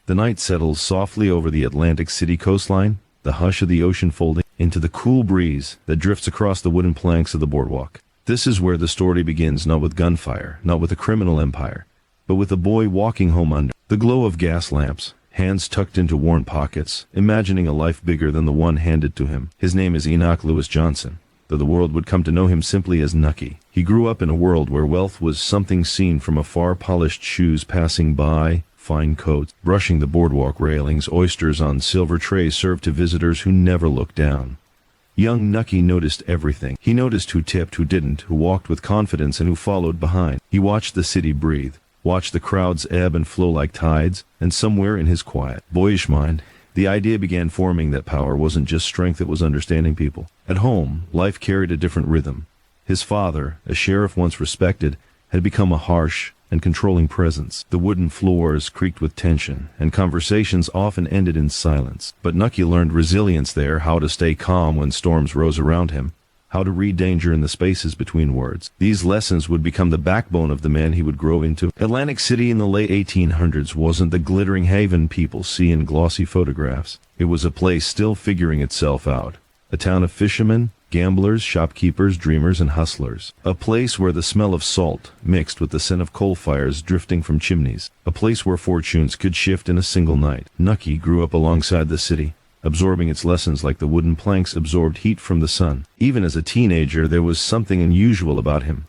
The night settles softly over the Atlantic City coastline, the hush of the ocean folding into the cool breeze that drifts across the wooden planks of the boardwalk. This is where the story begins, not with gunfire, not with a criminal empire, but with a boy walking home under the glow of gas lamps, hands tucked into worn pockets, imagining a life bigger than the one handed to him. His name is Enoch Lewis Johnson, though the world would come to know him simply as Nucky. He grew up in a world where wealth was something seen from afar, polished shoes passing by, fine coats, brushing the boardwalk railings, oysters on silver trays served to visitors who never looked down. Young Nucky noticed everything. He noticed who tipped, who didn't, who walked with confidence and who followed behind. He watched the city breathe, watched the crowds ebb and flow like tides, and somewhere in his quiet, boyish mind, the idea began forming that power wasn't just strength, it was understanding people. At home, life carried a different rhythm. His father, a sheriff once respected, had become a harsh and controlling presence. The wooden floors creaked with tension, and conversations often ended in silence. But Nucky learned resilience there, how to stay calm when storms rose around him, how to read danger in the spaces between words. These lessons would become the backbone of the man he would grow into. Atlantic City in the late 1800s wasn't the glittering haven people see in glossy photographs. It was a place still figuring itself out. A town of fishermen, gamblers, shopkeepers, dreamers, and hustlers. A place where the smell of salt mixed with the scent of coal fires drifting from chimneys. A place where fortunes could shift in a single night. Nucky grew up alongside the city, absorbing its lessons like the wooden planks absorbed heat from the sun. Even as a teenager, there was something unusual about him.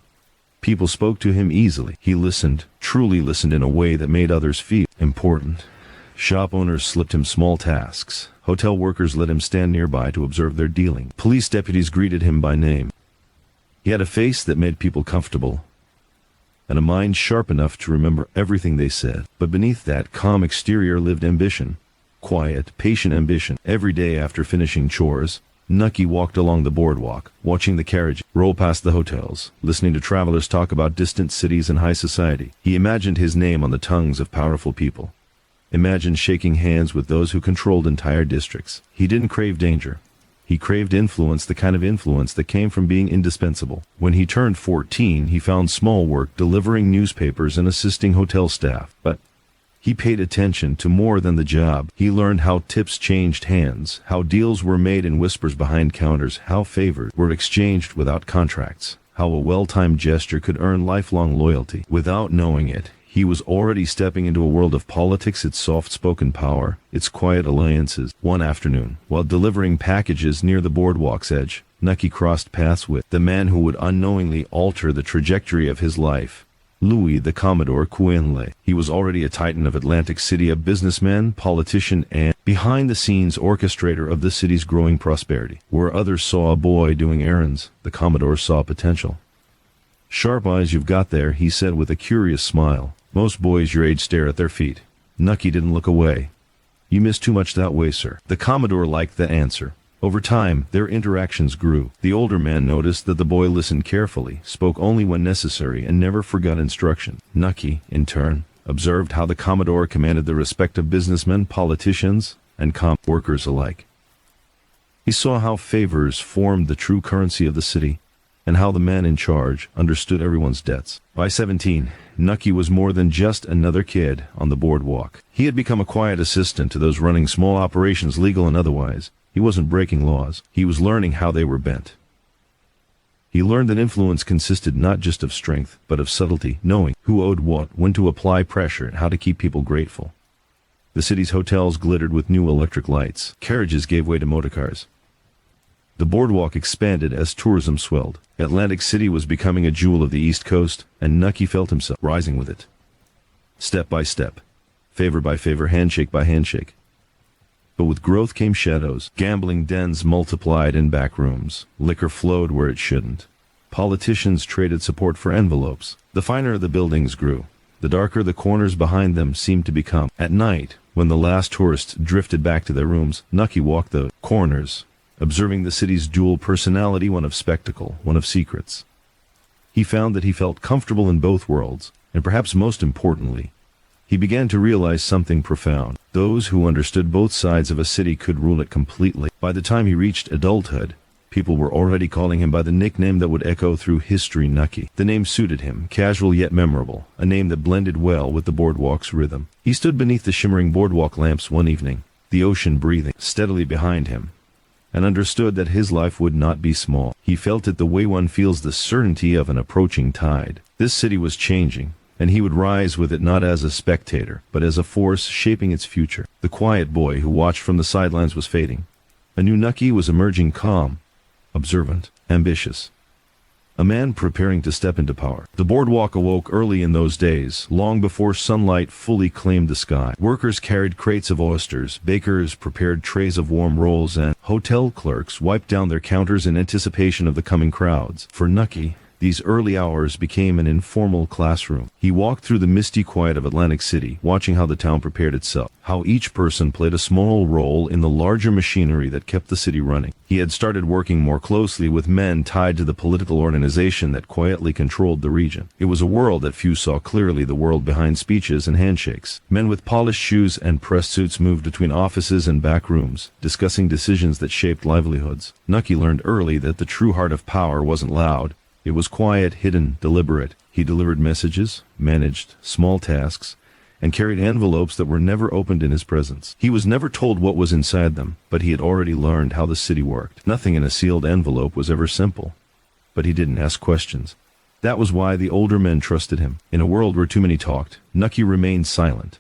People spoke to him easily. He listened, truly listened in a way that made others feel important. Shop owners slipped him small tasks. Hotel workers let him stand nearby to observe their dealing. Police deputies greeted him by name. He had a face that made people comfortable, and a mind sharp enough to remember everything they said. But beneath that calm exterior lived ambition. Quiet, patient ambition. Every day after finishing chores, Nucky walked along the boardwalk, watching the carriage roll past the hotels, listening to travelers talk about distant cities and high society. He imagined his name on the tongues of powerful people. Imagined shaking hands with those who controlled entire districts. He didn't crave danger. He craved influence, the kind of influence that came from being indispensable. When he turned 14, he found small work delivering newspapers and assisting hotel staff. But he paid attention to more than the job. He learned how tips changed hands, how deals were made in whispers behind counters, how favors were exchanged without contracts, how a well-timed gesture could earn lifelong loyalty. Without knowing it, he was already stepping into a world of politics, its soft-spoken power, its quiet alliances. One afternoon, while delivering packages near the boardwalk's edge, Nucky crossed paths with the man who would unknowingly alter the trajectory of his life. Louis the Commodore Quinlay. He was already a titan of Atlantic City, a businessman, politician, and behind-the-scenes orchestrator of the city's growing prosperity. Where others saw a boy doing errands, the Commodore saw potential. "Sharp eyes you've got there," he said with a curious smile. "Most boys your age stare at their feet." Nucky didn't look away. "You miss too much that way, sir." The Commodore liked the answer. Over time, their interactions grew. The older man noticed that the boy listened carefully, spoke only when necessary, and never forgot instruction. Nucky, in turn, observed how the Commodore commanded the respect of businessmen, politicians, and workers alike. He saw how favors formed the true currency of the city, and how the man in charge understood everyone's debts. By 17, Nucky was more than just another kid on the boardwalk. He had become a quiet assistant to those running small operations, legal and otherwise. He wasn't breaking laws. He was learning how they were bent. He learned that influence consisted not just of strength, but of subtlety, knowing who owed what, when to apply pressure, and how to keep people grateful. The city's hotels glittered with new electric lights. Carriages gave way to motorcars. The boardwalk expanded as tourism swelled. Atlantic City was becoming a jewel of the East Coast, and Nucky felt himself rising with it. Step by step, favor by favor, handshake by handshake. But with growth came shadows. Gambling dens multiplied in back rooms. Liquor flowed where it shouldn't. Politicians traded support for envelopes. The finer the buildings grew, the darker the corners behind them seemed to become. At night, when the last tourists drifted back to their rooms, Nucky walked the corners, observing the city's dual personality, one of spectacle, one of secrets. He found that he felt comfortable in both worlds, and perhaps most importantly, he began to realize something profound. Those who understood both sides of a city could rule it completely. By the time he reached adulthood, People were already calling him by the nickname that would echo through history, Nucky. The name suited him, casual yet memorable, a name that blended well with the boardwalk's rhythm. He stood beneath the shimmering boardwalk lamps one evening, the ocean breathing steadily behind him, and understood that his life would not be small. He felt it the way one feels the certainty of an approaching tide. This city was changing, and he would rise with it not as a spectator, but as a force shaping its future. The quiet boy who watched from the sidelines was fading. A new Nucky was emerging, calm, observant, ambitious. A man preparing to step into power. The boardwalk awoke early in those days, long before sunlight fully claimed the sky. Workers carried crates of oysters, bakers prepared trays of warm rolls, and hotel clerks wiped down their counters in anticipation of the coming crowds. For Nucky, these early hours became an informal classroom. He walked through the misty quiet of Atlantic City, watching how the town prepared itself, how each person played a small role in the larger machinery that kept the city running. He had started working more closely with men tied to the political organization that quietly controlled the region. It was a world that few saw clearly, the world behind speeches and handshakes. Men with polished shoes and pressed suits moved between offices and back rooms, discussing decisions that shaped livelihoods. Nucky learned early that the true heart of power wasn't loud. It was quiet, hidden, deliberate. He delivered messages, managed small tasks, and carried envelopes that were never opened in his presence. He was never told what was inside them, but he had already learned how the city worked. Nothing in a sealed envelope was ever simple, but he didn't ask questions. That was why the older men trusted him. In a world where too many talked, Nucky remained silent.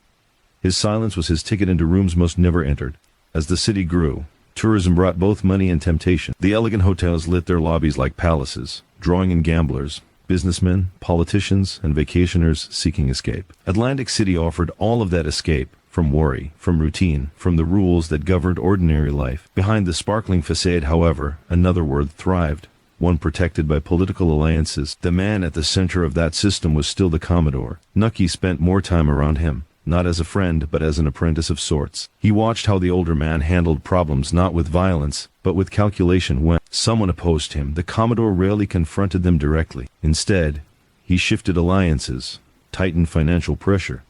His silence was his ticket into rooms most never entered. As the city grew, tourism brought both money and temptation. The elegant hotels lit their lobbies like palaces, drawing in gamblers, businessmen, politicians, and vacationers seeking escape. Atlantic City offered all of that escape, from worry, from routine, from the rules that governed ordinary life. Behind the sparkling facade, however, another world thrived, one protected by political alliances. The man at the center of that system was still the Commodore. Nucky spent more time around him, not as a friend, but as an apprentice of sorts. He watched how the older man handled problems not with violence, but with calculation. When someone opposed him, the Commodore rarely confronted them directly. Instead, he shifted alliances, tightened financial pressure,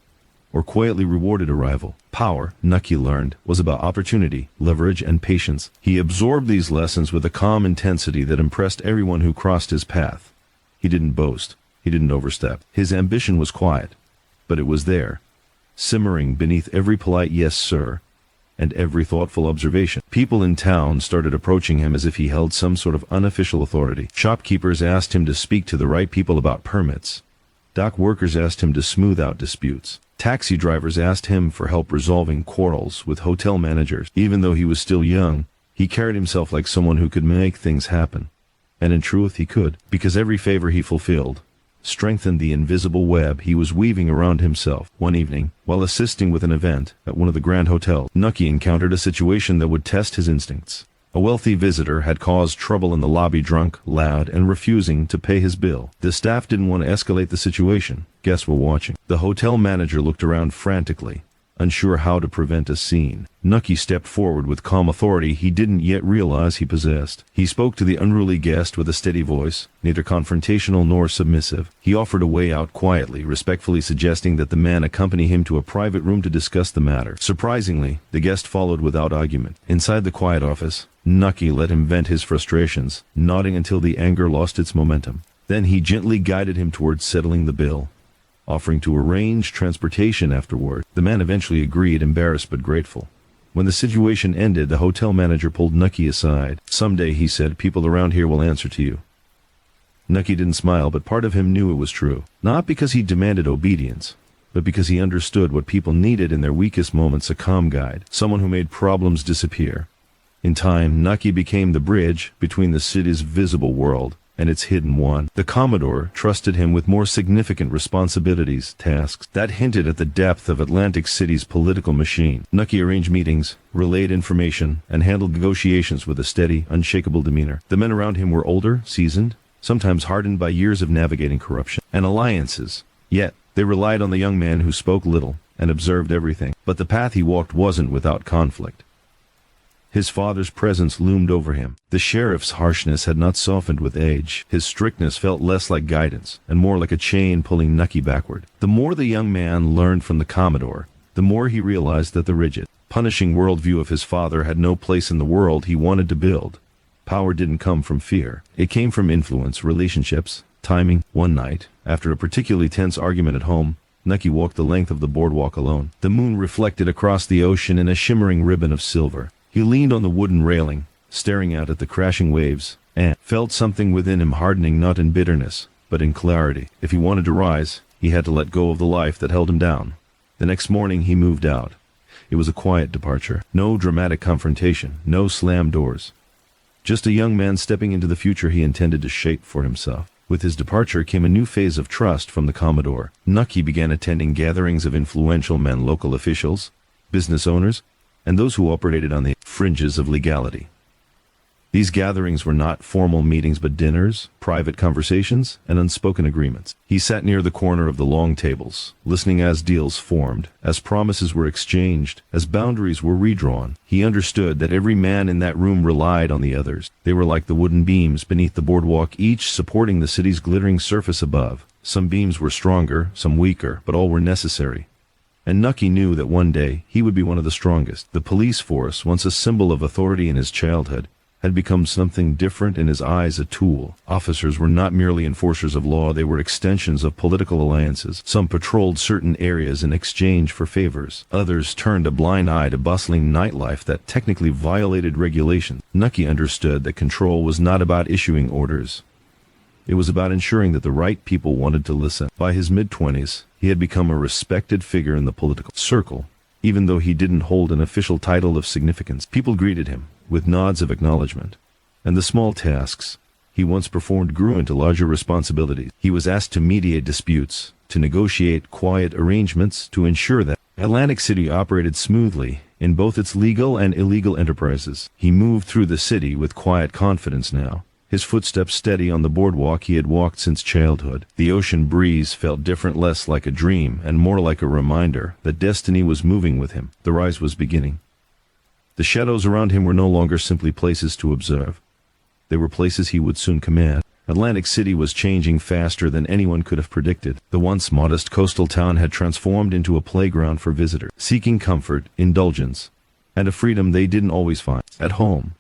or quietly rewarded a rival. Power, Nucky learned, was about opportunity, leverage, and patience. He absorbed these lessons with a calm intensity that impressed everyone who crossed his path. He didn't boast. He didn't overstep. His ambition was quiet, but it was there, simmering beneath every polite "yes, sir," and every thoughtful observation. People in town started approaching him as if he held some sort of unofficial authority. Shopkeepers asked him to speak to the right people about permits. Dock workers asked him to smooth out disputes. Taxi drivers asked him for help resolving quarrels with hotel managers. Even though he was still young, he carried himself like someone who could make things happen. And in truth, he could, because every favor he fulfilled strengthened the invisible web he was weaving around himself. One evening, while assisting with an event at one of the grand hotels, Nucky encountered a situation that would test his instincts. A wealthy visitor had caused trouble in the lobby, drunk, loud, and refusing to pay his bill. The staff didn't want to escalate the situation. Guests were watching. The hotel manager looked around frantically, unsure how to prevent a scene. Nucky stepped forward with calm authority he didn't yet realize he possessed. He spoke to the unruly guest with a steady voice, neither confrontational nor submissive. He offered a way out quietly, respectfully suggesting that the man accompany him to a private room to discuss the matter. Surprisingly, the guest followed without argument. Inside the quiet office, Nucky let him vent his frustrations, nodding until the anger lost its momentum. Then he gently guided him towards settling the bill, offering to arrange transportation afterward. The man eventually agreed, embarrassed but grateful. When the situation ended, the hotel manager pulled Nucky aside. "Someday," he said, "people around here will answer to you." Nucky didn't smile, but part of him knew it was true. Not because he demanded obedience, but because he understood what people needed in their weakest moments: a calm guide, someone who made problems disappear. In time, Nucky became the bridge between the city's visible world and its hidden one. The Commodore trusted him with more significant responsibilities, tasks that hinted at the depth of Atlantic City's political machine. Nucky arranged meetings, relayed information, and handled negotiations with a steady, unshakable demeanor. The men around him were older, seasoned, sometimes hardened by years of navigating corruption and alliances. Yet, they relied on the young man who spoke little and observed everything. But the path he walked wasn't without conflict. His father's presence loomed over him. The sheriff's harshness had not softened with age. His strictness felt less like guidance, and more like a chain pulling Nucky backward. The more the young man learned from the Commodore, the more he realized that the rigid, punishing worldview of his father had no place in the world he wanted to build. Power didn't come from fear. It came from influence, relationships, timing. One night, after a particularly tense argument at home, Nucky walked the length of the boardwalk alone. The moon reflected across the ocean in a shimmering ribbon of silver. He leaned on the wooden railing, staring out at the crashing waves, and felt something within him hardening, not in bitterness, but in clarity. If he wanted to rise, he had to let go of the life that held him down. The next morning he moved out. It was a quiet departure. No dramatic confrontation, no slammed doors. Just a young man stepping into the future he intended to shape for himself. With his departure came a new phase of trust from the Commodore. Nucky began attending gatherings of influential men, local officials, business owners, and those who operated on the fringes of legality. These gatherings were not formal meetings but dinners, private conversations, and unspoken agreements. He sat near the corner of the long tables, listening as deals formed, as promises were exchanged, as boundaries were redrawn. He understood that every man in that room relied on the others. They were like the wooden beams beneath the boardwalk, each supporting the city's glittering surface above. Some beams were stronger, some weaker, but all were necessary. And Nucky knew that one day he would be one of the strongest. The police force, once a symbol of authority in his childhood, had become something different, in his eyes a tool. Officers were not merely enforcers of law, they were extensions of political alliances. Some patrolled certain areas in exchange for favors. Others turned a blind eye to bustling nightlife that technically violated regulations. Nucky understood that control was not about issuing orders. It was about ensuring that the right people wanted to listen. By his mid-20s, he had become a respected figure in the political circle. Even though he didn't hold an official title of significance, people greeted him with nods of acknowledgement, and the small tasks he once performed grew into larger responsibilities. He was asked to mediate disputes, to negotiate quiet arrangements, to ensure that Atlantic City operated smoothly in both its legal and illegal enterprises. He moved through the city with quiet confidence now, his footsteps steady on the boardwalk he had walked since childhood. The ocean breeze felt different, less like a dream and more like a reminder that destiny was moving with him. The rise was beginning. The shadows around him were no longer simply places to observe. They were places he would soon command. Atlantic City was changing faster than anyone could have predicted. The once modest coastal town had transformed into a playground for visitors, seeking comfort, indulgence, and a freedom they didn't always find at home.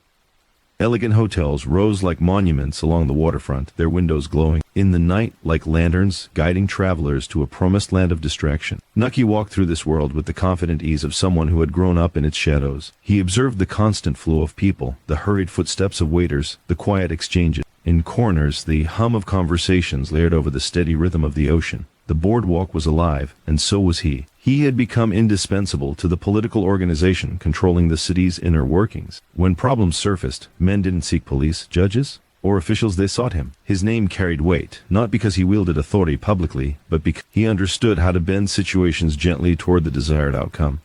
Elegant hotels rose like monuments along the waterfront, their windows glowing in the night like lanterns guiding travelers to a promised land of distraction. Nucky walked through this world with the confident ease of someone who had grown up in its shadows. He observed the constant flow of people, the hurried footsteps of waiters, the quiet exchanges. In corners, the hum of conversations layered over the steady rhythm of the ocean. The boardwalk was alive, and so was he. He had become indispensable to the political organization controlling the city's inner workings. When problems surfaced, men didn't seek police, judges, or officials, they sought him. His name carried weight, not because he wielded authority publicly, but because he understood how to bend situations gently toward the desired outcome.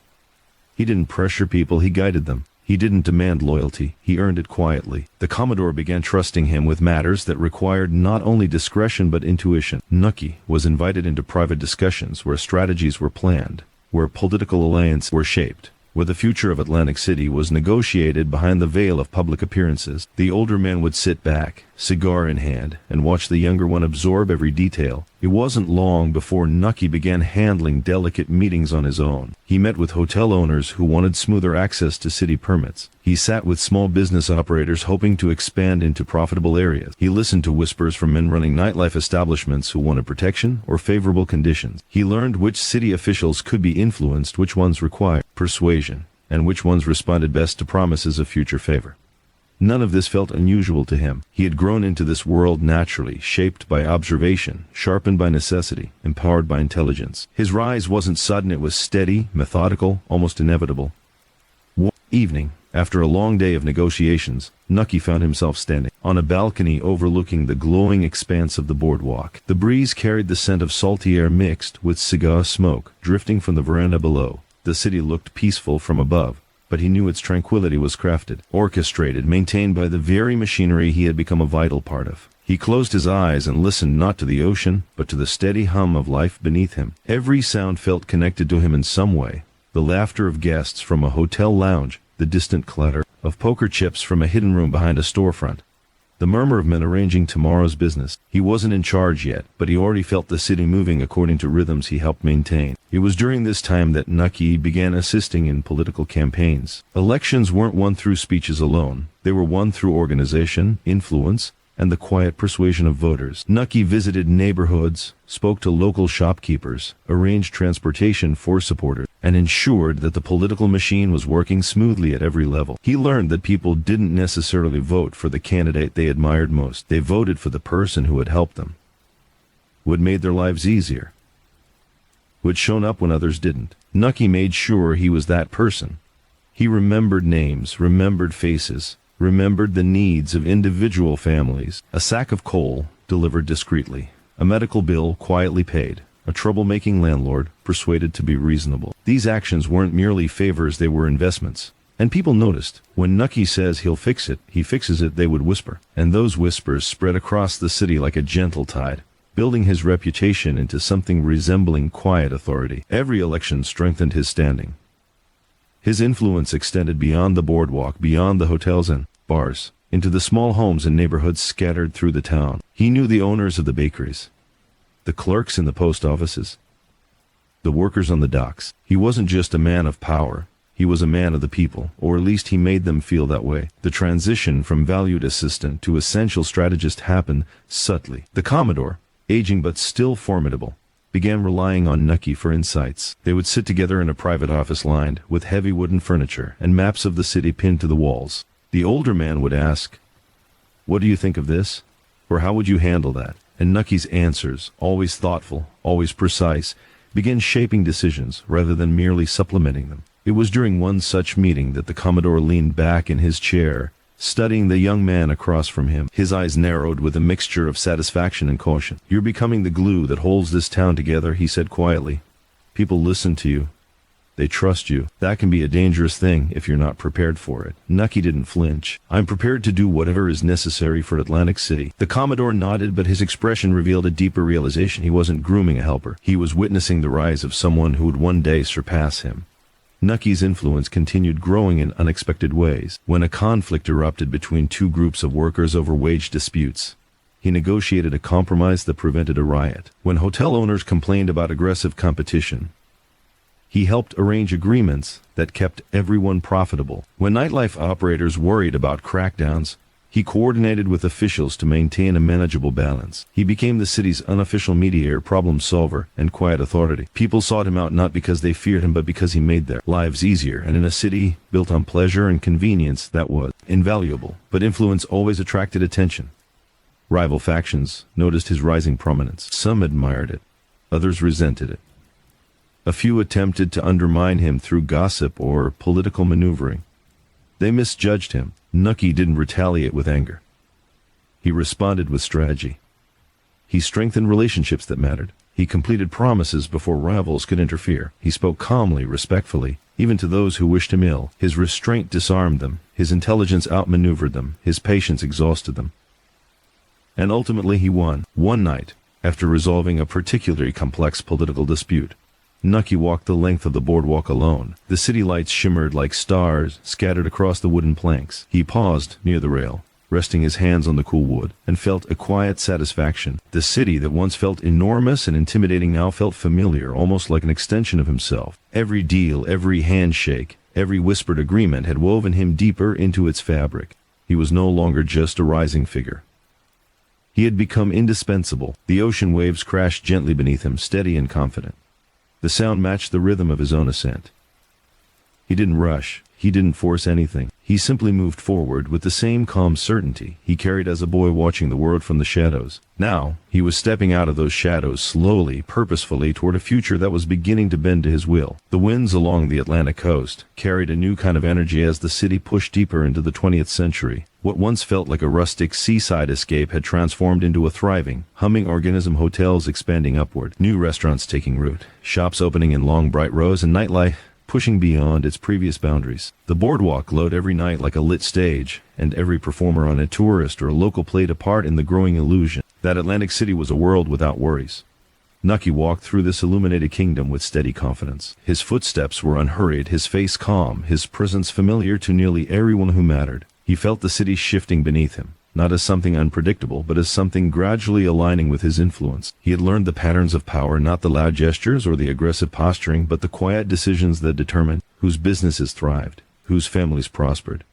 He didn't pressure people, he guided them. He didn't demand loyalty, he earned it quietly. The Commodore began trusting him with matters that required not only discretion but intuition. Nucky was invited into private discussions where strategies were planned, where political alliances were shaped, where the future of Atlantic City was negotiated behind the veil of public appearances. The older man would sit back, cigar in hand, and watch the younger one absorb every detail. It wasn't long before Nucky began handling delicate meetings on his own. He met with hotel owners who wanted smoother access to city permits. He sat with small business operators hoping to expand into profitable areas. He listened to whispers from men running nightlife establishments who wanted protection or favorable conditions. He learned which city officials could be influenced, which ones required persuasion, and which ones responded best to promises of future favor. None of this felt unusual to him. He had grown into this world naturally, shaped by observation, sharpened by necessity, empowered by intelligence. His rise wasn't sudden, it was steady, methodical, almost inevitable. One evening, after a long day of negotiations, Nucky found himself standing on a balcony overlooking the glowing expanse of the boardwalk. The breeze carried the scent of salty air mixed with cigar smoke, drifting from the veranda below. The city looked peaceful from above, but he knew its tranquility was crafted, orchestrated, maintained by the very machinery he had become a vital part of. He closed his eyes and listened not to the ocean, but to the steady hum of life beneath him. Every sound felt connected to him in some way. The laughter of guests from a hotel lounge, the distant clatter of poker chips from a hidden room behind a storefront, The murmur of men arranging tomorrow's business. He wasn't in charge yet, but he already felt the city moving according to rhythms he helped maintain. It was during this time that Nucky began assisting in political campaigns. Elections weren't won through speeches alone. They were won through organization, influence, and the quiet persuasion of voters. Nucky visited neighborhoods, spoke to local shopkeepers, arranged transportation for supporters, and ensured that the political machine was working smoothly at every level. He learned that people didn't necessarily vote for the candidate they admired most. They voted for the person who had helped them, who had made their lives easier, who had shown up when others didn't. Nucky made sure he was that person. He remembered names, remembered faces, remembered the needs of individual families. A sack of coal delivered discreetly, a medical bill quietly paid, a troublemaking landlord persuaded to be reasonable. These actions weren't merely favors, they were investments. And people noticed. When Nucky says he'll fix it, he fixes it, they would whisper. And those whispers spread across the city like a gentle tide, building his reputation into something resembling quiet authority. Every election strengthened his standing. His influence extended beyond the boardwalk, beyond the hotels and bars, into the small homes and neighborhoods scattered through the town. He knew the owners of the bakeries, the clerks in the post offices, the workers on the docks. He wasn't just a man of power. He was a man of the people, or at least he made them feel that way. The transition from valued assistant to essential strategist happened subtly. The Commodore, aging but still formidable, began relying on Nucky for insights. They would sit together in a private office lined with heavy wooden furniture and maps of the city pinned to the walls. The older man would ask, "What do you think of this?" Or "How would you handle that?" And Nucky's answers, always thoughtful, always precise, began shaping decisions rather than merely supplementing them. It was during one such meeting that the Commodore leaned back in his chair, studying the young man across from him. His eyes narrowed with a mixture of satisfaction and caution. "You're becoming the glue that holds this town together," he said quietly. "People listen to you. They trust you. That can be a dangerous thing if you're not prepared for it." Nucky didn't flinch. "I'm prepared to do whatever is necessary for Atlantic City." The Commodore nodded, but his expression revealed a deeper realization. He wasn't grooming a helper. He was witnessing the rise of someone who would one day surpass him. Nucky's influence continued growing in unexpected ways. When a conflict erupted between two groups of workers over wage disputes, he negotiated a compromise that prevented a riot. When hotel owners complained about aggressive competition, he helped arrange agreements that kept everyone profitable. When nightlife operators worried about crackdowns, he coordinated with officials to maintain a manageable balance. He became the city's unofficial mediator, problem solver, and quiet authority. People sought him out not because they feared him, but because he made their lives easier. And in a city built on pleasure and convenience, that was invaluable. But influence always attracted attention. Rival factions noticed his rising prominence. Some admired it, others resented it. A few attempted to undermine him through gossip or political maneuvering. They misjudged him. Nucky didn't retaliate with anger. He responded with strategy. He strengthened relationships that mattered. He completed promises before rivals could interfere. He spoke calmly, respectfully, even to those who wished him ill. His restraint disarmed them. His intelligence outmaneuvered them. His patience exhausted them. And ultimately he won. One night, after resolving a particularly complex political dispute, Nucky walked the length of the boardwalk alone. The city lights shimmered like stars scattered across the wooden planks. He paused near the rail, resting his hands on the cool wood, and felt a quiet satisfaction. The city that once felt enormous and intimidating now felt familiar, almost like an extension of himself. Every deal, every handshake, every whispered agreement had woven him deeper into its fabric. He was no longer just a rising figure. He had become indispensable. The ocean waves crashed gently beneath him, steady and confident. The sound matched the rhythm of his own ascent. He didn't rush. He didn't force anything. He simply moved forward with the same calm certainty he carried as a boy watching the world from the shadows. Now, he was stepping out of those shadows slowly, purposefully, toward a future that was beginning to bend to his will. The winds along the Atlantic coast carried a new kind of energy as the city pushed deeper into the 20th century. What once felt like a rustic seaside escape had transformed into a thriving, humming organism, hotels expanding upward, new restaurants taking root, shops opening in long bright rows, and nightlife pushing beyond its previous boundaries. The boardwalk glowed every night like a lit stage, and every performer on a tourist or a local played a part in the growing illusion that Atlantic City was a world without worries. Nucky walked through this illuminated kingdom with steady confidence. His footsteps were unhurried, his face calm, his presence familiar to nearly everyone who mattered. He felt the city shifting beneath him, not as something unpredictable, but as something gradually aligning with his influence. He had learned the patterns of power, not the loud gestures or the aggressive posturing, but the quiet decisions that determined whose businesses thrived, whose families prospered,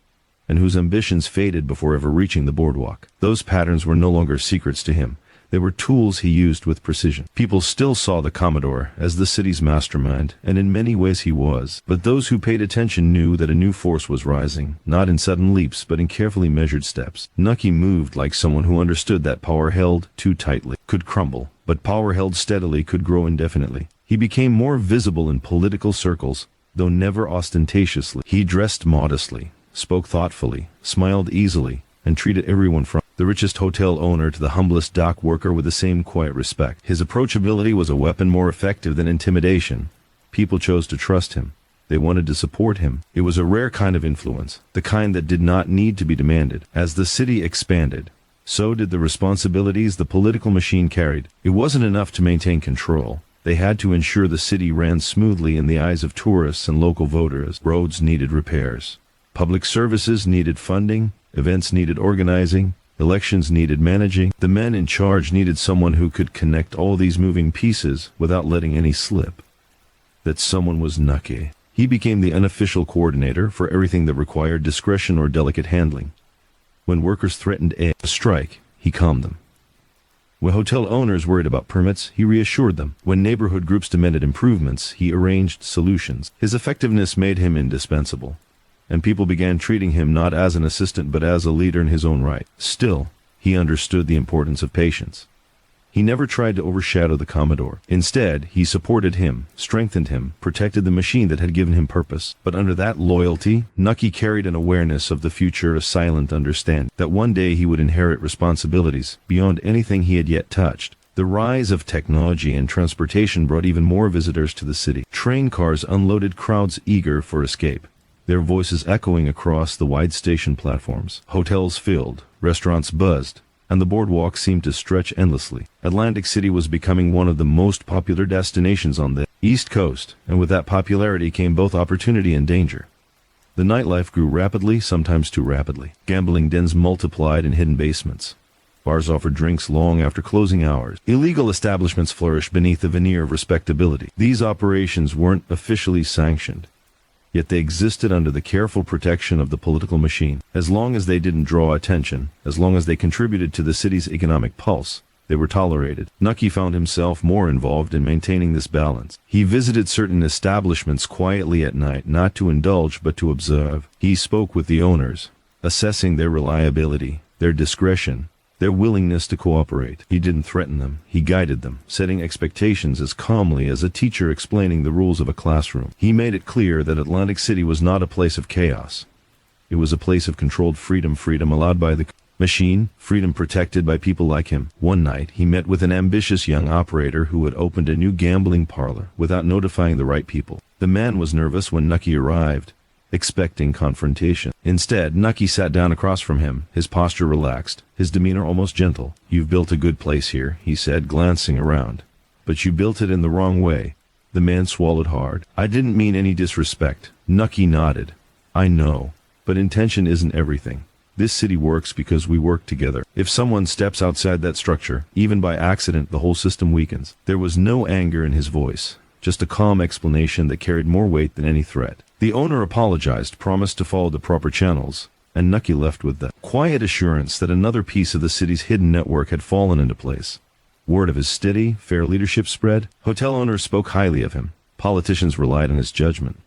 and whose ambitions faded before ever reaching the boardwalk. Those patterns were no longer secrets to him. They were tools he used with precision. People still saw the Commodore as the city's mastermind, and in many ways he was. But those who paid attention knew that a new force was rising, not in sudden leaps, but in carefully measured steps. Nucky moved like someone who understood that power held too tightly could crumble, but power held steadily could grow indefinitely. He became more visible in political circles, though never ostentatiously. He dressed modestly, spoke thoughtfully, smiled easily, and treated everyone from the richest hotel owner to the humblest dock worker with the same quiet respect. His approachability was a weapon more effective than intimidation. People chose to trust him. They wanted to support him. It was a rare kind of influence, the kind that did not need to be demanded. As the city expanded, so did the responsibilities the political machine carried. It wasn't enough to maintain control. They had to ensure the city ran smoothly in the eyes of tourists and local voters. Roads needed repairs. Public services needed funding. Events needed organizing. Elections needed managing. The men in charge needed someone who could connect all these moving pieces without letting any slip. That someone was Nucky. He became the unofficial coordinator for everything that required discretion or delicate handling. When workers threatened a strike, he calmed them. When hotel owners worried about permits, he reassured them. When neighborhood groups demanded improvements, he arranged solutions. His effectiveness made him indispensable, and people began treating him not as an assistant but as a leader in his own right. Still, he understood the importance of patience. He never tried to overshadow the Commodore. Instead, he supported him, strengthened him, protected the machine that had given him purpose. But under that loyalty, Nucky carried an awareness of the future, a silent understanding that one day he would inherit responsibilities beyond anything he had yet touched. The rise of technology and transportation brought even more visitors to the city. Train cars unloaded crowds eager for escape, their voices echoing across the wide station platforms. Hotels filled, restaurants buzzed, and the boardwalk seemed to stretch endlessly. Atlantic City was becoming one of the most popular destinations on the East Coast, and with that popularity came both opportunity and danger. The nightlife grew rapidly, sometimes too rapidly. Gambling dens multiplied in hidden basements. Bars offered drinks long after closing hours. Illegal establishments flourished beneath the veneer of respectability. These operations weren't officially sanctioned, yet they existed under the careful protection of the political machine. As long as they didn't draw attention, as long as they contributed to the city's economic pulse, they were tolerated. Nucky found himself more involved in maintaining this balance. He visited certain establishments quietly at night, not to indulge but to observe. He spoke with the owners, assessing their reliability, their discretion, their willingness to cooperate. He didn't threaten them. He guided them, setting expectations as calmly as a teacher explaining the rules of a classroom. He made it clear that Atlantic City was not a place of chaos. It was a place of controlled freedom, freedom allowed by the machine, freedom protected by people like him. One night, he met with an ambitious young operator who had opened a new gambling parlor without notifying the right people. The man was nervous when Nucky arrived, expecting confrontation. Instead, Nucky sat down across from him, his posture relaxed, his demeanor almost gentle. "You've built a good place here," he said, glancing around. "But you built it in the wrong way." The man swallowed hard. "I didn't mean any disrespect." Nucky nodded. "I know, but intention isn't everything. This city works because we work together. If someone steps outside that structure, even by accident, the whole system weakens." There was no anger in his voice, just a calm explanation that carried more weight than any threat. The owner apologized, promised to follow the proper channels, and Nucky left with the quiet assurance that another piece of the city's hidden network had fallen into place. Word of his steady, fair leadership spread. Hotel owners spoke highly of him. Politicians relied on his judgment.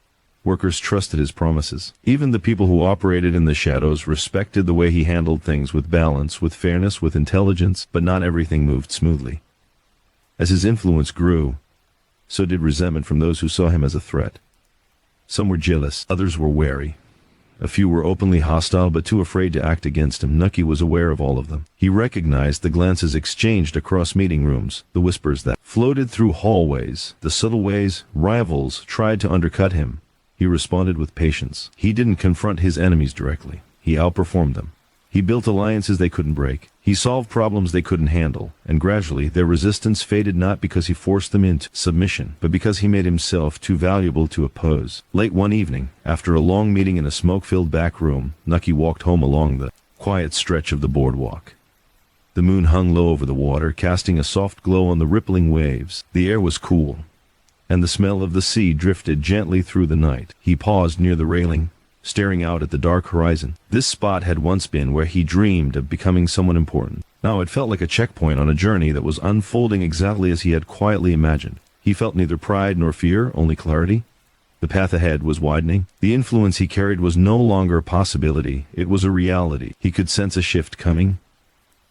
Workers trusted his promises. Even the people who operated in the shadows respected the way he handled things, with balance, with fairness, with intelligence, but not everything moved smoothly. As his influence grew, so did resentment from those who saw him as a threat. Some were jealous, others were wary. A few were openly hostile but too afraid to act against him. Nucky was aware of all of them. He recognized the glances exchanged across meeting rooms, the whispers that floated through hallways, the subtle ways rivals tried to undercut him. He responded with patience. He didn't confront his enemies directly. He outperformed them. He built alliances they couldn't break. He solved problems they couldn't handle, and gradually their resistance faded, not because he forced them into submission, but because he made himself too valuable to oppose. Late one evening, after a long meeting in a smoke-filled back room, Nucky walked home along the quiet stretch of the boardwalk. The moon hung low over the water, casting a soft glow on the rippling waves. The air was cool, and the smell of the sea drifted gently through the night. He paused near the railing, staring out at the dark horizon. This spot had once been where he dreamed of becoming someone important. Now it felt like a checkpoint on a journey that was unfolding exactly as he had quietly imagined. He felt neither pride nor fear, only clarity. The path ahead was widening. The influence he carried was no longer a possibility, it was a reality. He could sense a shift coming,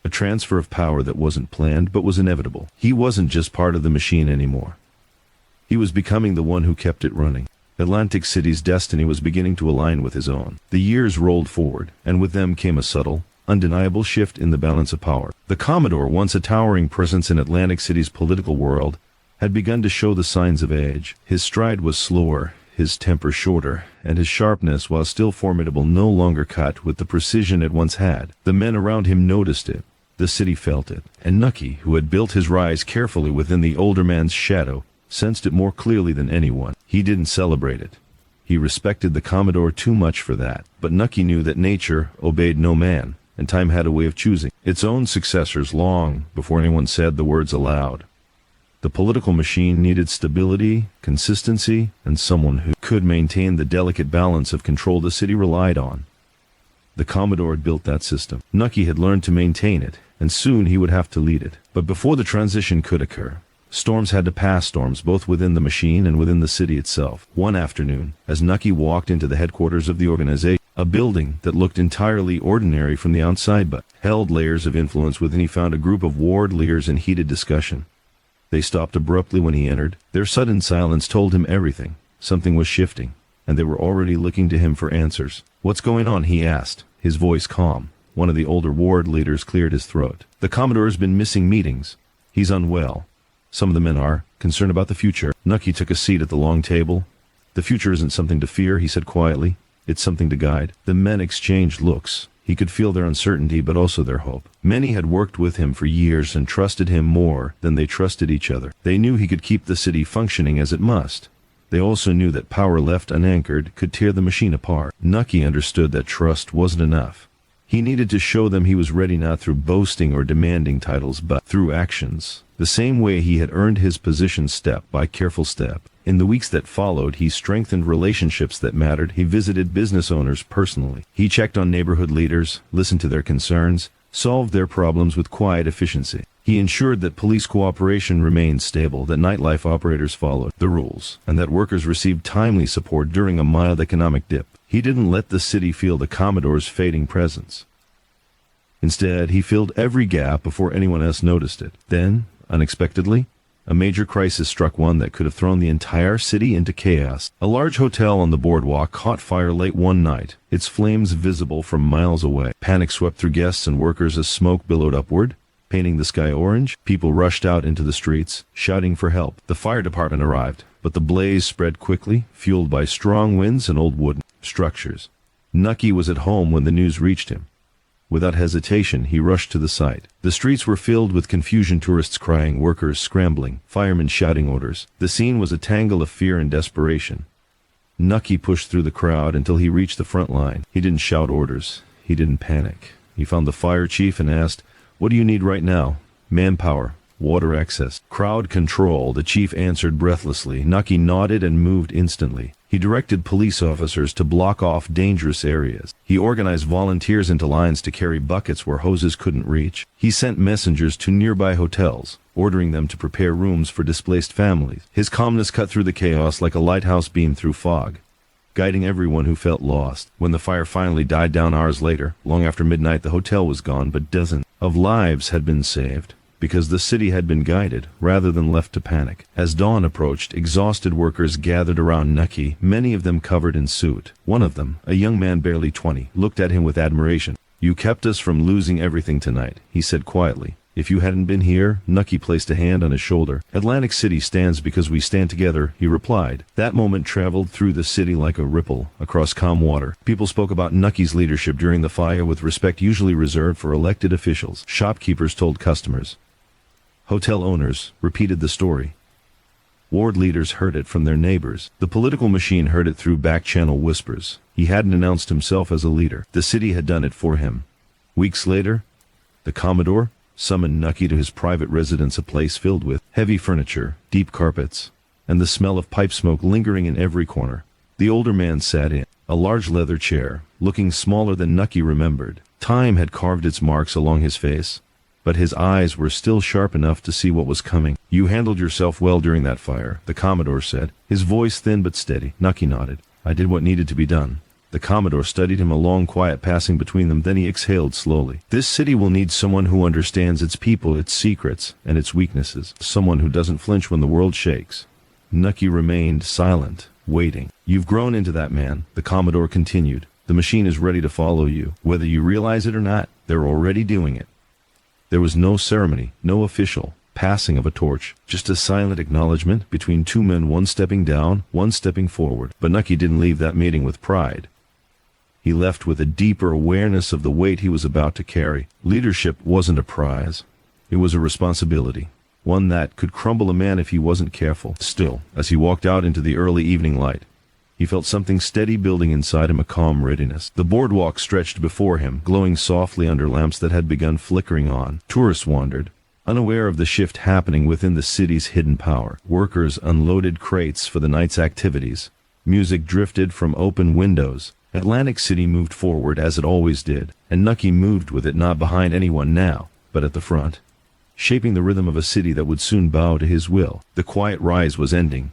a transfer of power that wasn't planned but was inevitable. He wasn't just part of the machine anymore. He was becoming the one who kept it running. Atlantic City's destiny was beginning to align with his own. The years rolled forward, and with them came a subtle, undeniable shift in the balance of power. The Commodore, once a towering presence in Atlantic City's political world, had begun to show the signs of age. His stride was slower, his temper shorter, and his sharpness, while still formidable, no longer cut with the precision it once had. The men around him noticed it. The city felt it. And Nucky, who had built his rise carefully within the older man's shadow, sensed it more clearly than anyone. He didn't celebrate it. He respected the Commodore too much for that. But Nucky knew that nature obeyed no man, and time had a way of choosing its own successors long before anyone said the words aloud. The political machine needed stability, consistency, and someone who could maintain the delicate balance of control the city relied on. The Commodore had built that system. Nucky had learned to maintain it, and soon he would have to lead it. But before the transition could occur, storms had to pass, storms both within the machine and within the city itself. One afternoon, as Nucky walked into the headquarters of the organization, a building that looked entirely ordinary from the outside but held layers of influence within, he found a group of ward leaders in heated discussion. They stopped abruptly when he entered. Their sudden silence told him everything. Something was shifting, and they were already looking to him for answers. "What's going on?" he asked, his voice calm. One of the older ward leaders cleared his throat. "The Commodore's been missing meetings. He's unwell. Some of the men are concerned about the future." Nucky took a seat at the long table. "The future isn't something to fear," he said quietly. "It's something to guide." The men exchanged looks. He could feel their uncertainty, but also their hope. Many had worked with him for years and trusted him more than they trusted each other. They knew he could keep the city functioning as it must. They also knew that power left unanchored could tear the machine apart. Nucky understood that trust wasn't enough. He needed to show them he was ready, not through boasting or demanding titles, but through actions. The same way he had earned his position step by careful step. In the weeks that followed, he strengthened relationships that mattered. He visited business owners personally. He checked on neighborhood leaders, listened to their concerns, solved their problems with quiet efficiency. He ensured that police cooperation remained stable, that nightlife operators followed the rules, and that workers received timely support during a mild economic dip. He didn't let the city feel the Commodore's fading presence. Instead, he filled every gap before anyone else noticed it. Then, unexpectedly, a major crisis struck, one that could have thrown the entire city into chaos. A large hotel on the boardwalk caught fire late one night, its flames visible from miles away. Panic swept through guests and workers as smoke billowed upward, painting the sky orange. People rushed out into the streets, shouting for help. The fire department arrived, but the blaze spread quickly, fueled by strong winds and old wooden structures. Nucky was at home when the news reached him. Without hesitation, he rushed to the site. The streets were filled with confusion, tourists crying, workers scrambling, firemen shouting orders. The scene was a tangle of fear and desperation. Nucky pushed through the crowd until he reached the front line. He didn't shout orders. He didn't panic. He found the fire chief and asked, "What do you need right now?" "Manpower, water access, crowd control," the chief answered breathlessly. Nucky nodded and moved instantly. He directed police officers to block off dangerous areas. He organized volunteers into lines to carry buckets where hoses couldn't reach. He sent messengers to nearby hotels, ordering them to prepare rooms for displaced families. His calmness cut through the chaos like a lighthouse beam through fog, guiding everyone who felt lost. When the fire finally died down hours later, long after midnight, the hotel was gone, but dozens of lives had been saved, because the city had been guided rather than left to panic. As dawn approached, exhausted workers gathered around Nucky, many of them covered in soot. One of them, a young man barely 20, looked at him with admiration. "You kept us from losing everything tonight," he said quietly. "If you hadn't been here," Nucky placed a hand on his shoulder. "Atlantic City stands because we stand together," he replied. That moment traveled through the city like a ripple across calm water. People spoke about Nucky's leadership during the fire with respect usually reserved for elected officials. Shopkeepers told customers. Hotel owners repeated the story. Ward leaders heard it from their neighbors. The political machine heard it through back-channel whispers. He hadn't announced himself as a leader. The city had done it for him. Weeks later, the Commodore summoned Nucky to his private residence, a place filled with heavy furniture, deep carpets, and the smell of pipe smoke lingering in every corner. The older man sat in a large leather chair, looking smaller than Nucky remembered. Time had carved its marks along his face, but his eyes were still sharp enough to see what was coming. "You handled yourself well during that fire," the Commodore said, his voice thin but steady. Nucky nodded. "I did what needed to be done." The Commodore studied him, a long quiet passing between them, then he exhaled slowly. "This city will need someone who understands its people, its secrets, and its weaknesses. Someone who doesn't flinch when the world shakes." Nucky remained silent, waiting. "You've grown into that man," the Commodore continued. "The machine is ready to follow you. Whether you realize it or not, they're already doing it." There was no ceremony, no official passing of a torch, just a silent acknowledgement between two men, one stepping down, one stepping forward. But Nucky didn't leave that meeting with pride. He left with a deeper awareness of the weight he was about to carry. Leadership wasn't a prize. It was a responsibility, one that could crumble a man if he wasn't careful. Still, as he walked out into the early evening light, he felt something steady building inside him, a calm readiness. The boardwalk stretched before him, glowing softly under lamps that had begun flickering on. Tourists wandered, unaware of the shift happening within the city's hidden power. Workers unloaded crates for the night's activities. Music drifted from open windows. Atlantic City moved forward as it always did, and Nucky moved with it, not behind anyone now, but at the front, shaping the rhythm of a city that would soon bow to his will. The quiet rise was ending.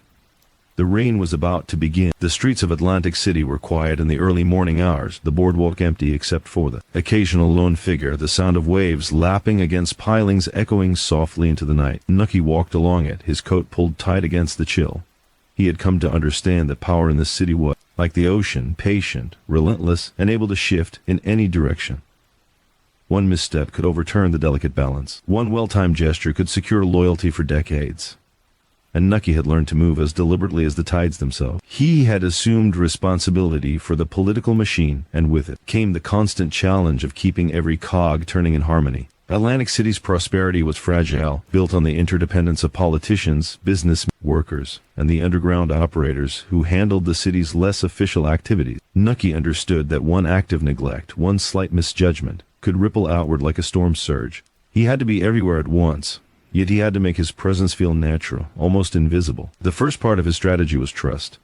The rain was about to begin. The streets of Atlantic City were quiet in the early morning hours, the boardwalk empty except for the occasional lone figure, the sound of waves lapping against pilings echoing softly into the night. Nucky walked along it, his coat pulled tight against the chill. He had come to understand that power in this city was, like the ocean, patient, relentless, and able to shift in any direction. One misstep could overturn the delicate balance. One well-timed gesture could secure loyalty for decades. And Nucky had learned to move as deliberately as the tides themselves. He had assumed responsibility for the political machine, and with it came the constant challenge of keeping every cog turning in harmony. Atlantic City's prosperity was fragile, built on the interdependence of politicians, business workers, and the underground operators who handled the city's less official activities. Nucky understood that one act of neglect, one slight misjudgment, could ripple outward like a storm surge. He had to be everywhere at once, yet he had to make his presence feel natural, almost invisible. The first part of his strategy was trust.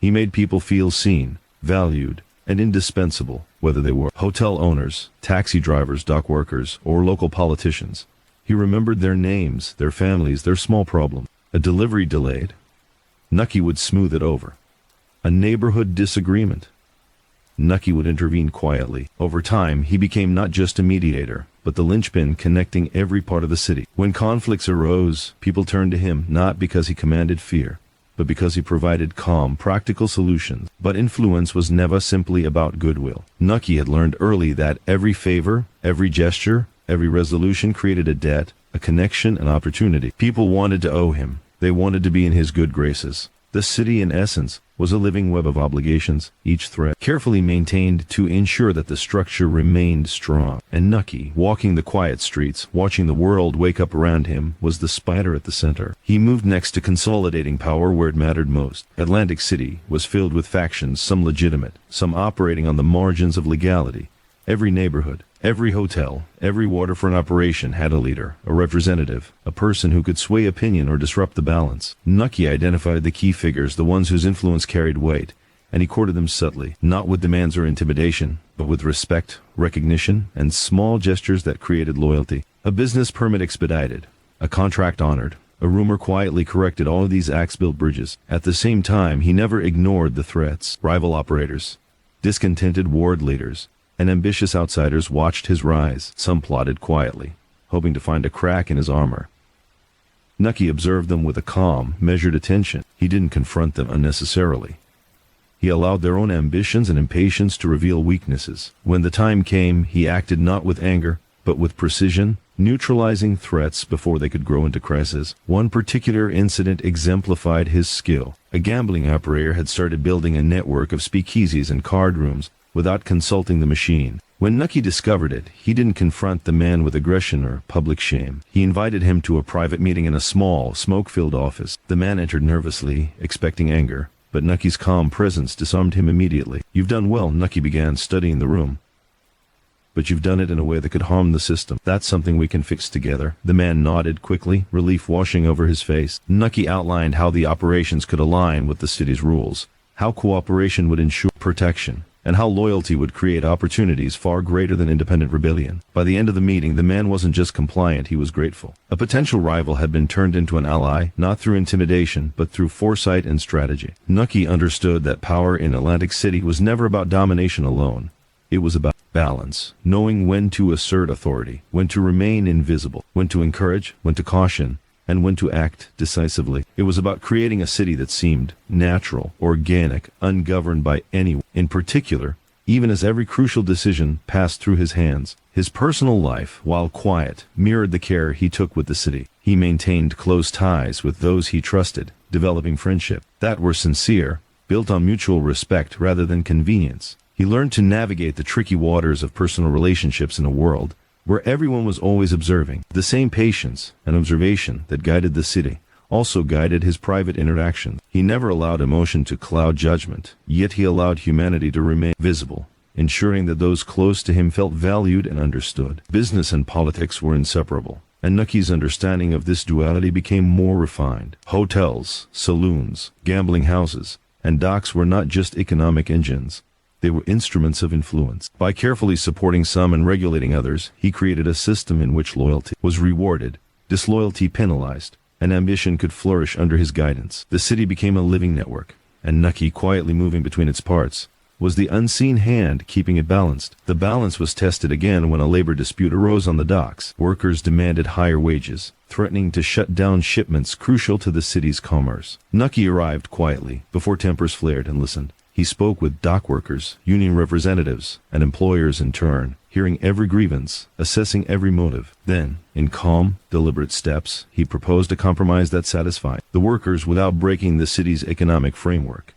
He made people feel seen, valued, and indispensable, whether they were hotel owners, taxi drivers, dock workers, or local politicians. He remembered their names, their families, their small problems. A delivery delayed, Nucky would smooth it over. A neighborhood disagreement, Nucky would intervene quietly. Over time, he became not just a mediator, but the linchpin connecting every part of the city. When conflicts arose, people turned to him, not because he commanded fear, but because he provided calm, practical solutions. But influence was never simply about goodwill. Nucky had learned early that every favor, every gesture, every resolution created a debt, a connection, an opportunity. People wanted to owe him. They wanted to be in his good graces. The city, in essence, was a living web of obligations, each thread carefully maintained to ensure that the structure remained strong. And Nucky, walking the quiet streets, watching the world wake up around him, was the spider at the center. He moved next to consolidating power where it mattered most. Atlantic City was filled with factions, some legitimate, some operating on the margins of legality. Every neighborhood, every hotel, every waterfront operation had a leader, a representative, a person who could sway opinion or disrupt the balance. Nucky identified the key figures, the ones whose influence carried weight, and he courted them subtly, not with demands or intimidation, but with respect, recognition, and small gestures that created loyalty. A business permit expedited, a contract honored, a rumor quietly corrected. All of these acts built bridges. At the same time, he never ignored the threats. Rival operators, discontented ward leaders, and ambitious outsiders watched his rise. Some plotted quietly, hoping to find a crack in his armor. Nucky observed them with a calm, measured attention. He didn't confront them unnecessarily. He allowed their own ambitions and impatience to reveal weaknesses. When the time came, he acted not with anger, but with precision, neutralizing threats before they could grow into crises. One particular incident exemplified his skill. A gambling operator had started building a network of speakeasies and card rooms without consulting the machine. When Nucky discovered it, he didn't confront the man with aggression or public shame. He invited him to a private meeting in a small, smoke-filled office. The man entered nervously, expecting anger, but Nucky's calm presence disarmed him immediately. "You've done well," Nucky began, studying the room. but you've done it in a way that could harm the system. That's something we can fix together." The man nodded quickly, relief washing over his face. Nucky outlined how the operations could align with the city's rules, how cooperation would ensure protection, and how loyalty would create opportunities far greater than independent rebellion. By the end of the meeting, the man wasn't just compliant, he was grateful. A potential rival had been turned into an ally, not through intimidation, but through foresight and strategy. Nucky understood that power in Atlantic City was never about domination alone. It was about balance, knowing when to assert authority, when to remain invisible, when to encourage, when to caution, and when to act decisively. It was about creating a city that seemed natural, organic, ungoverned by anyone in particular, even as every crucial decision passed through his hands. His personal life, while quiet, mirrored the care he took with the city. He maintained close ties with those he trusted, developing friendship that were sincere, built on mutual respect rather than convenience. He learned to navigate the tricky waters of personal relationships in a world where everyone was always observing. The same patience and observation that guided the city also guided his private interactions. He never allowed emotion to cloud judgment, yet he allowed humanity to remain visible, ensuring that those close to him felt valued and understood. Business and politics were inseparable, and Nucky's understanding of this duality became more refined. Hotels, saloons, gambling houses, and docks were not just economic engines. They were instruments of influence. By carefully supporting some and regulating others, he created a system in which loyalty was rewarded, disloyalty penalized, and ambition could flourish under his guidance. The city became a living network, and Nucky, quietly moving between its parts, was the unseen hand keeping it balanced. The balance was tested again when a labor dispute arose on the docks. Workers demanded higher wages, threatening to shut down shipments crucial to the city's commerce. Nucky arrived quietly, before tempers flared, and listened. He spoke with dock workers, union representatives, and employers in turn, hearing every grievance, assessing every motive. Then, in calm, deliberate steps, he proposed a compromise that satisfied the workers without breaking the city's economic framework.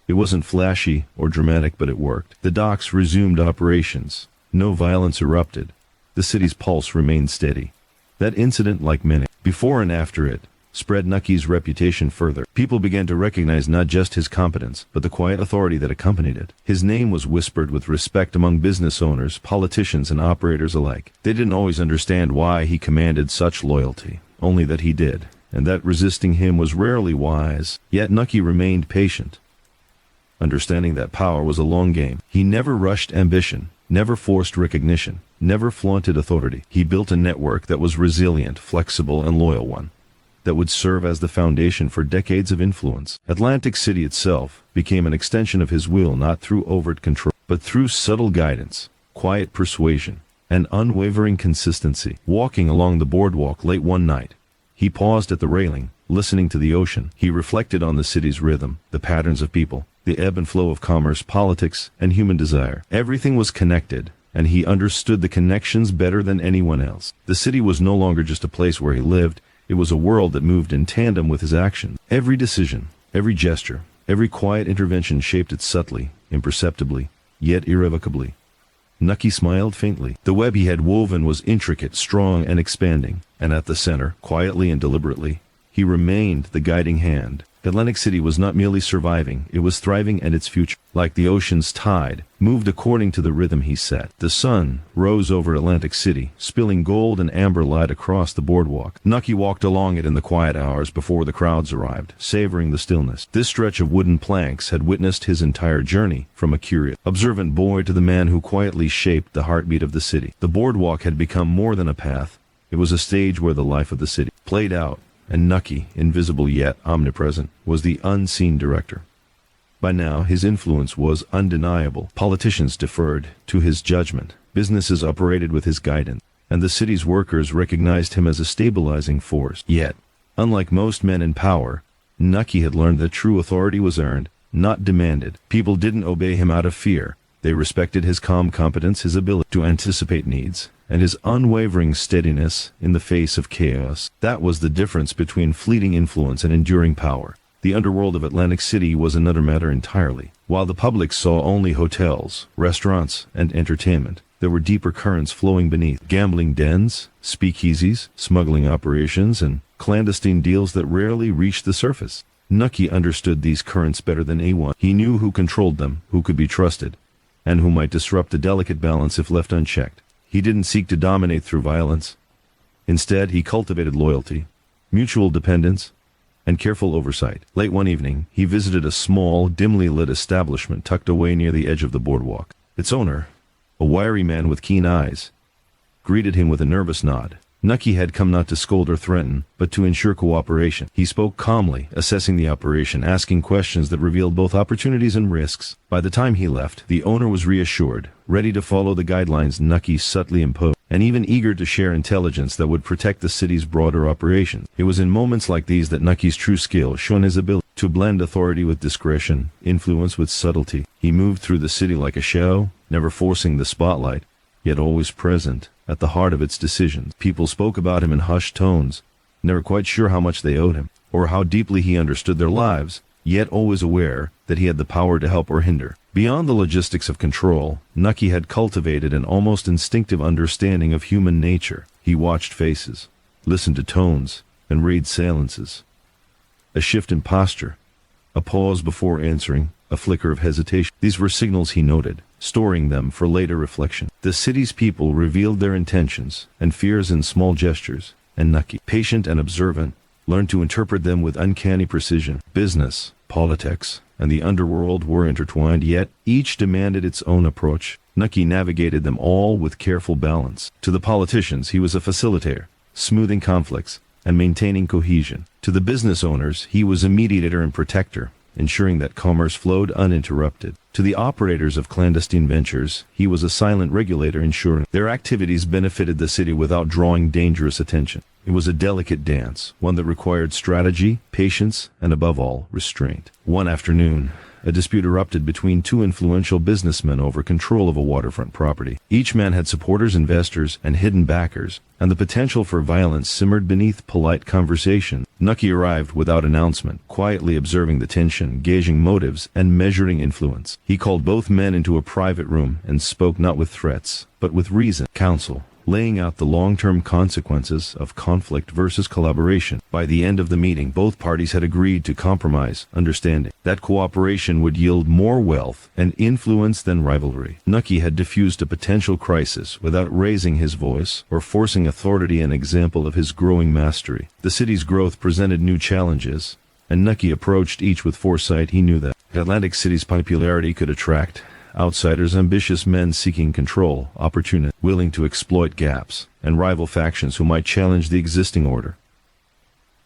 It wasn't flashy or dramatic, but it worked. The docks resumed operations. No violence erupted. The city's pulse remained steady. That incident, like many before and after it, spread Nucky's reputation further. People began to recognize not just his competence, but the quiet authority that accompanied it. His name was whispered with respect among business owners, politicians, and operators alike. They didn't always understand why he commanded such loyalty, only that he did, and that resisting him was rarely wise. Yet Nucky remained patient, understanding that power was a long game. He never rushed ambition, never forced recognition, never flaunted authority. He built a network that was resilient, flexible, and loyal one, that would serve as the foundation for decades of influence. Atlantic City itself became an extension of his will, not through overt control, but through subtle guidance, quiet persuasion, and unwavering consistency. Walking along the boardwalk late one night, he paused at the railing, listening to the ocean. He reflected on the city's rhythm, the patterns of people, the ebb and flow of commerce, politics, and human desire. Everything was connected, and he understood the connections better than anyone else. The city was no longer just a place where he lived. It was a world that moved in tandem with his actions. Every decision, every gesture, every quiet intervention shaped it subtly, imperceptibly, yet irrevocably. Nucky smiled faintly. The web he had woven was intricate, strong, and expanding, and at the center, quietly and deliberately, he remained the guiding hand. Atlantic City was not merely surviving, it was thriving, and its future, like the ocean's tide, moved according to the rhythm he set. The sun rose over Atlantic City, spilling gold and amber light across the boardwalk. Nucky walked along it in the quiet hours before the crowds arrived, savoring the stillness. This stretch of wooden planks had witnessed his entire journey, from a curious, observant boy to the man who quietly shaped the heartbeat of the city. The boardwalk had become more than a path. It was a stage where the life of the city played out, and Nucky, invisible yet omnipresent, was the unseen director. By now, his influence was undeniable. Politicians deferred to his judgment, businesses operated with his guidance, and the city's workers recognized him as a stabilizing force. Yet, unlike most men in power, Nucky had learned that true authority was earned, not demanded. People didn't obey him out of fear. They respected his calm competence, his ability to anticipate needs, and his unwavering steadiness in the face of chaos. That was the difference between fleeting influence and enduring power. The underworld of Atlantic City was another matter entirely. While the public saw only hotels, restaurants, and entertainment, there were deeper currents flowing beneath. Gambling dens, speakeasies, smuggling operations, and clandestine deals that rarely reached the surface. Nucky understood these currents better than anyone. He knew who controlled them, who could be trusted, and who might disrupt the delicate balance if left unchecked. He didn't seek to dominate through violence. Instead, he cultivated loyalty, mutual dependence, and careful oversight. Late one evening, he visited a small, dimly lit establishment tucked away near the edge of the boardwalk. Its owner, a wiry man with keen eyes, greeted him with a nervous nod. Nucky had come not to scold or threaten, but to ensure cooperation. He spoke calmly, assessing the operation, asking questions that revealed both opportunities and risks. By the time he left, the owner was reassured, ready to follow the guidelines Nucky subtly imposed, and even eager to share intelligence that would protect the city's broader operations. It was in moments like these that Nucky's true skill shone, his ability to blend authority with discretion, influence with subtlety. He moved through the city like a shadow, never forcing the spotlight, yet always present, at the heart of its decisions. People spoke about him in hushed tones, never quite sure how much they owed him, or how deeply he understood their lives, yet always aware that he had the power to help or hinder. Beyond the logistics of control, Nucky had cultivated an almost instinctive understanding of human nature. He watched faces, listened to tones, and read silences. A shift in posture, a pause before answering, a flicker of hesitation. These were signals he noted, storing them for later reflection. The city's people revealed their intentions and fears in small gestures, and Nucky, patient and observant, learned to interpret them with uncanny precision. Business, politics, and the underworld were intertwined, yet each demanded its own approach. Nucky navigated them all with careful balance. To the politicians, he was a facilitator, smoothing conflicts and maintaining cohesion. To the business owners, he was a mediator and protector, ensuring that commerce flowed uninterrupted. To the operators of clandestine ventures, he was a silent regulator, ensuring their activities benefited the city without drawing dangerous attention. It was a delicate dance, one that required strategy, patience, and above all, restraint. One afternoon, a dispute erupted between two influential businessmen over control of a waterfront property. Each man had supporters, investors, and hidden backers, and the potential for violence simmered beneath polite conversation. Nucky arrived without announcement, quietly observing the tension, gauging motives, and measuring influence. He called both men into a private room and spoke not with threats, but with reason, counsel, laying out the long-term consequences of conflict versus collaboration. By the end of the meeting, both parties had agreed to compromise, understanding that cooperation would yield more wealth and influence than rivalry. Nucky had diffused a potential crisis without raising his voice or forcing authority, an example of his growing mastery. The city's growth presented new challenges, and Nucky approached each with foresight. He knew that Atlantic City's popularity could attract outsiders, ambitious men seeking control, opportunists willing to exploit gaps, and rival factions who might challenge the existing order.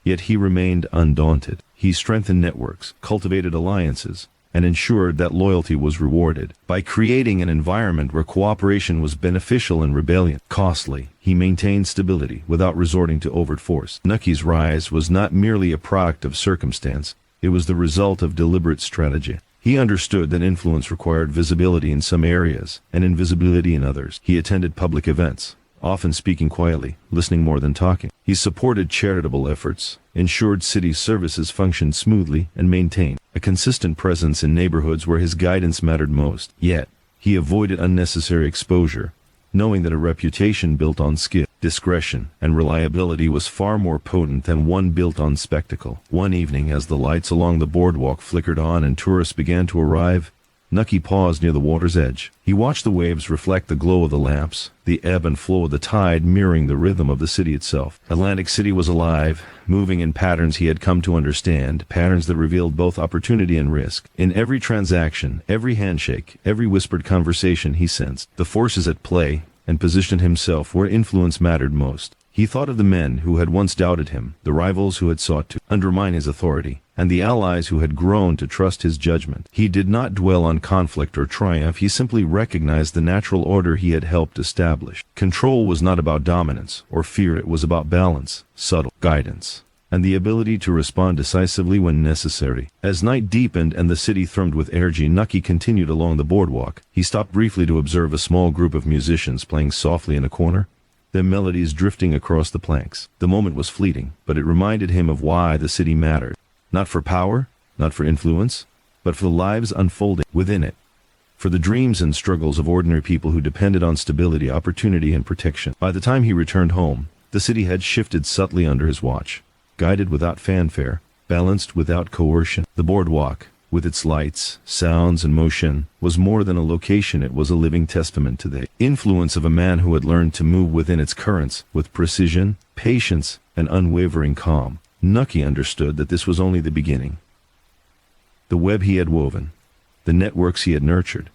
Yet he remained undaunted. He strengthened networks, cultivated alliances, and ensured that loyalty was rewarded. By creating an environment where cooperation was beneficial and rebellion costly, he maintained stability without resorting to overt force. Nucky's rise was not merely a product of circumstance, it was the result of deliberate strategy. He understood that influence required visibility in some areas and invisibility in others. He attended public events, often speaking quietly, listening more than talking. He supported charitable efforts, ensured city services functioned smoothly, and maintained a consistent presence in neighborhoods where his guidance mattered most. Yet, he avoided unnecessary exposure, knowing that a reputation built on skill, discretion, and reliability was far more potent than one built on spectacle. One evening, as the lights along the boardwalk flickered on and tourists began to arrive, Nucky paused near the water's edge. He watched the waves reflect the glow of the lamps, the ebb and flow of the tide mirroring the rhythm of the city itself. Atlantic City was alive, moving in patterns he had come to understand, patterns that revealed both opportunity and risk. In every transaction, every handshake, every whispered conversation, he sensed the forces at play and positioned himself where influence mattered most. He thought of the men who had once doubted him, the rivals who had sought to undermine his authority, and the allies who had grown to trust his judgment. He did not dwell on conflict or triumph, he simply recognized the natural order he had helped establish. Control was not about dominance or fear, it was about balance, subtle guidance, and the ability to respond decisively when necessary. As night deepened and the city thrummed with energy, Nucky continued along the boardwalk. He stopped briefly to observe a small group of musicians playing softly in a corner, their melodies drifting across the planks. The moment was fleeting, but it reminded him of why the city mattered. Not for power, not for influence, but for the lives unfolding within it. For the dreams and struggles of ordinary people who depended on stability, opportunity, and protection. By the time he returned home, the city had shifted subtly under his watch. Guided without fanfare, balanced without coercion. The boardwalk, with its lights, sounds, and motion, was more than a location. It was a living testament to the influence of a man who had learned to move within its currents with precision, patience, and unwavering calm. Nucky understood that this was only the beginning. The web he had woven, the networks he had nurtured,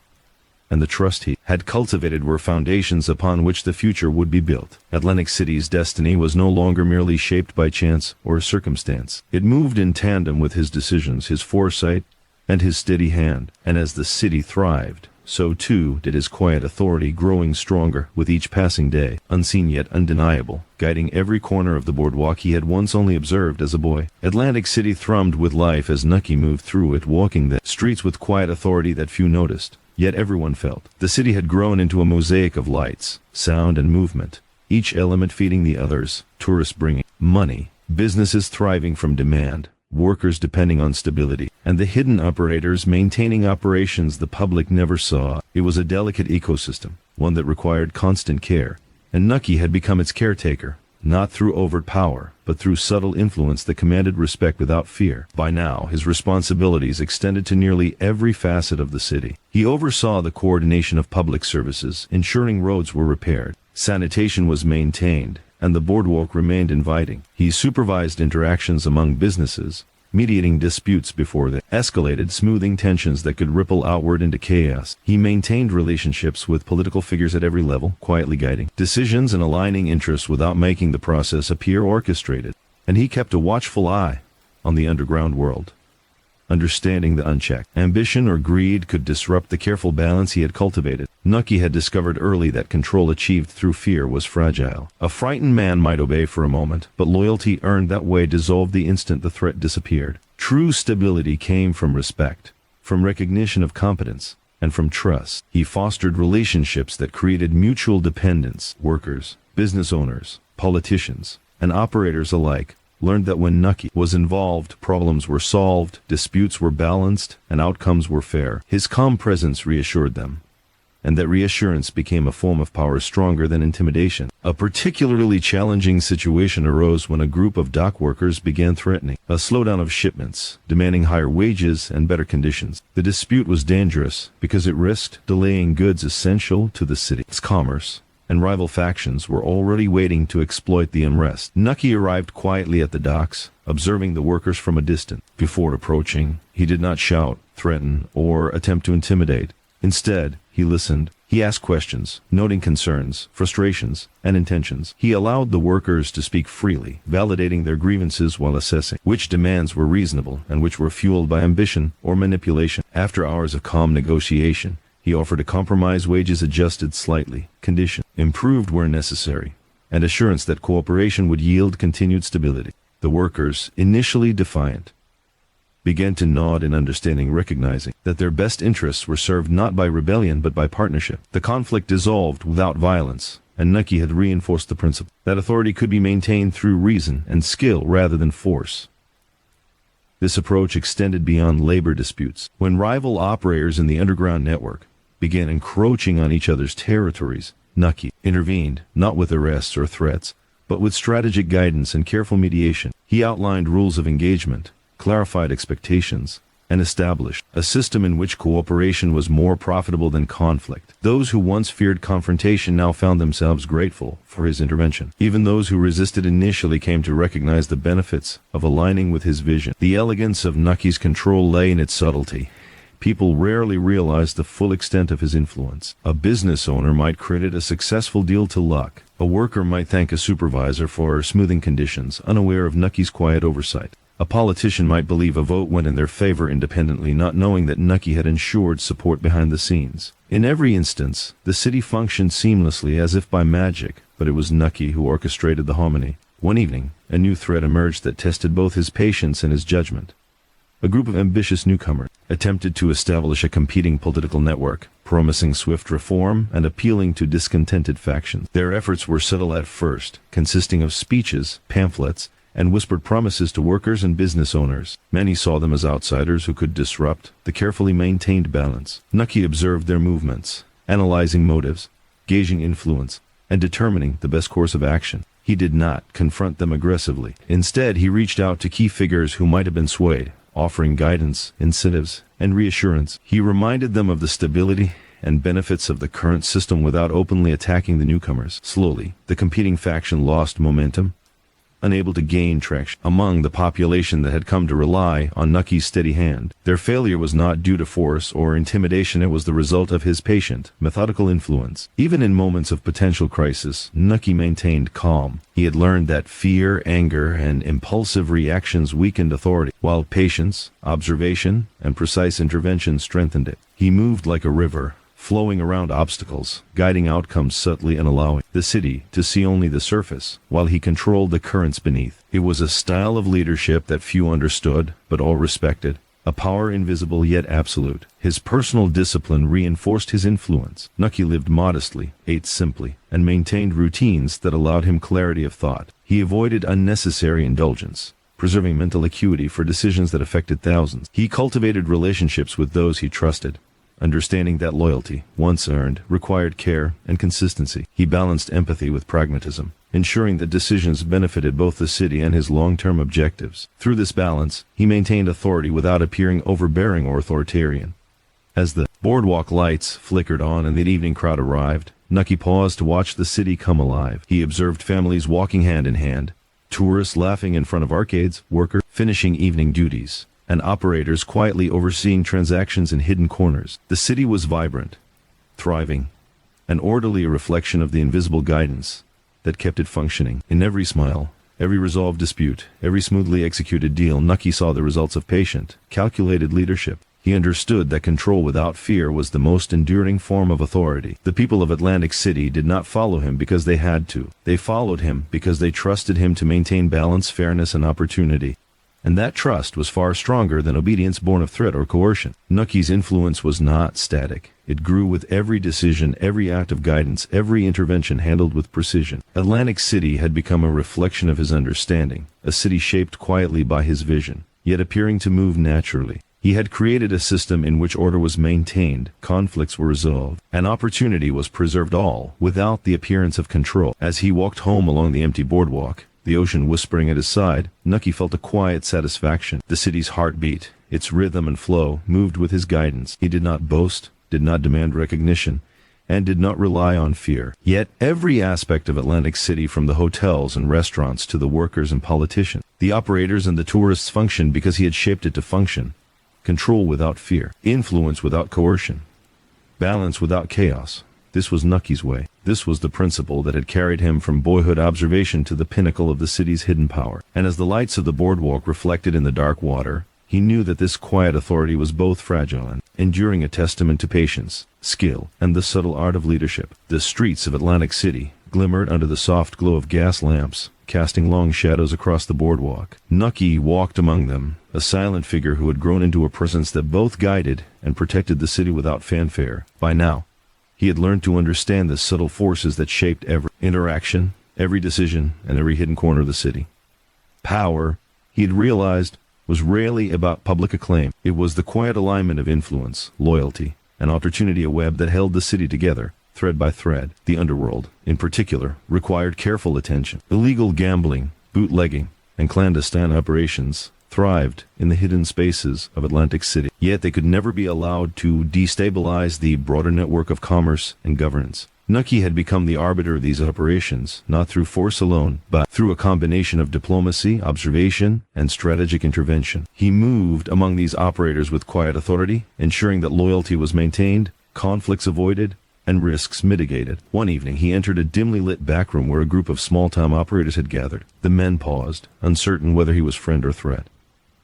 and the trust he had cultivated were foundations upon which the future would be built. Atlantic City's destiny was no longer merely shaped by chance or circumstance. It moved in tandem with his decisions, his foresight, and his steady hand. And as the city thrived, so too did his quiet authority, growing stronger with each passing day, unseen yet undeniable, guiding every corner of the boardwalk he had once only observed as a boy. Atlantic City thrummed with life as Nucky moved through it, walking the streets with quiet authority that few noticed, yet everyone felt. The city had grown into a mosaic of lights, sound, and movement, each element feeding the others, tourists bringing money, businesses thriving from demand, workers depending on stability, and the hidden operators maintaining operations the public never saw. It was a delicate ecosystem, one that required constant care, and Nucky had become its caretaker, not through overt power, but through subtle influence that commanded respect without fear. By now, his responsibilities extended to nearly every facet of the city. He oversaw the coordination of public services, ensuring roads were repaired, sanitation was maintained, and the boardwalk remained inviting. He supervised interactions among businesses, mediating disputes before they escalated, smoothing tensions that could ripple outward into chaos. He maintained relationships with political figures at every level, quietly guiding decisions and aligning interests without making the process appear orchestrated. And he kept a watchful eye on the underground world, understanding that unchecked ambition or greed could disrupt the careful balance he had cultivated. Nucky had discovered early that control achieved through fear was fragile. A frightened man might obey for a moment, but loyalty earned that way dissolved the instant the threat disappeared. True stability came from respect, from recognition of competence, and from trust. He fostered relationships that created mutual dependence. Workers, business owners, politicians, and operators alike learned that when Nucky was involved, problems were solved, disputes were balanced, and outcomes were fair. His calm presence reassured them, and that reassurance became a form of power stronger than intimidation. A particularly challenging situation arose when a group of dock workers began threatening a slowdown of shipments, demanding higher wages and better conditions. The dispute was dangerous because it risked delaying goods essential to the city's commerce, and rival factions were already waiting to exploit the unrest. Nucky arrived quietly at the docks, observing the workers from a distance. Before approaching, he did not shout, threaten, or attempt to intimidate. Instead, he listened. He asked questions, noting concerns, frustrations, and intentions. He allowed the workers to speak freely, validating their grievances while assessing which demands were reasonable and which were fueled by ambition or manipulation. After hours of calm negotiation, he offered a compromise: wages adjusted slightly, conditions improved where necessary, and assurance that cooperation would yield continued stability. The workers, initially defiant, began to nod in understanding, recognizing that their best interests were served not by rebellion but by partnership. The conflict dissolved without violence, and Nucky had reinforced the principle that authority could be maintained through reason and skill rather than force. This approach extended beyond labor disputes. When rival operators in the underground network began encroaching on each other's territories, Nucky intervened, not with arrests or threats, but with strategic guidance and careful mediation. He outlined rules of engagement, clarified expectations, and established a system in which cooperation was more profitable than conflict. Those who once feared confrontation now found themselves grateful for his intervention. Even those who resisted initially came to recognize the benefits of aligning with his vision. The elegance of Nucky's control lay in its subtlety. People rarely realized the full extent of his influence. A business owner might credit a successful deal to luck. A worker might thank a supervisor for smoothing conditions, unaware of Nucky's quiet oversight. A politician might believe a vote went in their favor independently, not knowing that Nucky had ensured support behind the scenes. In every instance, the city functioned seamlessly as if by magic, but it was Nucky who orchestrated the harmony. One evening, a new threat emerged that tested both his patience and his judgment. A group of ambitious newcomers attempted to establish a competing political network, promising swift reform and appealing to discontented factions. Their efforts were subtle at first, consisting of speeches, pamphlets, and whispered promises to workers and business owners. Many saw them as outsiders who could disrupt the carefully maintained balance. Nucky observed their movements, analyzing motives, gauging influence, and determining the best course of action. He did not confront them aggressively. Instead, he reached out to key figures who might have been swayed, offering guidance, incentives, and reassurance. He reminded them of the stability and benefits of the current system without openly attacking the newcomers. Slowly, the competing faction lost momentum, unable to gain traction among the population that had come to rely on Nucky's steady hand. Their failure was not due to force or intimidation, it was the result of his patient, methodical influence. Even in moments of potential crisis, Nucky maintained calm. He had learned that fear, anger, and impulsive reactions weakened authority, while patience, observation, and precise intervention strengthened it. He moved like a river, flowing around obstacles, guiding outcomes subtly and allowing the city to see only the surface, while he controlled the currents beneath. It was a style of leadership that few understood, but all respected, a power invisible yet absolute. His personal discipline reinforced his influence. Nucky lived modestly, ate simply, and maintained routines that allowed him clarity of thought. He avoided unnecessary indulgence, preserving mental acuity for decisions that affected thousands. He cultivated relationships with those he trusted, understanding that loyalty, once earned, required care and consistency. He balanced empathy with pragmatism, ensuring that decisions benefited both the city and his long-term objectives. Through this balance, he maintained authority without appearing overbearing or authoritarian. As the boardwalk lights flickered on and the evening crowd arrived, Nucky paused to watch the city come alive. He observed families walking hand in hand, tourists laughing in front of arcades, workers finishing evening duties, and operators quietly overseeing transactions in hidden corners. The city was vibrant, thriving, an orderly reflection of the invisible guidance that kept it functioning. In every smile, every resolved dispute, every smoothly executed deal, Nucky saw the results of patient, calculated leadership. He understood that control without fear was the most enduring form of authority. The people of Atlantic City did not follow him because they had to. They followed him because they trusted him to maintain balance, fairness, and opportunity. And that trust was far stronger than obedience born of threat or coercion. Nucky's influence was not static. It grew with every decision, every act of guidance, every intervention handled with precision. Atlantic City had become a reflection of his understanding, a city shaped quietly by his vision, yet appearing to move naturally. He had created a system in which order was maintained, conflicts were resolved, and opportunity was preserved, all without the appearance of control. As he walked home along the empty boardwalk, the ocean whispering at his side, Nucky felt a quiet satisfaction. The city's heartbeat, its rhythm and flow, moved with his guidance. He did not boast, did not demand recognition, and did not rely on fear. Yet every aspect of Atlantic City, from the hotels and restaurants to the workers and politicians, the operators and the tourists, functioned because he had shaped it to function. Control without fear, influence without coercion, balance without chaos. This was Nucky's way. This was the principle that had carried him from boyhood observation to the pinnacle of the city's hidden power. And as the lights of the boardwalk reflected in the dark water, he knew that this quiet authority was both fragile and enduring, a testament to patience, skill, and the subtle art of leadership. The streets of Atlantic City glimmered under the soft glow of gas lamps, casting long shadows across the boardwalk. Nucky walked among them, a silent figure who had grown into a presence that both guided and protected the city without fanfare. By now, he had learned to understand the subtle forces that shaped every interaction, every decision, and every hidden corner of the city. Power, he had realized, was rarely about public acclaim. It was the quiet alignment of influence, loyalty, and opportunity, a web that held the city together, thread by thread. The underworld, in particular, required careful attention. Illegal gambling, bootlegging, and clandestine operations thrived in the hidden spaces of Atlantic City. Yet they could never be allowed to destabilize the broader network of commerce and governance. Nucky had become the arbiter of these operations, not through force alone, but through a combination of diplomacy, observation, and strategic intervention. He moved among these operators with quiet authority, ensuring that loyalty was maintained, conflicts avoided, and risks mitigated. One evening he entered a dimly lit back room where a group of small-time operators had gathered. The men paused, uncertain whether he was friend or threat.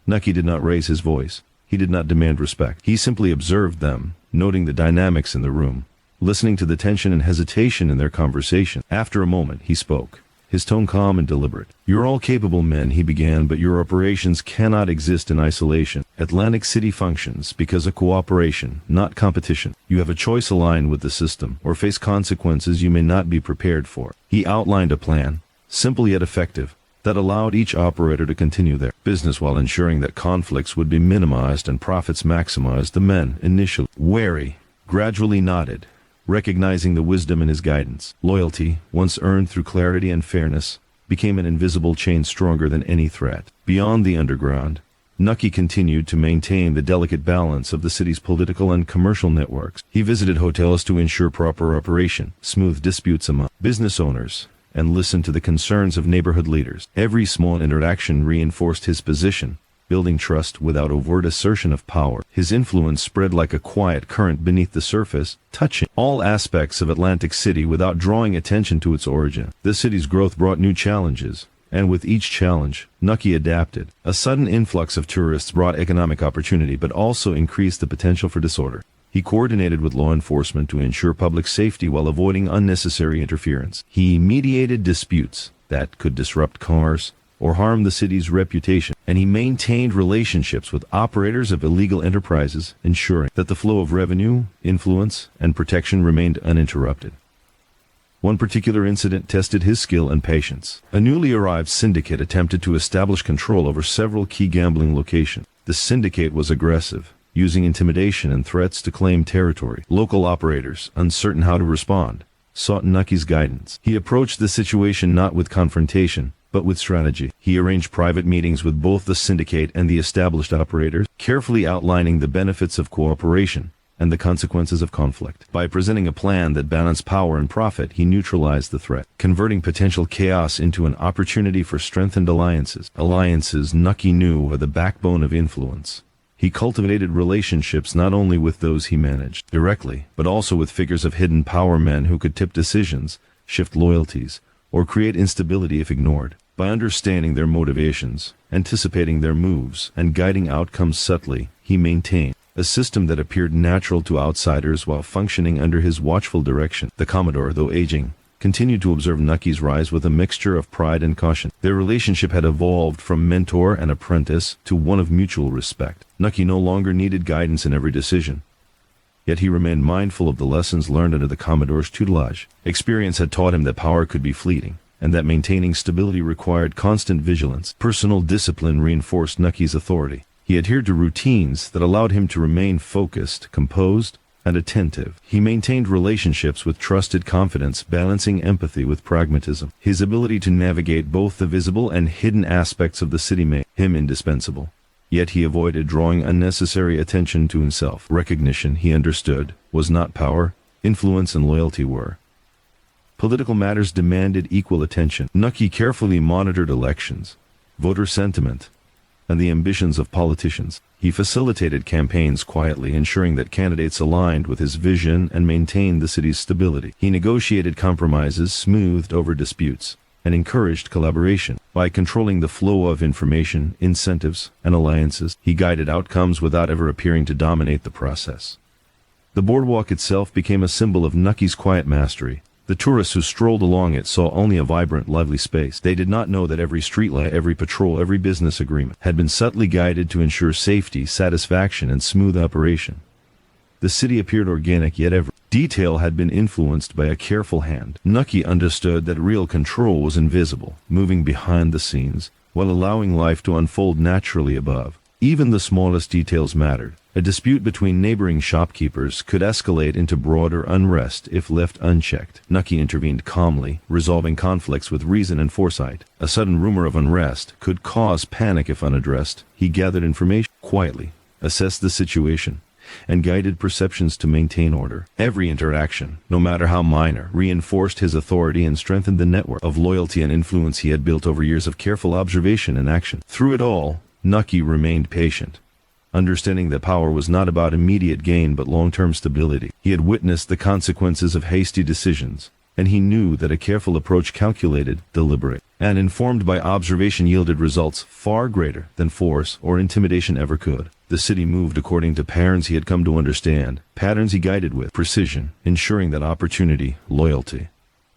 Nucky did not raise his voice. He did not demand respect. He simply observed them, noting the dynamics in the room, listening to the tension and hesitation in their conversation. After a moment, he spoke, his tone calm and deliberate. "You're all capable men," he began, "but your operations cannot exist in isolation. Atlantic City functions because of cooperation, not competition. You have a choice: align with the system, or face consequences you may not be prepared for." He outlined a plan, simple yet effective, that allowed each operator to continue their business while ensuring that conflicts would be minimized and profits maximized. The men, initially wary, gradually nodded, recognizing the wisdom in his guidance. Loyalty, once earned through clarity and fairness, became an invisible chain stronger than any threat. Beyond the underground, Nucky continued to maintain the delicate balance of the city's political and commercial networks. He visited hotels to ensure proper operation, smoothed disputes among business owners, and listened to the concerns of neighborhood leaders. Every small interaction reinforced his position, building trust without overt assertion of power. His influence spread like a quiet current beneath the surface, touching all aspects of Atlantic City without drawing attention to its origin. The city's growth brought new challenges, and with each challenge, Nucky adapted. A sudden influx of tourists brought economic opportunity but also increased the potential for disorder. He coordinated with law enforcement to ensure public safety while avoiding unnecessary interference. He mediated disputes that could disrupt commerce or harm the city's reputation, and he maintained relationships with operators of illegal enterprises, ensuring that the flow of revenue, influence, and protection remained uninterrupted. One particular incident tested his skill and patience. A newly arrived syndicate attempted to establish control over several key gambling locations. The syndicate was aggressive, using intimidation and threats to claim territory. Local operators, uncertain how to respond, sought Nucky's guidance. He approached the situation not with confrontation, but with strategy. He arranged private meetings with both the syndicate and the established operators, carefully outlining the benefits of cooperation and the consequences of conflict. By presenting a plan that balanced power and profit, he neutralized the threat, converting potential chaos into an opportunity for strengthened alliances. Alliances, Nucky knew, are the backbone of influence. He cultivated relationships not only with those he managed directly, but also with figures of hidden power, men who could tip decisions, shift loyalties, or create instability if ignored. By understanding their motivations, anticipating their moves, and guiding outcomes subtly, he maintained a system that appeared natural to outsiders while functioning under his watchful direction. The Commodore, though aging, continued to observe Nucky's rise with a mixture of pride and caution. Their relationship had evolved from mentor and apprentice to one of mutual respect. Nucky no longer needed guidance in every decision, yet he remained mindful of the lessons learned under the Commodore's tutelage. Experience had taught him that power could be fleeting, and that maintaining stability required constant vigilance. Personal discipline reinforced Nucky's authority. He adhered to routines that allowed him to remain focused, composed, and attentive. He maintained relationships with trusted confidence, balancing empathy with pragmatism. His ability to navigate both the visible and hidden aspects of the city made him indispensable. Yet he avoided drawing unnecessary attention to himself. Recognition, he understood, was not power. Influence and loyalty were. Political matters demanded equal attention. Nucky carefully monitored elections, voter sentiment, and the ambitions of politicians. He facilitated campaigns quietly, ensuring that candidates aligned with his vision and maintained the city's stability. He negotiated compromises, smoothed over disputes, and encouraged collaboration. By controlling the flow of information, incentives, and alliances, he guided outcomes without ever appearing to dominate the process. The boardwalk itself became a symbol of Nucky's quiet mastery. The tourists who strolled along it saw only a vibrant, lively space. They did not know that every streetlight, every patrol, every business agreement had been subtly guided to ensure safety, satisfaction, and smooth operation. The city appeared organic, yet every detail had been influenced by a careful hand. Nucky understood that real control was invisible, moving behind the scenes, while allowing life to unfold naturally above. Even the smallest details mattered. A dispute between neighboring shopkeepers could escalate into broader unrest if left unchecked. Nucky intervened calmly, resolving conflicts with reason and foresight. A sudden rumor of unrest could cause panic if unaddressed. He gathered information quietly, assessed the situation, and guided perceptions to maintain order. Every interaction, no matter how minor, reinforced his authority and strengthened the network of loyalty and influence he had built over years of careful observation and action. Through it all, Nucky remained patient, understanding that power was not about immediate gain but long-term stability. He had witnessed the consequences of hasty decisions, and he knew that a careful approach, calculated, deliberate, and informed by observation, yielded results far greater than force or intimidation ever could. The city moved according to patterns he had come to understand, patterns he guided with precision, ensuring that opportunity, loyalty,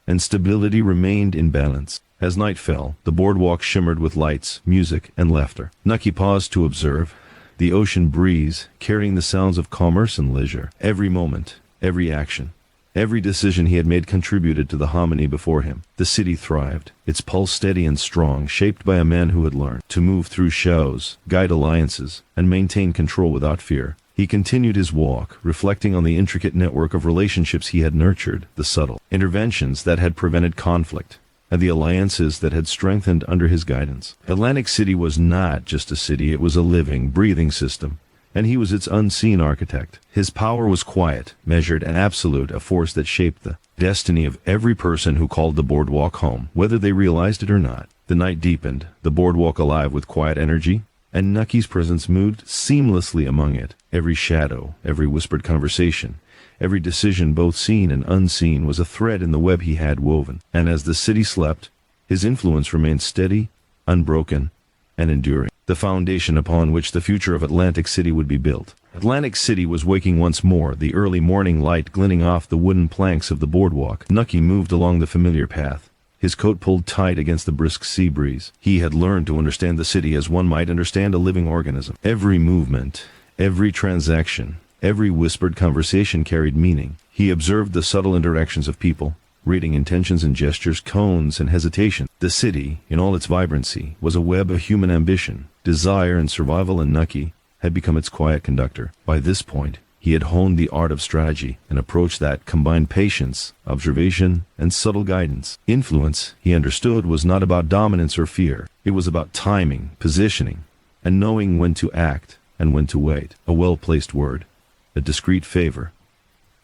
and stability remained in balance. As night fell, the boardwalk shimmered with lights, music, and laughter. Nucky paused to observe the ocean breeze, carrying the sounds of commerce and leisure. Every moment, every action, every decision he had made contributed to the harmony before him. The city thrived, its pulse steady and strong, shaped by a man who had learned to move through shadows, guide alliances, and maintain control without fear. He continued his walk, reflecting on the intricate network of relationships he had nurtured, the subtle interventions that had prevented conflict, and the alliances that had strengthened under his guidance. Atlantic City was not just a city, it was a living, breathing system, and he was its unseen architect. His power was quiet, measured, and absolute, a force that shaped the destiny of every person who called the boardwalk home, whether they realized it or not. The night deepened, the boardwalk alive with quiet energy, and Nucky's presence moved seamlessly among it. Every shadow, every whispered conversation, every decision, both seen and unseen, was a thread in the web he had woven. And as the city slept, his influence remained steady, unbroken, and enduring, the foundation upon which the future of Atlantic City would be built. Atlantic City was waking once more, the early morning light glinting off the wooden planks of the boardwalk. Nucky moved along the familiar path, his coat pulled tight against the brisk sea breeze. He had learned to understand the city as one might understand a living organism. Every movement, every transaction, every whispered conversation carried meaning. He observed the subtle interactions of people, reading intentions and gestures, tones and hesitation. The city, in all its vibrancy, was a web of human ambition, desire, and survival, and Nucky had become its quiet conductor. By this point, he had honed the art of strategy, an approach that combined patience, observation, and subtle guidance. Influence, he understood, was not about dominance or fear. It was about timing, positioning, and knowing when to act and when to wait. A well-placed word, a discreet favor,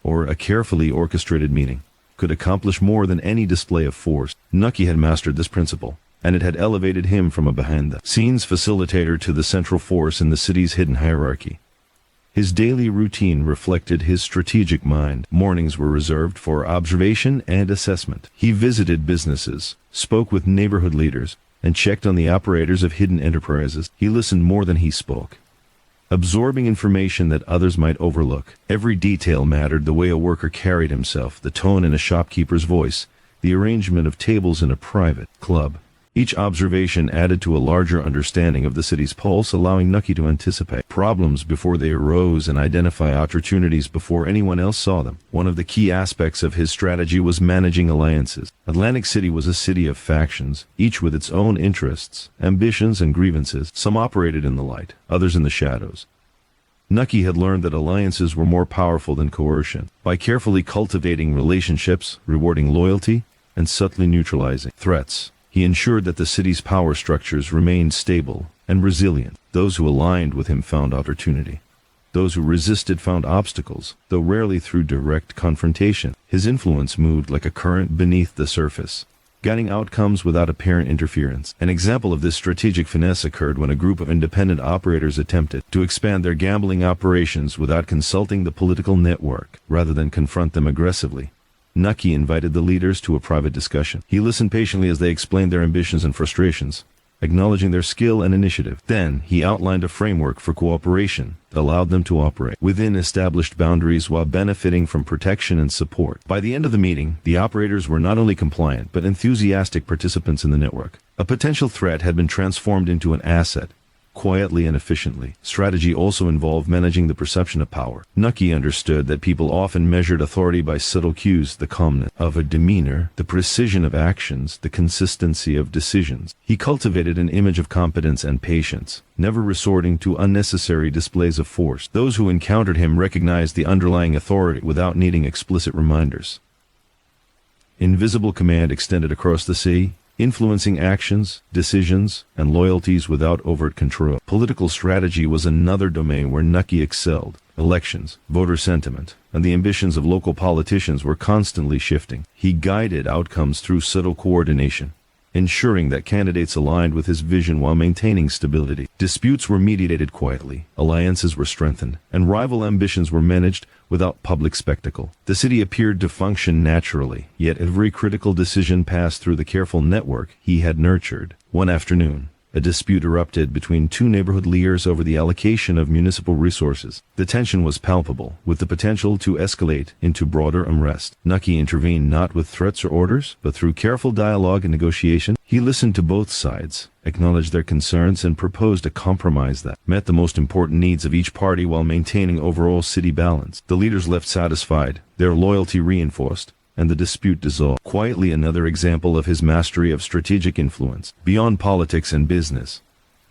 or a carefully orchestrated meeting could accomplish more than any display of force. Nucky had mastered this principle, and it had elevated him from a behind-the-scenes facilitator to the central force in the city's hidden hierarchy. His daily routine reflected his strategic mind. Mornings were reserved for observation and assessment. He visited businesses, spoke with neighborhood leaders, and checked on the operators of hidden enterprises. He listened more than he spoke, absorbing information that others might overlook. Every detail mattered: the way a worker carried himself, the tone in a shopkeeper's voice, the arrangement of tables in a private club. Each observation added to a larger understanding of the city's pulse, allowing Nucky to anticipate problems before they arose and identify opportunities before anyone else saw them. One of the key aspects of his strategy was managing alliances. Atlantic City was a city of factions, each with its own interests, ambitions, and grievances. Some operated in the light, others in the shadows. Nucky had learned that alliances were more powerful than coercion. By carefully cultivating relationships, rewarding loyalty, and subtly neutralizing threats, he ensured that the city's power structures remained stable and resilient. Those who aligned with him found opportunity. Those who resisted found obstacles, though rarely through direct confrontation. His influence moved like a current beneath the surface, guiding outcomes without apparent interference. An example of this strategic finesse occurred when a group of independent operators attempted to expand their gambling operations without consulting the political network. Rather than confront them aggressively, Nucky invited the leaders to a private discussion. He listened patiently as they explained their ambitions and frustrations, acknowledging their skill and initiative. Then he outlined a framework for cooperation that allowed them to operate within established boundaries while benefiting from protection and support. By the end of the meeting, the operators were not only compliant but enthusiastic participants in the network. A potential threat had been transformed into an asset, quietly and efficiently. Strategy also involved managing the perception of power. Nucky understood that people often measured authority by subtle cues: the calmness of a demeanor, the precision of actions, the consistency of decisions. He cultivated an image of competence and patience, never resorting to unnecessary displays of force. Those who encountered him recognized the underlying authority without needing explicit reminders. Invisible command extended across the sea, influencing actions, decisions, and loyalties without overt control. Political strategy was another domain where Nucky excelled. Elections, voter sentiment, and the ambitions of local politicians were constantly shifting. He guided outcomes through subtle coordination, ensuring that candidates aligned with his vision while maintaining stability. Disputes were mediated quietly, alliances were strengthened, and rival ambitions were managed without public spectacle. The city appeared to function naturally, yet every critical decision passed through the careful network he had nurtured. One afternoon, a dispute erupted between two neighborhood leaders over the allocation of municipal resources. The tension was palpable, with the potential to escalate into broader unrest. Nucky intervened not with threats or orders, but through careful dialogue and negotiation. He listened to both sides, acknowledged their concerns, and proposed a compromise that met the most important needs of each party while maintaining overall city balance. The leaders left satisfied, their loyalty reinforced, and the dispute dissolved. Quietly, another example of his mastery of strategic influence. Beyond politics and business,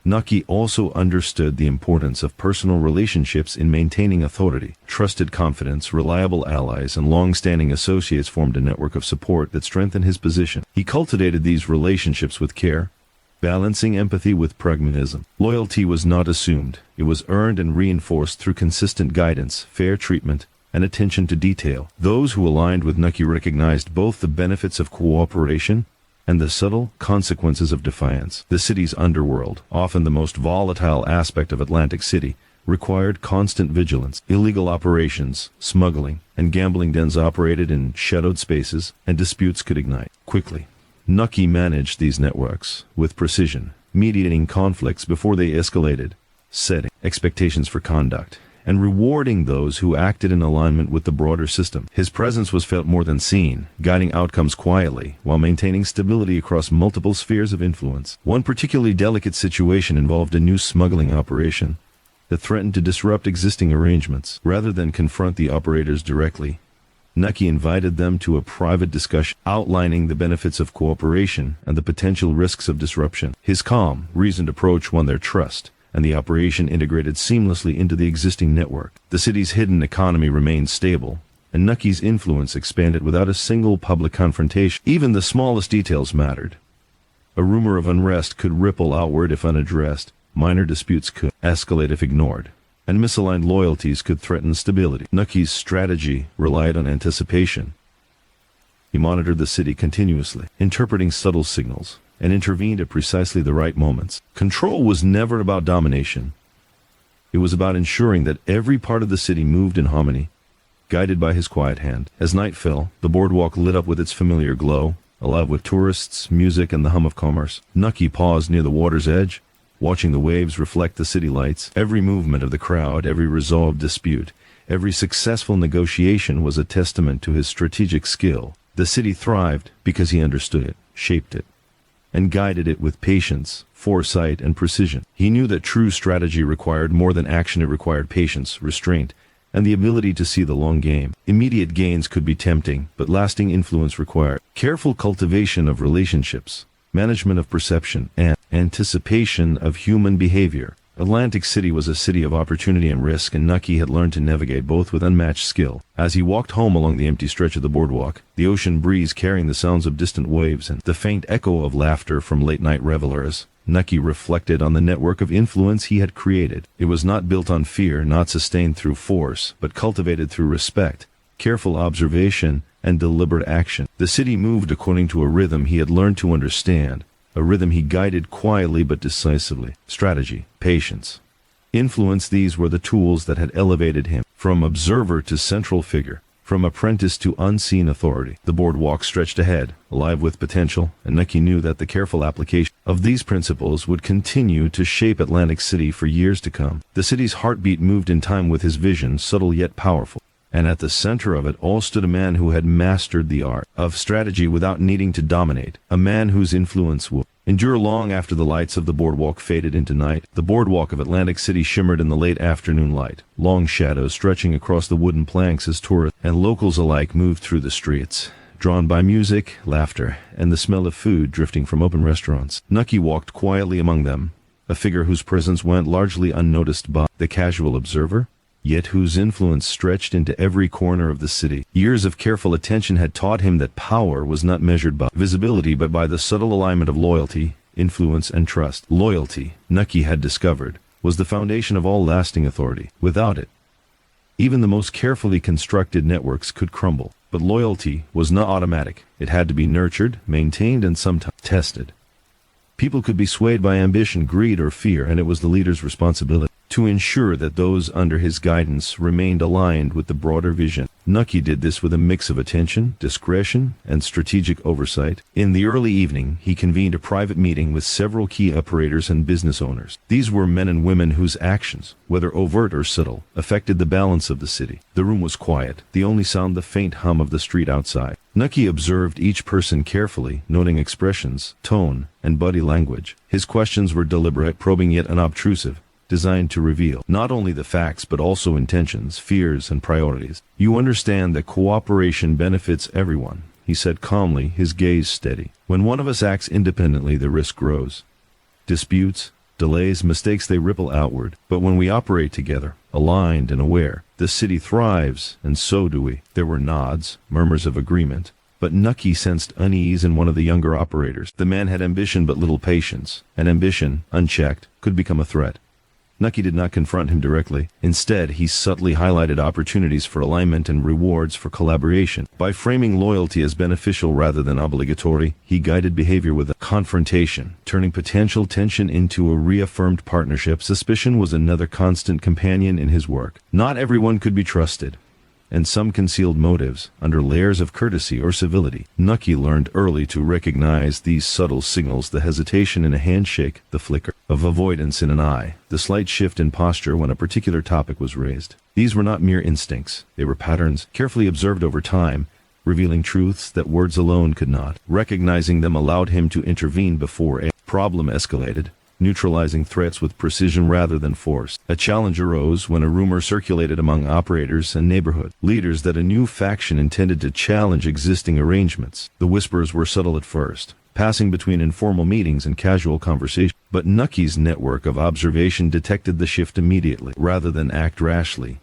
Nucky also understood the importance of personal relationships in maintaining authority. Trusted confidence, reliable allies, and long-standing associates formed a network of support that strengthened his position. He cultivated these relationships with care, balancing empathy with pragmatism. Loyalty was not assumed. It was earned and reinforced through consistent guidance, fair treatment, and attention to detail. Those who aligned with Nucky recognized both the benefits of cooperation and the subtle consequences of defiance. The city's underworld, often the most volatile aspect of Atlantic City, required constant vigilance. Illegal operations, smuggling, and gambling dens operated in shadowed spaces, and disputes could ignite quickly. Nucky managed these networks with precision, mediating conflicts before they escalated, setting expectations for conduct, and rewarding those who acted in alignment with the broader system. His presence was felt more than seen, guiding outcomes quietly while maintaining stability across multiple spheres of influence. One particularly delicate situation involved a new smuggling operation that threatened to disrupt existing arrangements. Rather than confront the operators directly, Nucky invited them to a private discussion, outlining the benefits of cooperation and the potential risks of disruption. His calm, reasoned approach won their trust, and the operation integrated seamlessly into the existing network. The city's hidden economy remained stable, and Nucky's influence expanded without a single public confrontation. Even the smallest details mattered. A rumor of unrest could ripple outward if unaddressed, minor disputes could escalate if ignored, and misaligned loyalties could threaten stability. Nucky's strategy relied on anticipation. He monitored the city continuously, interpreting subtle signals, and intervened at precisely the right moments. Control was never about domination. It was about ensuring that every part of the city moved in harmony, guided by his quiet hand. As night fell, the boardwalk lit up with its familiar glow, alive with tourists, music, and the hum of commerce. Nucky paused near the water's edge, watching the waves reflect the city lights. Every movement of the crowd, every resolved dispute, every successful negotiation was a testament to his strategic skill. The city thrived because he understood it, shaped it, and guided it with patience, foresight, and precision. He knew that true strategy required more than action. It required patience, restraint, and the ability to see the long game. Immediate gains could be tempting, but lasting influence required careful cultivation of relationships, management of perception, and anticipation of human behavior. Atlantic City was a city of opportunity and risk, and Nucky had learned to navigate both with unmatched skill. As he walked home along the empty stretch of the boardwalk, the ocean breeze carrying the sounds of distant waves and the faint echo of laughter from late-night revelers, Nucky reflected on the network of influence he had created. It was not built on fear, not sustained through force, but cultivated through respect, careful observation, and deliberate action. The city moved according to a rhythm he had learned to understand, a rhythm he guided quietly but decisively. Strategy, patience, influence, these were the tools that had elevated him from observer to central figure, from apprentice to unseen authority. The boardwalk stretched ahead, alive with potential, and Nucky knew that the careful application of these principles would continue to shape Atlantic City for years to come. The city's heartbeat moved in time with his vision, subtle yet powerful. And at the center of it all stood a man who had mastered the art of strategy without needing to dominate, a man whose influence would endure long after the lights of the boardwalk faded into night. The boardwalk of Atlantic City shimmered in the late afternoon light, long shadows stretching across the wooden planks as tourists and locals alike moved through the streets, drawn by music, laughter, and the smell of food drifting from open restaurants. Nucky walked quietly among them, a figure whose presence went largely unnoticed by the casual observer, yet whose influence stretched into every corner of the city. Years of careful attention had taught him that power was not measured by visibility but by the subtle alignment of loyalty, influence, and trust. Loyalty, Nucky had discovered, was the foundation of all lasting authority. Without it, even the most carefully constructed networks could crumble. But loyalty was not automatic. It had to be nurtured, maintained, and sometimes tested. People could be swayed by ambition, greed, or fear, and it was the leader's responsibility to ensure that those under his guidance remained aligned with the broader vision. Nucky did this with a mix of attention, discretion, and strategic oversight. In the early evening, he convened a private meeting with several key operators and business owners. These were men and women whose actions, whether overt or subtle, affected the balance of the city. The room was quiet, the only sound the faint hum of the street outside. Nucky observed each person carefully, noting expressions, tone, and body language. His questions were deliberate, probing yet unobtrusive, designed to reveal not only the facts but also intentions, fears, and priorities. "You understand that cooperation benefits everyone," he said calmly, his gaze steady. "When one of us acts independently, the risk grows. Disputes, Delays, mistakes, they ripple outward. But when we operate together, aligned and aware, the city thrives, and so do we. There were nods, murmurs of agreement. But Nucky sensed unease in one of the younger operators. The man had ambition but little patience, and ambition, unchecked, could become a threat. Nucky did not confront him directly. Instead, he subtly highlighted opportunities for alignment and rewards for collaboration. By framing loyalty as beneficial rather than obligatory, he guided behavior with a confrontation, turning potential tension into a reaffirmed partnership. Suspicion was another constant companion in his work. Not everyone could be trusted, and some concealed motives under layers of courtesy or civility. Nucky learned early to recognize these subtle signals: the hesitation in a handshake, the flicker of avoidance in an eye, the slight shift in posture when a particular topic was raised. These were not mere instincts. They were patterns, carefully observed over time, revealing truths that words alone could not. Recognizing them allowed him to intervene before a problem escalated, neutralizing threats with precision rather than force. A challenge arose when a rumor circulated among operators and neighborhood leaders that a new faction intended to challenge existing arrangements. The whispers were subtle at first, passing between informal meetings and casual conversation. But Nucky's network of observation detected the shift immediately. Rather than act rashly,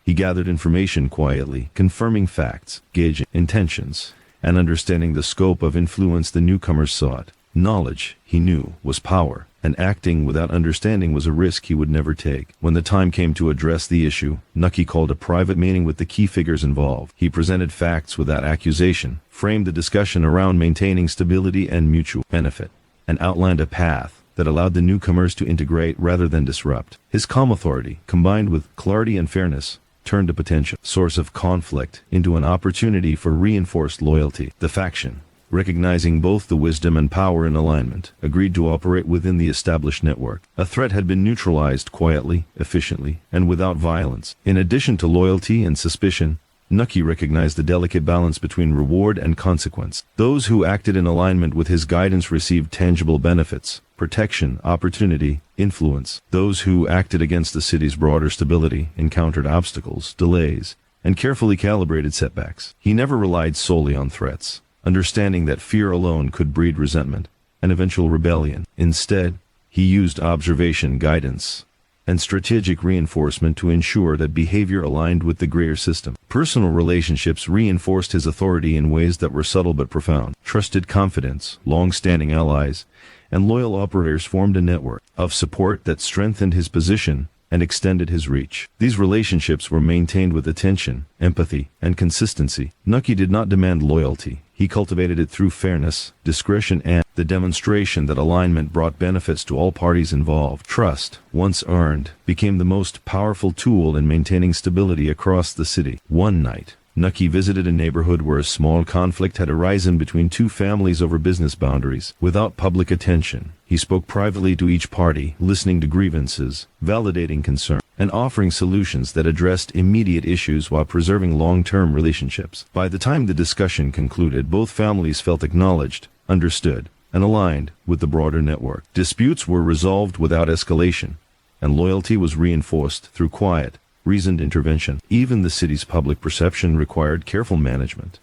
he gathered information quietly, confirming facts, gauging intentions, and understanding the scope of influence the newcomers sought. Knowledge, he knew, was power, and acting without understanding was a risk he would never take. When the time came to address the issue, Nucky called a private meeting with the key figures involved. He presented facts without accusation, framed the discussion around maintaining stability and mutual benefit, and outlined a path that allowed the newcomers to integrate rather than disrupt. His calm authority, combined with clarity and fairness, turned a potential source of conflict into an opportunity for reinforced loyalty. The faction, recognizing both the wisdom and power in alignment, agreed to operate within the established network. A threat had been neutralized quietly, efficiently, and without violence. In addition to loyalty and suspicion, Nucky recognized the delicate balance between reward and consequence. Those who acted in alignment with his guidance received tangible benefits: protection, opportunity, influence. Those who acted against the city's broader stability encountered obstacles, delays, and carefully calibrated setbacks. He never relied solely on threats, understanding that fear alone could breed resentment and eventual rebellion. Instead, he used observation, guidance, and strategic reinforcement to ensure that behavior aligned with the greater system. Personal relationships reinforced his authority in ways that were subtle but profound. Trusted confidence, long-standing allies, and loyal operators formed a network of support that strengthened his position and extended his reach. These relationships were maintained with attention, empathy, and consistency. Nucky did not demand loyalty. He cultivated it through fairness, discretion, and the demonstration that alignment brought benefits to all parties involved. Trust, once earned, became the most powerful tool in maintaining stability across the city. One night, Nucky visited a neighborhood where a small conflict had arisen between two families over business boundaries. Without public attention, he spoke privately to each party, listening to grievances, validating concerns, and offering solutions that addressed immediate issues while preserving long-term relationships. By the time the discussion concluded, both families felt acknowledged, understood, and aligned with the broader network. Disputes were resolved without escalation, and loyalty was reinforced through quiet, reasoned intervention. Even the city's public perception required careful management.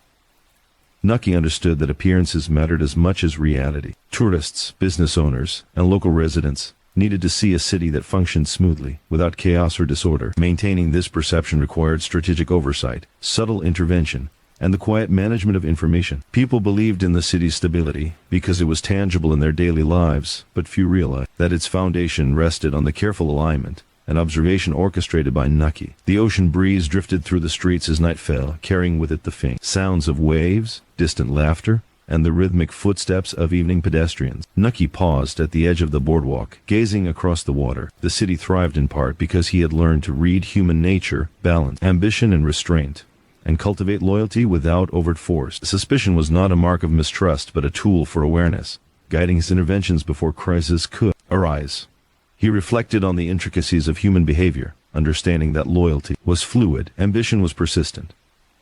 Nucky understood that appearances mattered as much as reality. Tourists, business owners, and local residents needed to see a city that functioned smoothly, without chaos or disorder. Maintaining this perception required strategic oversight, subtle intervention, and the quiet management of information. People believed in the city's stability because it was tangible in their daily lives, but few realized that its foundation rested on the careful alignment and observation orchestrated by Nucky. The ocean breeze drifted through the streets as night fell, carrying with it the faint sounds of waves, distant laughter, and the rhythmic footsteps of evening pedestrians. Nucky paused at the edge of the boardwalk, gazing across the water. The city thrived in part because he had learned to read human nature, balance, ambition, and restraint, and cultivate loyalty without overt force. Suspicion was not a mark of mistrust, but a tool for awareness, guiding his interventions before crisis could arise. He reflected on the intricacies of human behavior, understanding that loyalty was fluid, ambition was persistent,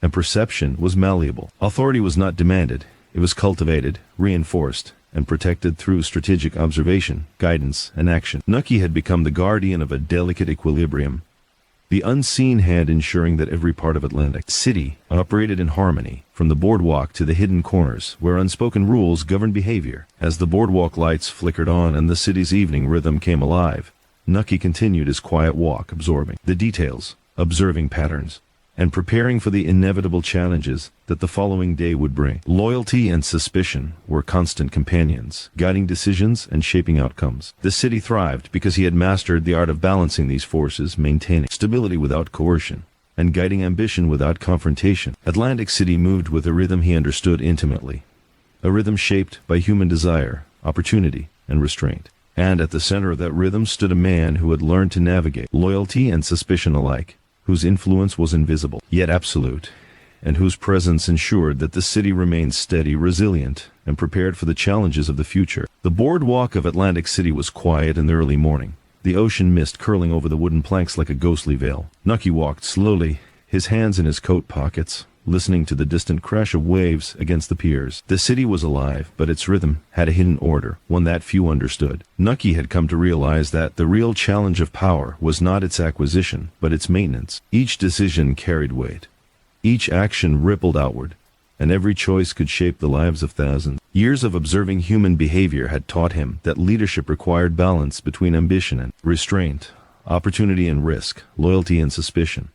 and perception was malleable. Authority was not demanded. It was cultivated, reinforced, and protected through strategic observation, guidance, and action. Nucky had become the guardian of a delicate equilibrium, the unseen hand ensuring that every part of Atlantic City operated in harmony, from the boardwalk to the hidden corners where unspoken rules governed behavior. As the boardwalk lights flickered on and the city's evening rhythm came alive, Nucky continued his quiet walk, absorbing the details, observing patterns, and preparing for the inevitable challenges that the following day would bring. Loyalty and suspicion were constant companions, guiding decisions and shaping outcomes. The city thrived because he had mastered the art of balancing these forces, maintaining stability without coercion, and guiding ambition without confrontation. Atlantic City moved with a rhythm he understood intimately, a rhythm shaped by human desire, opportunity, and restraint. And at the center of that rhythm stood a man who had learned to navigate loyalty and suspicion alike, whose influence was invisible, yet absolute, and whose presence ensured that the city remained steady, resilient, and prepared for the challenges of the future. The boardwalk of Atlantic City was quiet in the early morning, the ocean mist curling over the wooden planks like a ghostly veil. Nucky walked slowly, his hands in his coat pockets, listening to the distant crash of waves against the piers. The city was alive, but its rhythm had a hidden order, one that few understood. Nucky had come to realize that the real challenge of power was not its acquisition, but its maintenance. Each decision carried weight. Each action rippled outward, and every choice could shape the lives of thousands. Years of observing human behavior had taught him that leadership required balance between ambition and restraint, opportunity and risk, loyalty and suspicion.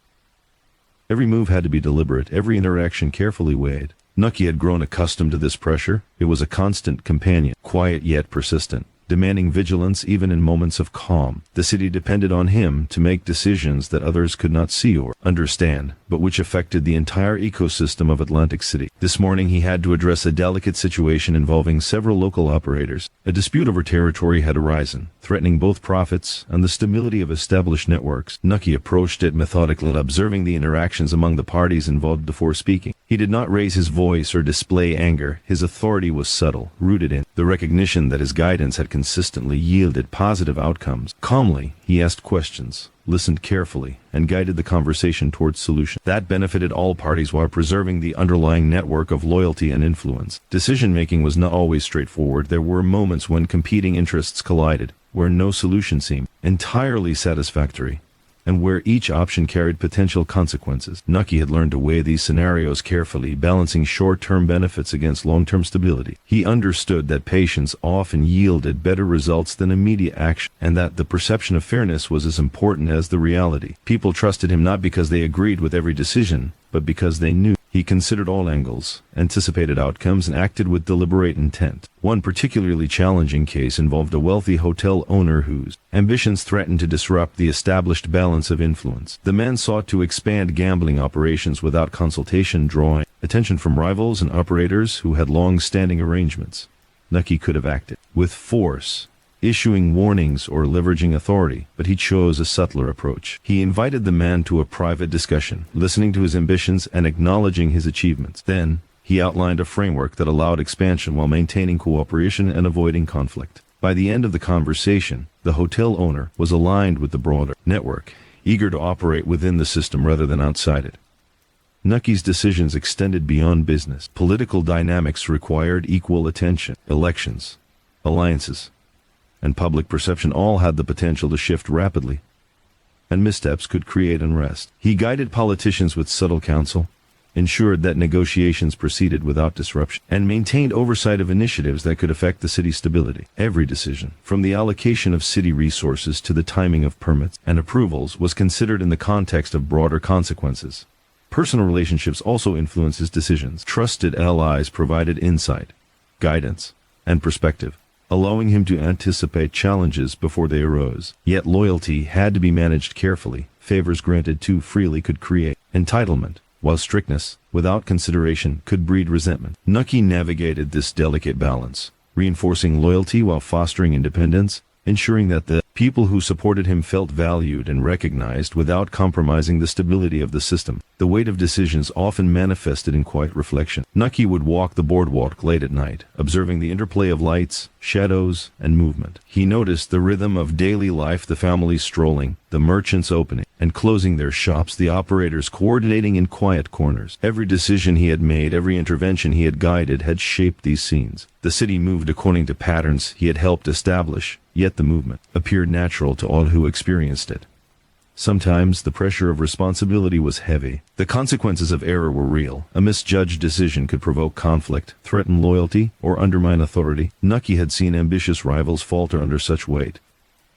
Every move had to be deliberate, every interaction carefully weighed. Nucky had grown accustomed to this pressure. It was a constant companion, quiet yet persistent, demanding vigilance even in moments of calm. The city depended on him to make decisions that others could not see or understand, but which affected the entire ecosystem of Atlantic City. This morning he had to address a delicate situation involving several local operators. A dispute over territory had arisen, threatening both profits and the stability of established networks. Nucky approached it methodically, observing the interactions among the parties involved before speaking. He did not raise his voice or display anger. His authority was subtle, rooted in the recognition that his guidance had consistently yielded positive outcomes. Calmly, he asked questions, listened carefully, and guided the conversation towards solution that benefited all parties while preserving the underlying network of loyalty and influence. Decision-making was not always straightforward. There were moments when competing interests collided, where no solution seemed entirely satisfactory, and where each option carried potential consequences. Nucky had learned to weigh these scenarios carefully, balancing short-term benefits against long-term stability. He understood that patience often yielded better results than immediate action, and that the perception of fairness was as important as the reality. People trusted him not because they agreed with every decision, but because they knew he considered all angles, anticipated outcomes, and acted with deliberate intent. One particularly challenging case involved a wealthy hotel owner whose ambitions threatened to disrupt the established balance of influence. The man sought to expand gambling operations without consultation, drawing attention from rivals and operators who had long-standing arrangements. Nucky could have acted with force, issuing warnings or leveraging authority, but he chose a subtler approach. He invited the man to a private discussion, listening to his ambitions and acknowledging his achievements. Then, he outlined a framework that allowed expansion while maintaining cooperation and avoiding conflict. By the end of the conversation, the hotel owner was aligned with the broader network, eager to operate within the system rather than outside it. Nucky's decisions extended beyond business. Political dynamics required equal attention. Elections, alliances, and public perception all had the potential to shift rapidly, and missteps could create unrest. He guided politicians with subtle counsel, ensured that negotiations proceeded without disruption, and maintained oversight of initiatives that could affect the city's stability. Every decision, from the allocation of city resources to the timing of permits and approvals, was considered in the context of broader consequences. Personal relationships also influenced his decisions. Trusted allies provided insight, guidance, and perspective, allowing him to anticipate challenges before they arose. Yet loyalty had to be managed carefully. Favors granted too freely could create entitlement, while strictness, without consideration, could breed resentment. Nucky navigated this delicate balance, reinforcing loyalty while fostering independence, ensuring that the people who supported him felt valued and recognized without compromising the stability of the system. The weight of decisions often manifested in quiet reflection. Nucky would walk the boardwalk late at night, observing the interplay of lights, shadows, and movement. He noticed the rhythm of daily life, the families strolling, the merchants opening and closing their shops, the operators coordinating in quiet corners. Every decision he had made, every intervention he had guided, had shaped these scenes. The city moved according to patterns he had helped establish, yet the movement appeared natural to all who experienced it. Sometimes the pressure of responsibility was heavy. The consequences of error were real. A misjudged decision could provoke conflict, threaten loyalty, or undermine authority. Nucky had seen ambitious rivals falter under such weight.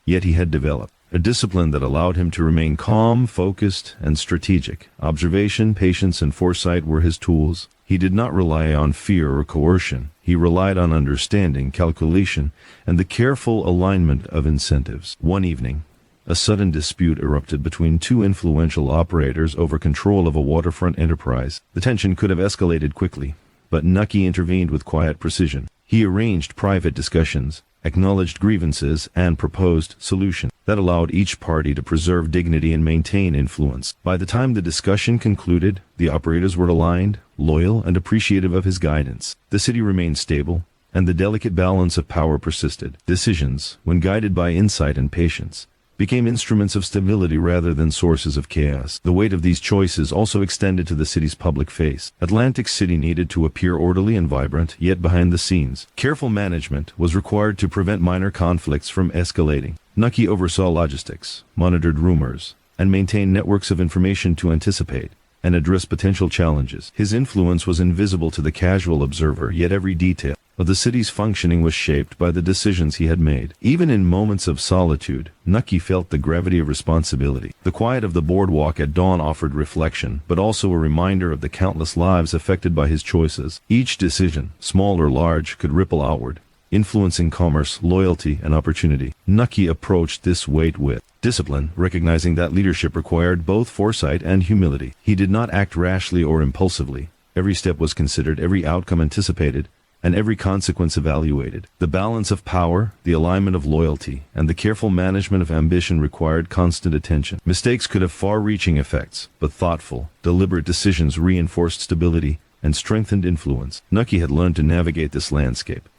Yet he had developed a discipline that allowed him to remain calm, focused, and strategic. Observation, patience, and foresight were his tools. He did not rely on fear or coercion. He relied on understanding, calculation, and the careful alignment of incentives. One evening, a sudden dispute erupted between two influential operators over control of a waterfront enterprise. The tension could have escalated quickly, but Nucky intervened with quiet precision. He arranged private discussions, acknowledged grievances, and proposed solutions that allowed each party to preserve dignity and maintain influence. By the time the discussion concluded, the operators were aligned, loyal, and appreciative of his guidance. The city remained stable, and the delicate balance of power persisted. Decisions, when guided by insight and patience, became instruments of stability rather than sources of chaos. The weight of these choices also extended to the city's public face. Atlantic City needed to appear orderly and vibrant, yet behind the scenes, careful management was required to prevent minor conflicts from escalating. Nucky oversaw logistics, monitored rumors, and maintained networks of information to anticipate and address potential challenges. His influence was invisible to the casual observer, yet every detail of the city's functioning was shaped by the decisions he had made. Even in moments of solitude, Nucky felt the gravity of responsibility. The quiet of the boardwalk at dawn offered reflection, but also a reminder of the countless lives affected by his choices. Each decision, small or large, could ripple outward, influencing commerce, loyalty, and opportunity. Nucky approached this weight with discipline, recognizing that leadership required both foresight and humility. He did not act rashly or impulsively. Every step was considered, every outcome anticipated, and every consequence evaluated. The balance of power, the alignment of loyalty, and the careful management of ambition required constant attention. Mistakes could have far-reaching effects, but thoughtful, deliberate decisions reinforced stability and strengthened influence. Nucky had learned to navigate this landscape,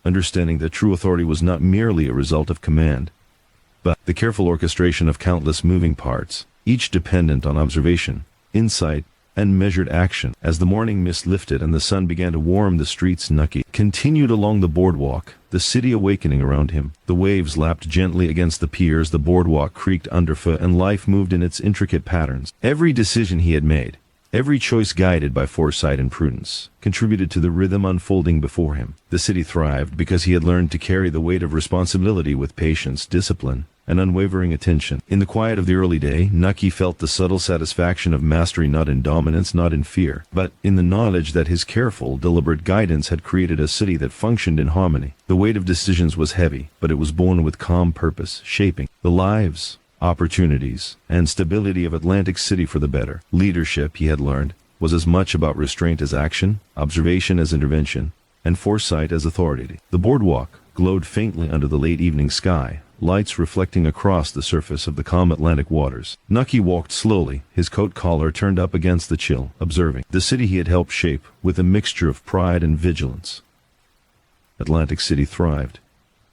understanding that true authority was not merely a result of command, but the careful orchestration of countless moving parts, each dependent on observation, insight, and measured action. As the morning mist lifted and the sun began to warm the streets, Nucky continued along the boardwalk, the city awakening around him. The waves lapped gently against the piers, the boardwalk creaked underfoot, and life moved in its intricate patterns. Every decision he had made, every choice guided by foresight and prudence, contributed to the rhythm unfolding before him. The city thrived because he had learned to carry the weight of responsibility with patience, discipline, and unwavering attention. In the quiet of the early day, Nucky felt the subtle satisfaction of mastery, not in dominance, not in fear, but in the knowledge that his careful, deliberate guidance had created a city that functioned in harmony. The weight of decisions was heavy, but it was borne with calm purpose, shaping the lives, opportunities, and stability of Atlantic City for the better. Leadership, he had learned, was as much about restraint as action, observation as intervention, and foresight as authority. The boardwalk glowed faintly under the late evening sky, lights reflecting across the surface of the calm Atlantic waters. Nucky walked slowly, his coat collar turned up against the chill, observing the city he had helped shape with a mixture of pride and vigilance. Atlantic City thrived,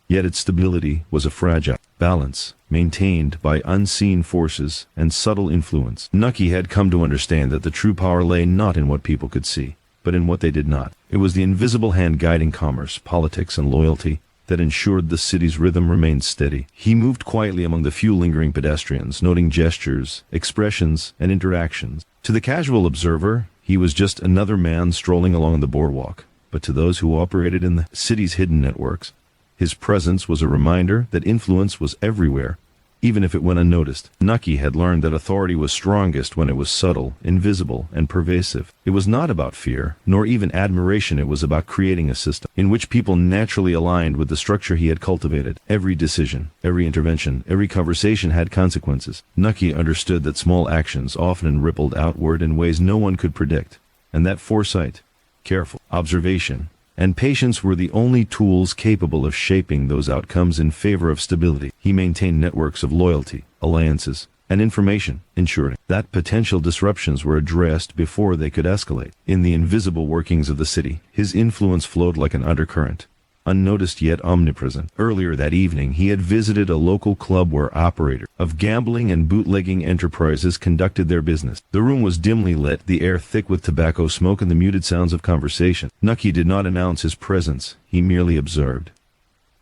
yet its stability was a fragile balance, maintained by unseen forces and subtle influence. Nucky had come to understand that the true power lay not in what people could see, but in what they did not. It was the invisible hand guiding commerce, politics, and loyalty that ensured the city's rhythm remained steady. He moved quietly among the few lingering pedestrians, noting gestures, expressions, and interactions. To the casual observer, he was just another man strolling along the boardwalk, but to those who operated in the city's hidden networks, his presence was a reminder that influence was everywhere, even if it went unnoticed. Nucky had learned that authority was strongest when it was subtle, invisible, and pervasive. It was not about fear, nor even admiration. It was about creating a system in which people naturally aligned with the structure he had cultivated. Every decision, every intervention, every conversation had consequences. Nucky understood that small actions often rippled outward in ways no one could predict, and that foresight, careful observation, and patience were the only tools capable of shaping those outcomes in favor of stability. He maintained networks of loyalty, alliances, and information, ensuring that potential disruptions were addressed before they could escalate. In the invisible workings of the city, his influence flowed like an undercurrent, unnoticed yet omnipresent. Earlier that evening, he had visited a local club where operators of gambling and bootlegging enterprises conducted their business. The room was dimly lit, the air thick with tobacco smoke and the muted sounds of conversation. Nucky did not announce his presence, he merely observed.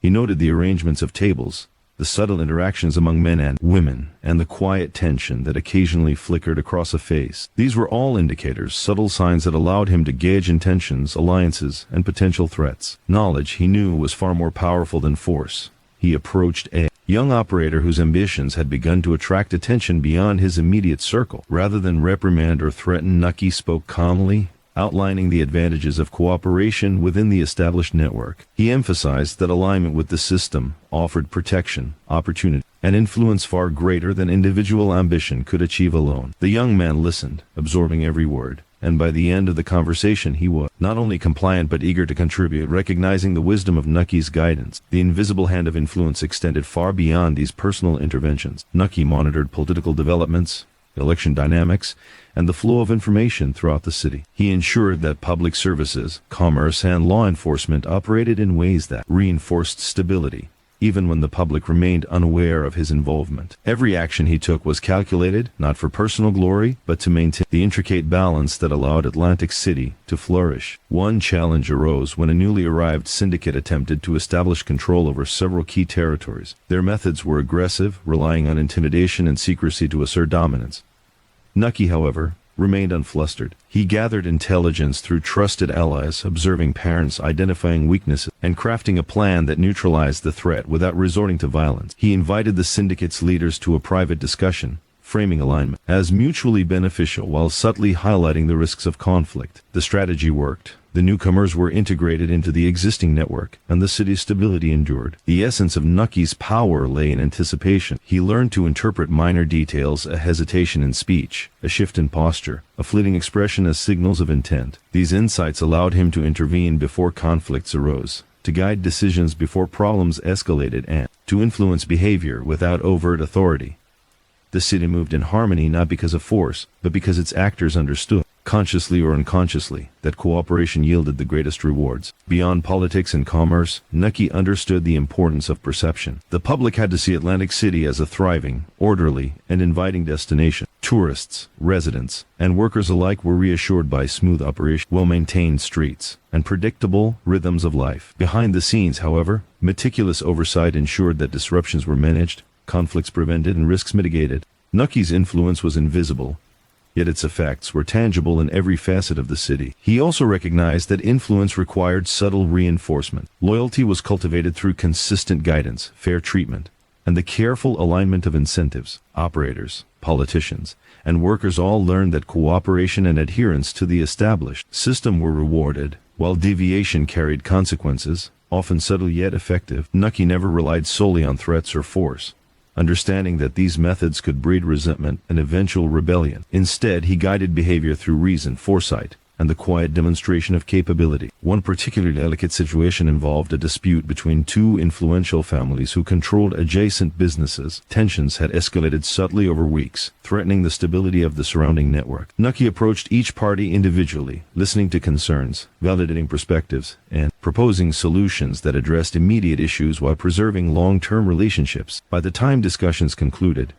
He noted the arrangements of tables, the subtle interactions among men and women, and the quiet tension that occasionally flickered across a face. These were all indicators, subtle signs that allowed him to gauge intentions, alliances, and potential threats. Knowledge, he knew, was far more powerful than force. He approached a young operator whose ambitions had begun to attract attention beyond his immediate circle. Rather than reprimand or threaten, Nucky spoke calmly, outlining the advantages of cooperation within the established network. He emphasized that alignment with the system offered protection, opportunity, and influence far greater than individual ambition could achieve alone. The young man listened, absorbing every word, and by the end of the conversation he was not only compliant but eager to contribute. Recognizing the wisdom of Nucky's guidance, the invisible hand of influence extended far beyond these personal interventions. Nucky monitored political developments, election dynamics, and the flow of information throughout the city. He ensured that public services, commerce, and law enforcement operated in ways that reinforced stability, even when the public remained unaware of his involvement. Every action he took was calculated, not for personal glory, but to maintain the intricate balance that allowed Atlantic City to flourish. One challenge arose when a newly arrived syndicate attempted to establish control over several key territories. Their methods were aggressive, relying on intimidation and secrecy to assert dominance. Nucky, however, remained unflustered. He gathered intelligence through trusted allies, observing patterns, identifying weaknesses, and crafting a plan that neutralized the threat without resorting to violence. He invited the syndicate's leaders to a private discussion, framing alignment as mutually beneficial while subtly highlighting the risks of conflict. The strategy worked. The newcomers were integrated into the existing network, and the city's stability endured. The essence of Nucky's power lay in anticipation. He learned to interpret minor details, a hesitation in speech, a shift in posture, a fleeting expression as signals of intent. These insights allowed him to intervene before conflicts arose, to guide decisions before problems escalated, and to influence behavior without overt authority. The city moved in harmony not because of force, but because its actors understood, consciously or unconsciously, that cooperation yielded the greatest rewards. Beyond politics and commerce, Nucky understood the importance of perception. The public had to see Atlantic City as a thriving, orderly, and inviting destination. Tourists, residents, and workers alike were reassured by smooth operation, well-maintained streets, and predictable rhythms of life. Behind the scenes, however, meticulous oversight ensured that disruptions were managed, conflicts prevented, and risks mitigated. Nucky's influence was invisible, yet its effects were tangible in every facet of the city. He also recognized that influence required subtle reinforcement. Loyalty was cultivated through consistent guidance, fair treatment, and the careful alignment of incentives. Operators, politicians, and workers all learned that cooperation and adherence to the established system were rewarded, while deviation carried consequences, often subtle yet effective. Nucky never relied solely on threats or force, understanding that these methods could breed resentment and eventual rebellion. Instead, he guided behavior through reason, foresight, and the quiet demonstration of capability. One particularly delicate situation involved a dispute between two influential families who controlled adjacent businesses. Tensions had escalated subtly over weeks, threatening the stability of the surrounding network. Nucky approached each party individually, listening to concerns, validating perspectives, and proposing solutions that addressed immediate issues while preserving long-term relationships. By the time discussions concluded,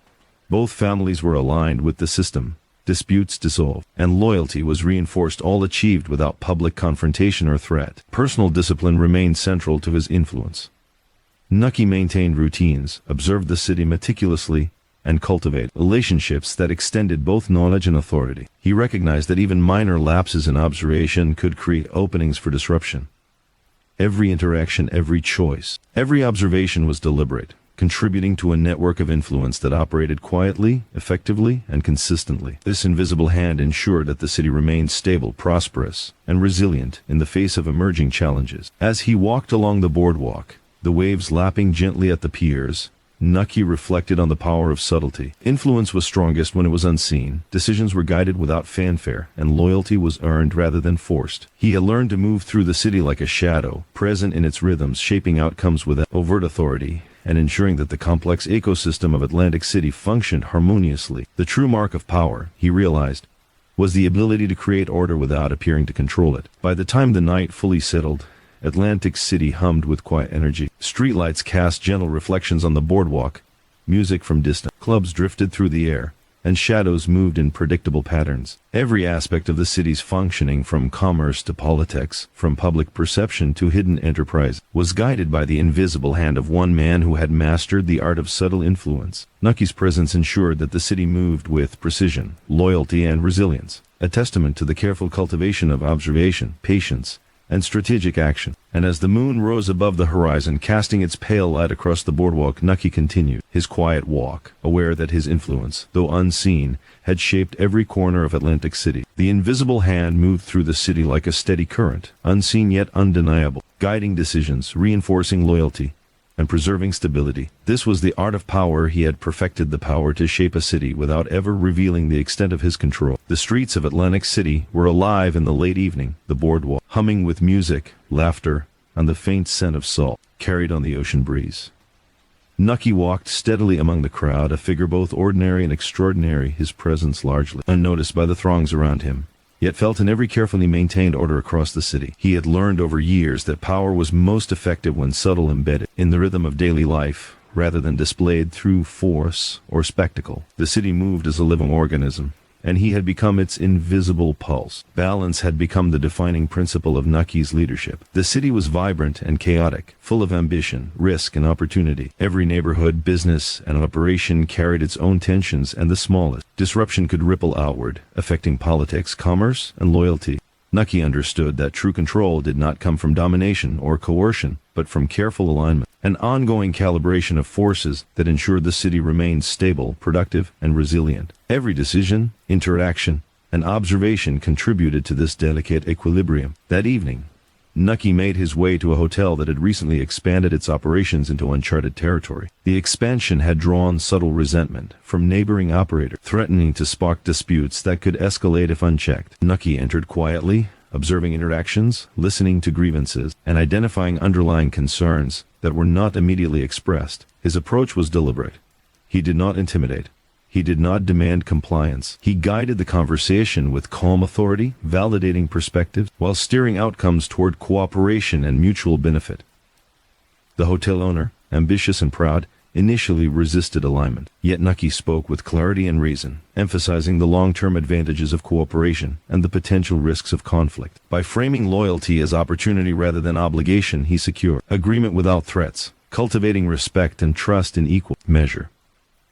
both families were aligned with the system. Disputes dissolved, and loyalty was reinforced, all achieved without public confrontation or threat. Personal discipline remained central to his influence. Nucky maintained routines, observed the city meticulously, and cultivated relationships that extended both knowledge and authority. He recognized that even minor lapses in observation could create openings for disruption. Every interaction, every choice, every observation was deliberate, contributing to a network of influence that operated quietly, effectively, and consistently. This invisible hand ensured that the city remained stable, prosperous, and resilient in the face of emerging challenges. As he walked along the boardwalk, the waves lapping gently at the piers, Nucky reflected on the power of subtlety. Influence was strongest when it was unseen, decisions were guided without fanfare, and loyalty was earned rather than forced. He had learned to move through the city like a shadow, present in its rhythms, shaping outcomes without overt authority, and ensuring that the complex ecosystem of Atlantic City functioned harmoniously. The true mark of power, he realized, was the ability to create order without appearing to control it. By the time the night fully settled, Atlantic City hummed with quiet energy. Streetlights cast gentle reflections on the boardwalk. Music from distant clubs drifted through the air, and shadows moved in predictable patterns. Every aspect of the city's functioning, from commerce to politics, from public perception to hidden enterprise, was guided by the invisible hand of one man who had mastered the art of subtle influence. Nucky's presence ensured that the city moved with precision, loyalty, and resilience, a testament to the careful cultivation of observation, patience, and strategic action. And as the moon rose above the horizon, casting its pale light across the boardwalk, Nucky continued his quiet walk, aware that his influence, though unseen, had shaped every corner of Atlantic City. The invisible hand moved through the city like a steady current, unseen yet undeniable, guiding decisions, reinforcing loyalty, and preserving stability. This was the art of power. He had perfected the power to shape a city without ever revealing the extent of his control. The streets of Atlantic City were alive in the late evening, the boardwalk humming with music, laughter, and the faint scent of salt carried on the ocean breeze. Nucky walked steadily among the crowd, a figure both ordinary and extraordinary, his presence largely unnoticed by the throngs around him, yet felt in every carefully maintained order across the city. He had learned over years that power was most effective when subtle, embedded in the rhythm of daily life, rather than displayed through force or spectacle. The city moved as a living organism, and he had become its invisible pulse. Balance had become the defining principle of Nucky's leadership. The city was vibrant and chaotic, full of ambition, risk, and opportunity. Every neighborhood, business, and operation carried its own tensions, and the smallest disruption could ripple outward, affecting politics, commerce, and loyalty. Nucky understood that true control did not come from domination or coercion, but from careful alignment, an ongoing calibration of forces that ensured the city remained stable, productive, and resilient. Every decision, interaction, and observation contributed to this delicate equilibrium. That evening, Nucky made his way to a hotel that had recently expanded its operations into uncharted territory. The expansion had drawn subtle resentment from neighboring operators, threatening to spark disputes that could escalate if unchecked. Nucky entered quietly, observing interactions, listening to grievances, and identifying underlying concerns that were not immediately expressed. His approach was deliberate. He did not intimidate. He did not demand compliance. He guided the conversation with calm authority, validating perspectives, while steering outcomes toward cooperation and mutual benefit. The hotel owner, ambitious and proud, initially resisted alignment. Yet Nucky spoke with clarity and reason, emphasizing the long-term advantages of cooperation and the potential risks of conflict. By framing loyalty as opportunity rather than obligation, he secured agreement without threats, cultivating respect and trust in equal measure.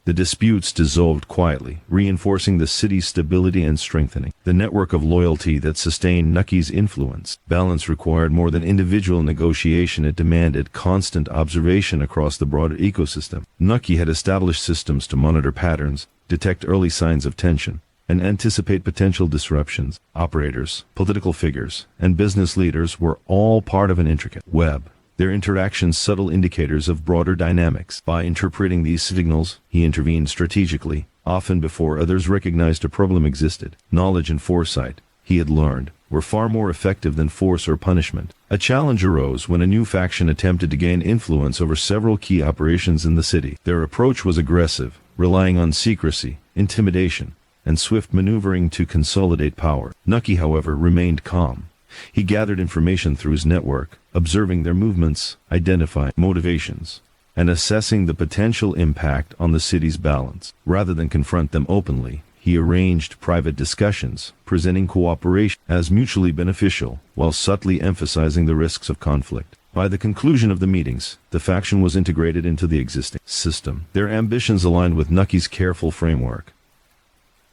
The disputes dissolved quietly, reinforcing the city's stability and strengthening the network of loyalty that sustained Nucky's influence. Balance required more than individual negotiation. It demanded constant observation across the broader ecosystem. Nucky had established systems to monitor patterns, detect early signs of tension, and anticipate potential disruptions. Operators, political figures, and business leaders were all part of an intricate web, their interactions subtle indicators of broader dynamics. By interpreting these signals, he intervened strategically, often before others recognized a problem existed. Knowledge and foresight, he had learned, were far more effective than force or punishment. A challenge arose when a new faction attempted to gain influence over several key operations in the city. Their approach was aggressive, relying on secrecy, intimidation, and swift maneuvering to consolidate power. Nucky, however, remained calm. He gathered information through his network, observing their movements, identifying motivations, and assessing the potential impact on the city's balance. Rather than confront them openly, he arranged private discussions, presenting cooperation as mutually beneficial, while subtly emphasizing the risks of conflict. By the conclusion of the meetings, the faction was integrated into the existing system. Their ambitions aligned with Nucky's careful framework.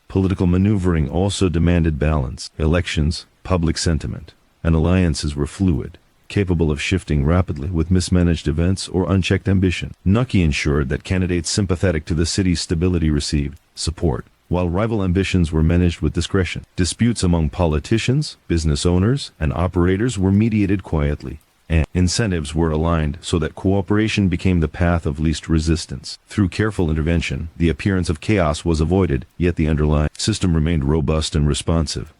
Political maneuvering also demanded balance. Elections, public sentiment, and alliances were fluid, capable of shifting rapidly with mismanaged events or unchecked ambition. Nucky ensured that candidates sympathetic to the city's stability received support, while rival ambitions were managed with discretion. Disputes among politicians, business owners, and operators were mediated quietly, and incentives were aligned so that cooperation became the path of least resistance. Through careful intervention, the appearance of chaos was avoided, yet the underlying system remained robust and responsive.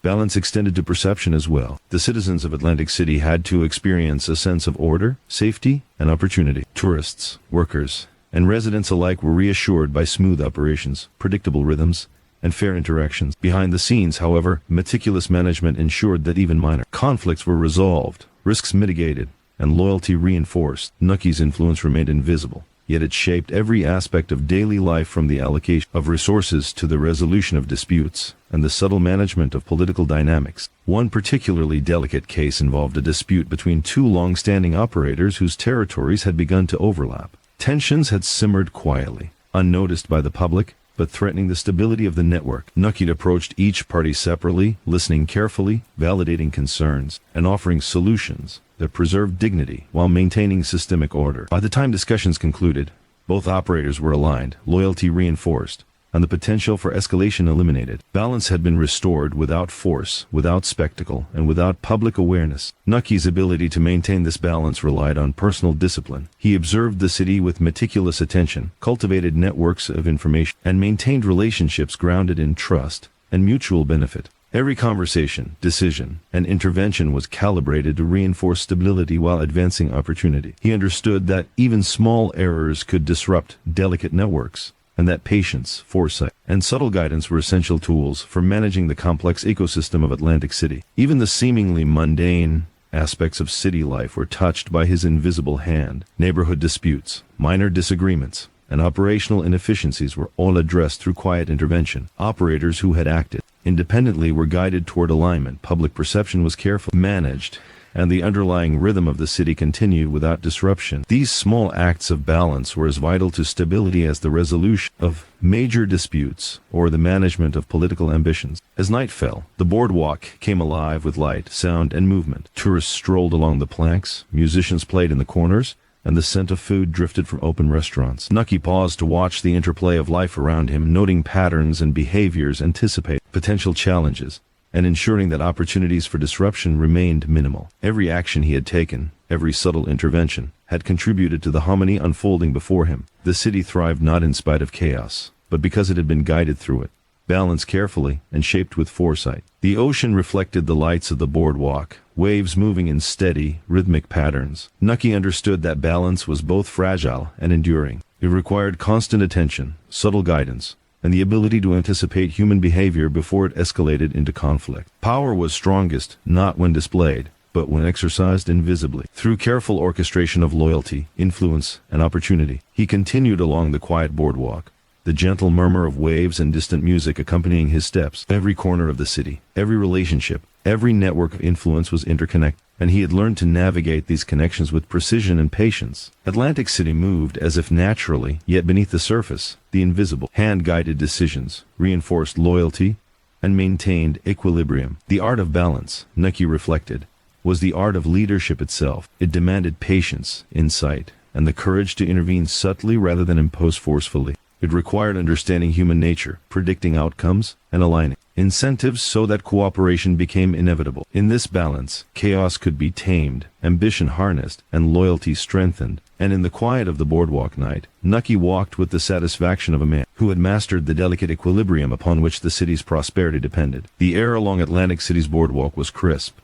Balance extended to perception as well. The citizens of Atlantic City had to experience a sense of order, safety, and opportunity. Tourists, workers, and residents alike were reassured by smooth operations, predictable rhythms, and fair interactions. Behind the scenes, however, meticulous management ensured that even minor conflicts were resolved, risks mitigated, and loyalty reinforced. Nucky's influence remained invisible, yet it shaped every aspect of daily life, from the allocation of resources to the resolution of disputes and the subtle management of political dynamics. One particularly delicate case involved a dispute between two long-standing operators whose territories had begun to overlap. Tensions had simmered quietly, unnoticed by the public, but threatening the stability of the network. Nucky approached each party separately, listening carefully, validating concerns, and offering solutions that preserved dignity while maintaining systemic order. By the time discussions concluded, both operators were aligned, loyalty reinforced, and the potential for escalation eliminated. Balance had been restored without force, without spectacle, and without public awareness. Nucky's ability to maintain this balance relied on personal discipline. He observed the city with meticulous attention, cultivated networks of information, and maintained relationships grounded in trust and mutual benefit. Every conversation, decision, and intervention was calibrated to reinforce stability while advancing opportunity. He understood that even small errors could disrupt delicate networks, and that patience, foresight, and subtle guidance were essential tools for managing the complex ecosystem of Atlantic City. Even the seemingly mundane aspects of city life were touched by his invisible hand. Neighborhood disputes, minor disagreements, and operational inefficiencies were all addressed through quiet intervention. Operators who had acted independently were guided toward alignment. Public perception was carefully managed, and the underlying rhythm of the city continued without disruption. These small acts of balance were as vital to stability as the resolution of major disputes or the management of political ambitions. As night fell, the boardwalk came alive with light, sound, and movement. Tourists strolled along the planks, musicians played in the corners, and the scent of food drifted from open restaurants. Nucky paused to watch the interplay of life around him, noting patterns and behaviors, anticipate potential challenges, and ensuring that opportunities for disruption remained minimal. Every action he had taken, every subtle intervention, had contributed to the harmony unfolding before him. The city thrived not in spite of chaos, but because it had been guided through it, balanced carefully, and shaped with foresight. The ocean reflected the lights of the boardwalk, waves moving in steady, rhythmic patterns. Nucky understood that balance was both fragile and enduring. It required constant attention, subtle guidance, and the ability to anticipate human behavior before it escalated into conflict. Power was strongest not when displayed, but when exercised invisibly. Through careful orchestration of loyalty, influence, and opportunity, he continued along the quiet boardwalk, the gentle murmur of waves and distant music accompanying his steps. Every corner of the city, every relationship, every network of influence was interconnected, and he had learned to navigate these connections with precision and patience. Atlantic City moved as if naturally, yet beneath the surface, the invisible hand-guided decisions reinforced loyalty and maintained equilibrium. The art of balance, Nucky reflected, was the art of leadership itself. It demanded patience, insight, and the courage to intervene subtly rather than impose forcefully. It required understanding human nature, predicting outcomes, and aligning incentives so that cooperation became inevitable. In this balance, chaos could be tamed, ambition harnessed, and loyalty strengthened. And in the quiet of the boardwalk night, Nucky walked with the satisfaction of a man who had mastered the delicate equilibrium upon which the city's prosperity depended. The air along Atlantic City's boardwalk was crisp,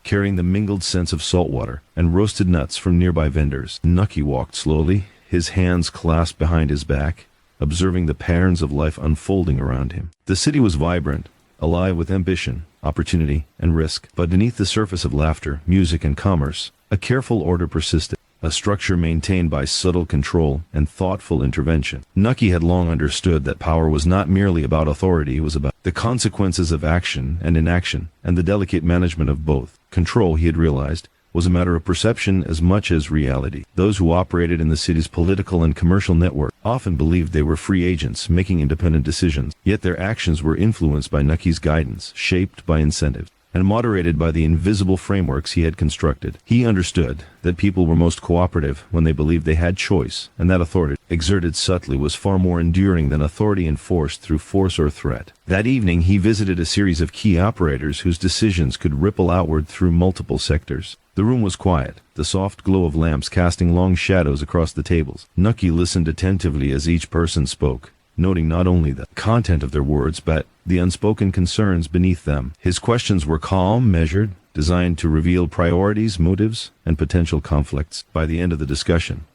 carrying the mingled scents of salt water and roasted nuts from nearby vendors. Nucky walked slowly, his hands clasped behind his back, observing the patterns of life unfolding around him. The city was vibrant, alive with ambition, opportunity, and risk. But beneath the surface of laughter, music, and commerce, a careful order persisted, a structure maintained by subtle control and thoughtful intervention. Nucky had long understood that power was not merely about authority, it was about the consequences of action and inaction, and the delicate management of both. Control, he had realized, was a matter of perception as much as reality. Those who operated in the city's political and commercial network often believed they were free agents making independent decisions, yet their actions were influenced by Nucky's guidance, shaped by incentives, and moderated by the invisible frameworks he had constructed. He understood that people were most cooperative when they believed they had choice, and that authority, exerted subtly, was far more enduring than authority enforced through force or threat. That evening, he visited a series of key operators whose decisions could ripple outward through multiple sectors. The room was quiet, the soft glow of lamps casting long shadows across the tables. Nucky listened attentively as each person spoke, noting not only the content of their words, but the unspoken concerns beneath them. His questions were calm, measured, designed to reveal priorities, motives, and potential conflicts. By the end of the discussion,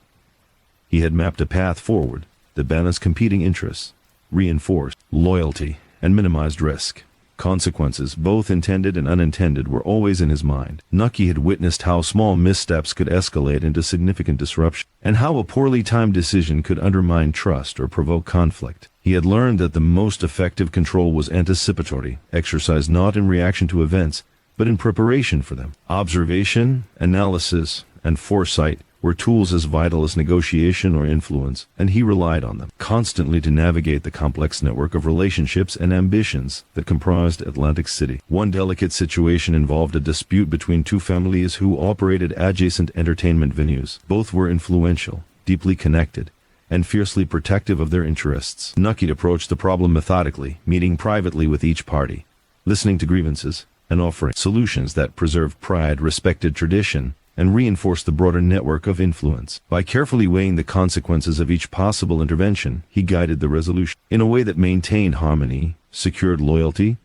he had mapped a path forward that balanced competing interests, reinforced loyalty, and minimized risk. Consequences, both intended and unintended, were always in his mind. Nucky had witnessed how small missteps could escalate into significant disruption, and how a poorly timed decision could undermine trust or provoke conflict. He had learned that the most effective control was anticipatory, exercised not in reaction to events, but in preparation for them. Observation, analysis, and foresight were tools as vital as negotiation or influence, and he relied on them constantly to navigate the complex network of relationships and ambitions that comprised Atlantic City. One delicate situation involved a dispute between two families who operated adjacent entertainment venues. Both were influential, deeply connected, and fiercely protective of their interests. Nucky approached the problem methodically, meeting privately with each party, listening to grievances, and offering solutions that preserved pride, respected tradition, and reinforced the broader network of influence. By carefully weighing the consequences of each possible intervention, he guided the resolution in a way that maintained harmony, secured loyalty,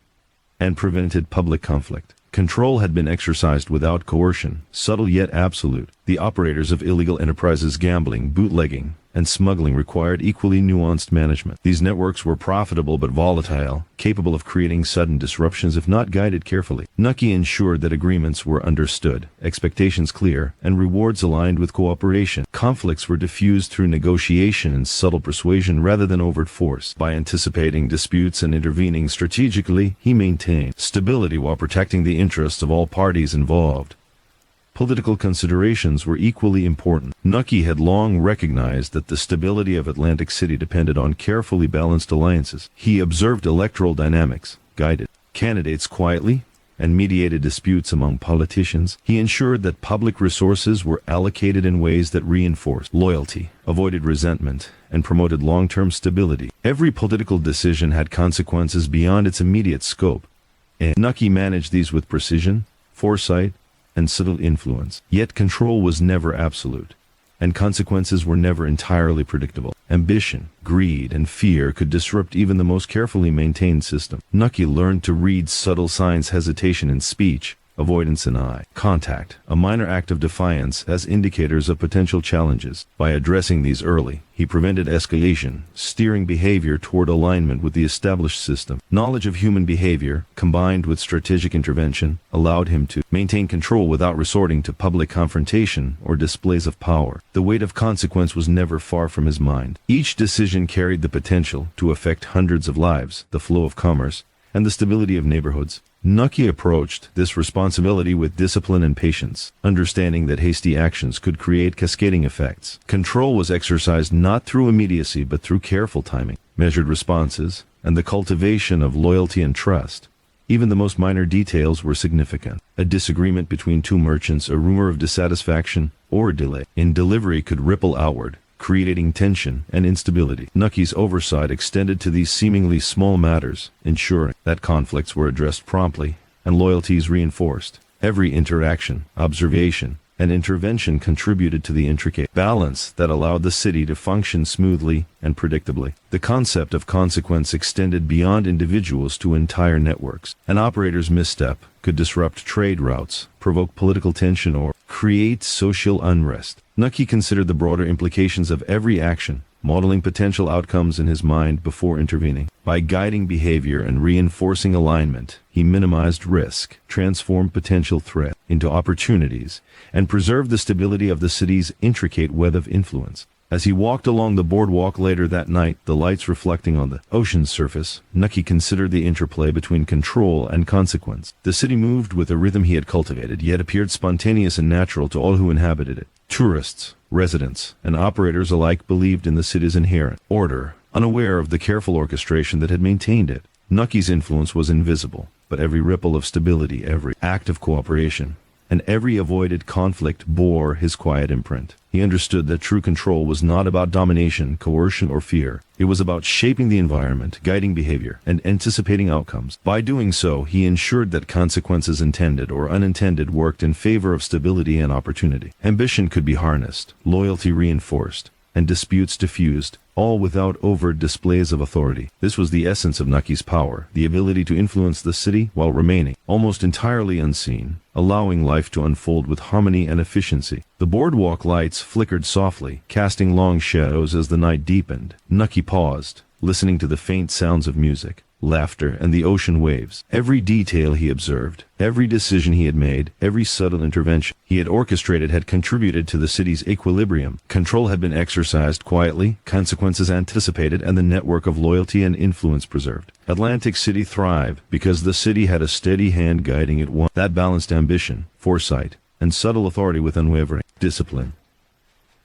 and prevented public conflict. Control had been exercised without coercion, subtle yet absolute. The operators of illegal enterprises, gambling, bootlegging, and smuggling required equally nuanced management. These networks were profitable but volatile, capable of creating sudden disruptions if not guided carefully. Nucky ensured that agreements were understood, expectations clear, and rewards aligned with cooperation. Conflicts were diffused through negotiation and subtle persuasion rather than overt force. By anticipating disputes and intervening strategically, he maintained stability while protecting the interests of all parties involved. Political considerations were equally important. Nucky had long recognized that the stability of Atlantic City depended on carefully balanced alliances. He observed electoral dynamics, guided candidates quietly, and mediated disputes among politicians. He ensured that public resources were allocated in ways that reinforced loyalty, avoided resentment, and promoted long-term stability. Every political decision had consequences beyond its immediate scope, and Nucky managed these with precision, foresight, and subtle influence. Yet control was never absolute, and consequences were never entirely predictable. Ambition, greed, and fear could disrupt even the most carefully maintained system. Nucky learned to read subtle signs: hesitation in speech, avoidance in eye contact, a minor act of defiance, as indicators of potential challenges. By addressing these early, he prevented escalation, steering behavior toward alignment with the established system. Knowledge of human behavior, combined with strategic intervention, allowed him to maintain control without resorting to public confrontation or displays of power. The weight of consequence was never far from his mind. Each decision carried the potential to affect hundreds of lives, the flow of commerce, and the stability of neighborhoods. Nucky approached this responsibility with discipline and patience, understanding that hasty actions could create cascading effects. Control was exercised not through immediacy but through careful timing, measured responses, and the cultivation of loyalty and trust. Even the most minor details were significant. A disagreement between two merchants, a rumor of dissatisfaction, or a delay in delivery could ripple outward, creating tension and instability. Nucky's oversight extended to these seemingly small matters, ensuring that conflicts were addressed promptly and loyalties reinforced. Every interaction, observation, and intervention contributed to the intricate balance that allowed the city to function smoothly and predictably. The concept of consequence extended beyond individuals to entire networks. An operator's misstep could disrupt trade routes, provoke political tension, or create social unrest. Nucky considered the broader implications of every action, modeling potential outcomes in his mind before intervening. By guiding behavior and reinforcing alignment, he minimized risk, transformed potential threat into opportunities, and preserved the stability of the city's intricate web of influence. As he walked along the boardwalk later that night, the lights reflecting on the ocean's surface, Nucky considered the interplay between control and consequence. The city moved with a rhythm he had cultivated, yet appeared spontaneous and natural to all who inhabited it. Tourists, residents, and operators alike believed in the city's inherent order, unaware of the careful orchestration that had maintained it. Nucky's influence was invisible, but every ripple of stability, every act of cooperation, and every avoided conflict bore his quiet imprint. He understood that true control was not about domination, coercion, or fear. It was about shaping the environment, guiding behavior, and anticipating outcomes. By doing so, he ensured that consequences intended or unintended worked in favor of stability and opportunity. Ambition could be harnessed, loyalty reinforced, and disputes diffused, all without overt displays of authority. This was the essence of Nucky's power, the ability to influence the city while remaining almost entirely unseen, allowing life to unfold with harmony and efficiency. The boardwalk lights flickered softly, casting long shadows as the night deepened. Nucky paused, listening to the faint sounds of music, laughter, and the ocean waves. Every detail he observed, every decision he had made, every subtle intervention he had orchestrated had contributed to the city's equilibrium. Control had been exercised quietly, consequences anticipated, and the network of loyalty and influence preserved. Atlantic City thrived because the city had a steady hand guiding it, one that balanced ambition, foresight, and subtle authority with unwavering discipline.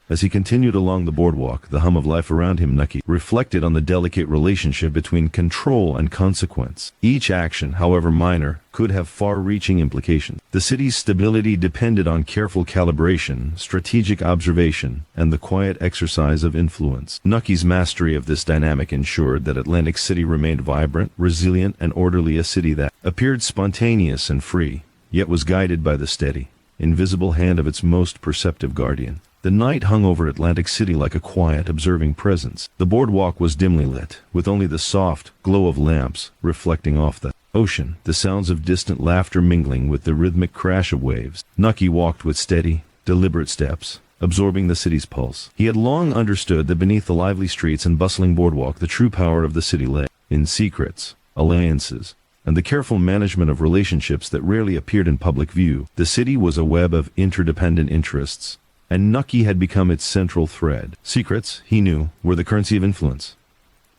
As he continued along the boardwalk, the hum of life around him, Nucky, reflected on the delicate relationship between control and consequence. Each action, however minor, could have far-reaching implications. The city's stability depended on careful calibration, strategic observation, and the quiet exercise of influence. Nucky's mastery of this dynamic ensured that Atlantic City remained vibrant, resilient, and orderly, a city that appeared spontaneous and free, yet was guided by the steady, invisible hand of its most perceptive guardian. The night hung over Atlantic City like a quiet, observing presence. The boardwalk was dimly lit, with only the soft glow of lamps reflecting off the ocean, the sounds of distant laughter mingling with the rhythmic crash of waves. Nucky walked with steady, deliberate steps, absorbing the city's pulse. He had long understood that beneath the lively streets and bustling boardwalk the true power of the city lay in secrets, alliances, and the careful management of relationships that rarely appeared in public view. The city was a web of interdependent interests, and Nucky had become its central thread. Secrets, he knew, were the currency of influence.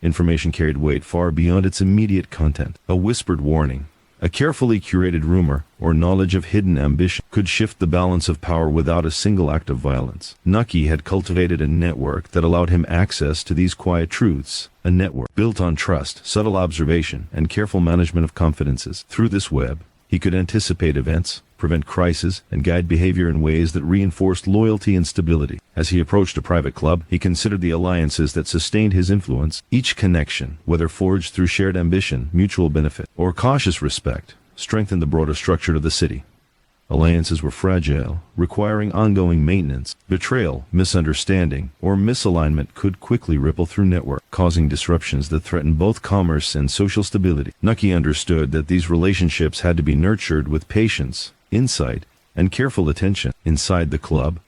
Information carried weight far beyond its immediate content. A whispered warning, a carefully curated rumor, or knowledge of hidden ambition could shift the balance of power without a single act of violence. Nucky had cultivated a network that allowed him access to these quiet truths, a network built on trust, subtle observation, and careful management of confidences. Through this web, he could anticipate events, prevent crises, and guide behavior in ways that reinforced loyalty and stability. As he approached a private club, he considered the alliances that sustained his influence. Each connection, whether forged through shared ambition, mutual benefit, or cautious respect, strengthened the broader structure of the city. Alliances were fragile, requiring ongoing maintenance. Betrayal, misunderstanding, or misalignment could quickly ripple through network, causing disruptions that threatened both commerce and social stability. Nucky understood that these relationships had to be nurtured with patience, insight, and careful attention. Inside the club,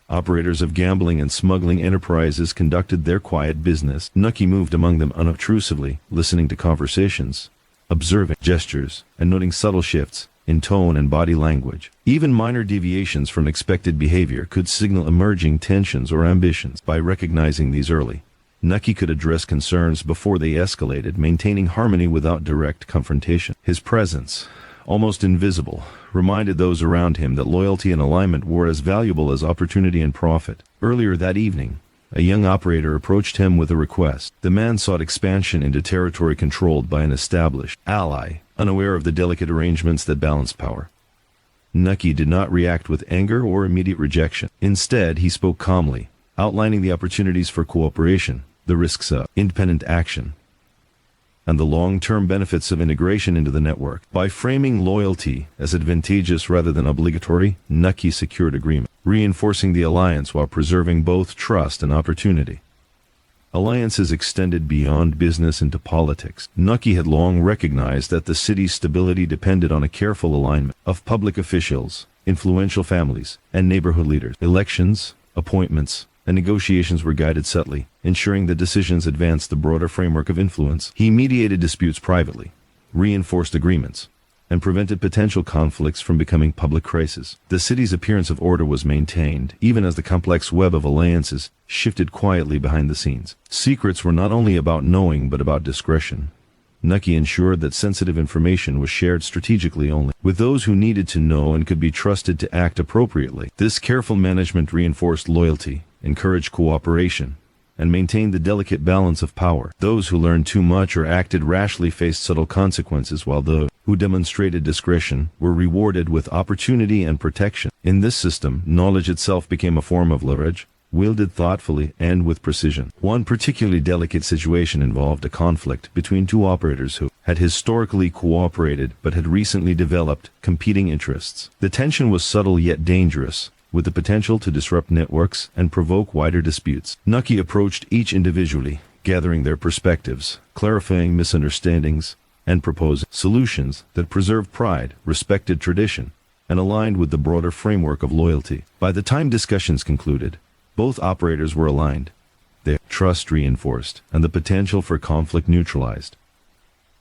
operators of gambling and smuggling enterprises conducted their quiet business. Nucky moved among them unobtrusively, listening to conversations, observing gestures, and noting subtle shifts in tone and body language. Even minor deviations from expected behavior could signal emerging tensions or ambitions. By recognizing these early, Nucky could address concerns before they escalated, maintaining harmony without direct confrontation. His presence, almost invisible, reminded those around him that loyalty and alignment were as valuable as opportunity and profit. Earlier that evening, a young operator approached him with a request. The man sought expansion into territory controlled by an established ally, unaware of the delicate arrangements that balance power. Nucky did not react with anger or immediate rejection. Instead, he spoke calmly, outlining the opportunities for cooperation, the risks of independent action, and the long-term benefits of integration into the network. By framing loyalty as advantageous rather than obligatory, Nucky secured agreement, reinforcing the alliance while preserving both trust and opportunity. Alliances extended beyond business into politics. Nucky had long recognized that the city's stability depended on a careful alignment of public officials, influential families, and neighborhood leaders. Elections, appointments, and negotiations were guided subtly, ensuring that decisions advanced the broader framework of influence. He mediated disputes privately, reinforced agreements, and prevented potential conflicts from becoming public crises. The city's appearance of order was maintained, even as the complex web of alliances shifted quietly behind the scenes. Secrets were not only about knowing, but about discretion. Nucky ensured that sensitive information was shared strategically only with those who needed to know and could be trusted to act appropriately. This careful management reinforced loyalty, encouraged cooperation, and maintained the delicate balance of power. Those who learned too much or acted rashly faced subtle consequences, while those who demonstrated discretion were rewarded with opportunity and protection. In this system, knowledge itself became a form of leverage, wielded thoughtfully and with precision. One particularly delicate situation involved a conflict between two operators who had historically cooperated but had recently developed competing interests. The tension was subtle yet dangerous, with the potential to disrupt networks and provoke wider disputes. Nucky approached each individually, gathering their perspectives, clarifying misunderstandings, and proposing solutions that preserved pride, respected tradition, and aligned with the broader framework of loyalty. By the time discussions concluded, both operators were aligned. their trust reinforced, and the potential for conflict neutralized.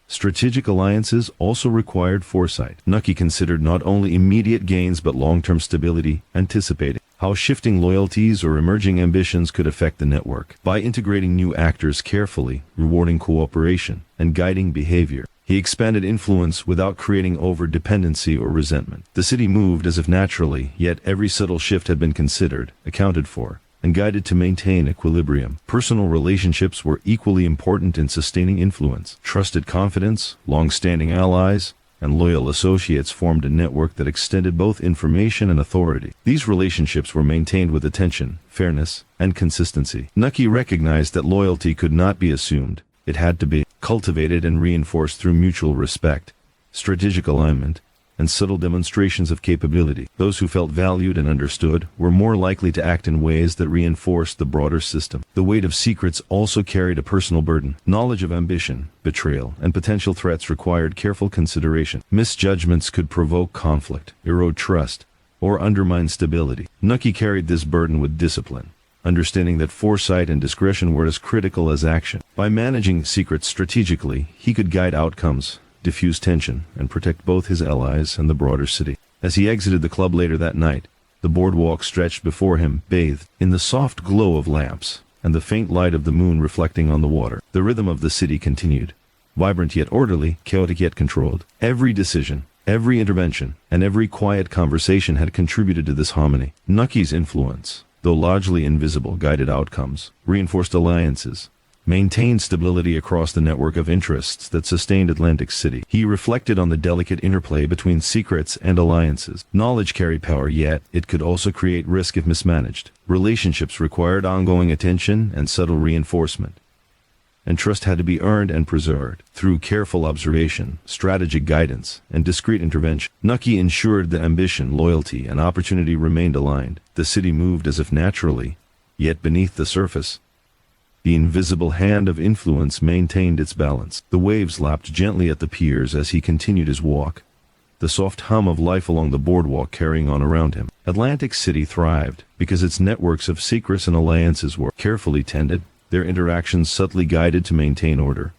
Strategic alliances also required foresight. Nucky considered not only immediate gains but long-term stability, anticipating how shifting loyalties or emerging ambitions could affect the network. By integrating new actors carefully, rewarding cooperation, and guiding behavior, he expanded influence without creating over-dependency or resentment. The city moved as if naturally, yet every subtle shift had been considered, accounted for, and guided to maintain equilibrium. Personal relationships were equally important in sustaining influence. Trusted confidence, long-standing allies, and loyal associates formed a network that extended both information and authority. These relationships were maintained with attention, fairness, and consistency. Nucky recognized that loyalty could not be assumed. It had to be cultivated and reinforced through mutual respect, strategic alignment, and subtle demonstrations of capability. Those who felt valued and understood were more likely to act in ways that reinforced the broader system. The weight of secrets also carried a personal burden. Knowledge of ambition, betrayal, and potential threats required careful consideration. Misjudgments could provoke conflict, erode trust, or undermine stability. Nucky carried this burden with discipline, understanding that foresight and discretion were as critical as action. By managing secrets strategically, he could guide outcomes, diffuse tension, and protect both his allies and the broader city. As he exited the club later that night, the boardwalk stretched before him, bathed in the soft glow of lamps and the faint light of the moon reflecting on the water. The rhythm of the city continued, vibrant yet orderly, chaotic yet controlled. Every decision, every intervention, and every quiet conversation had contributed to this harmony. Nucky's influence, though largely invisible, guided outcomes, reinforced alliances, maintained stability across the network of interests that sustained Atlantic City. He reflected on the delicate interplay between secrets and alliances. Knowledge carried power, yet it could also create risk if mismanaged. Relationships required ongoing attention and subtle reinforcement, and trust had to be earned and preserved. Through careful observation, strategic guidance, and discreet intervention, Nucky ensured that ambition, loyalty, and opportunity remained aligned. The city moved as if naturally, yet beneath the surface, the invisible hand of influence maintained its balance. The waves lapped gently at the piers as he continued his walk, the soft hum of life along the boardwalk carrying on around him. Atlantic City thrived because its networks of secrets and alliances were carefully tended, their interactions subtly guided to maintain order.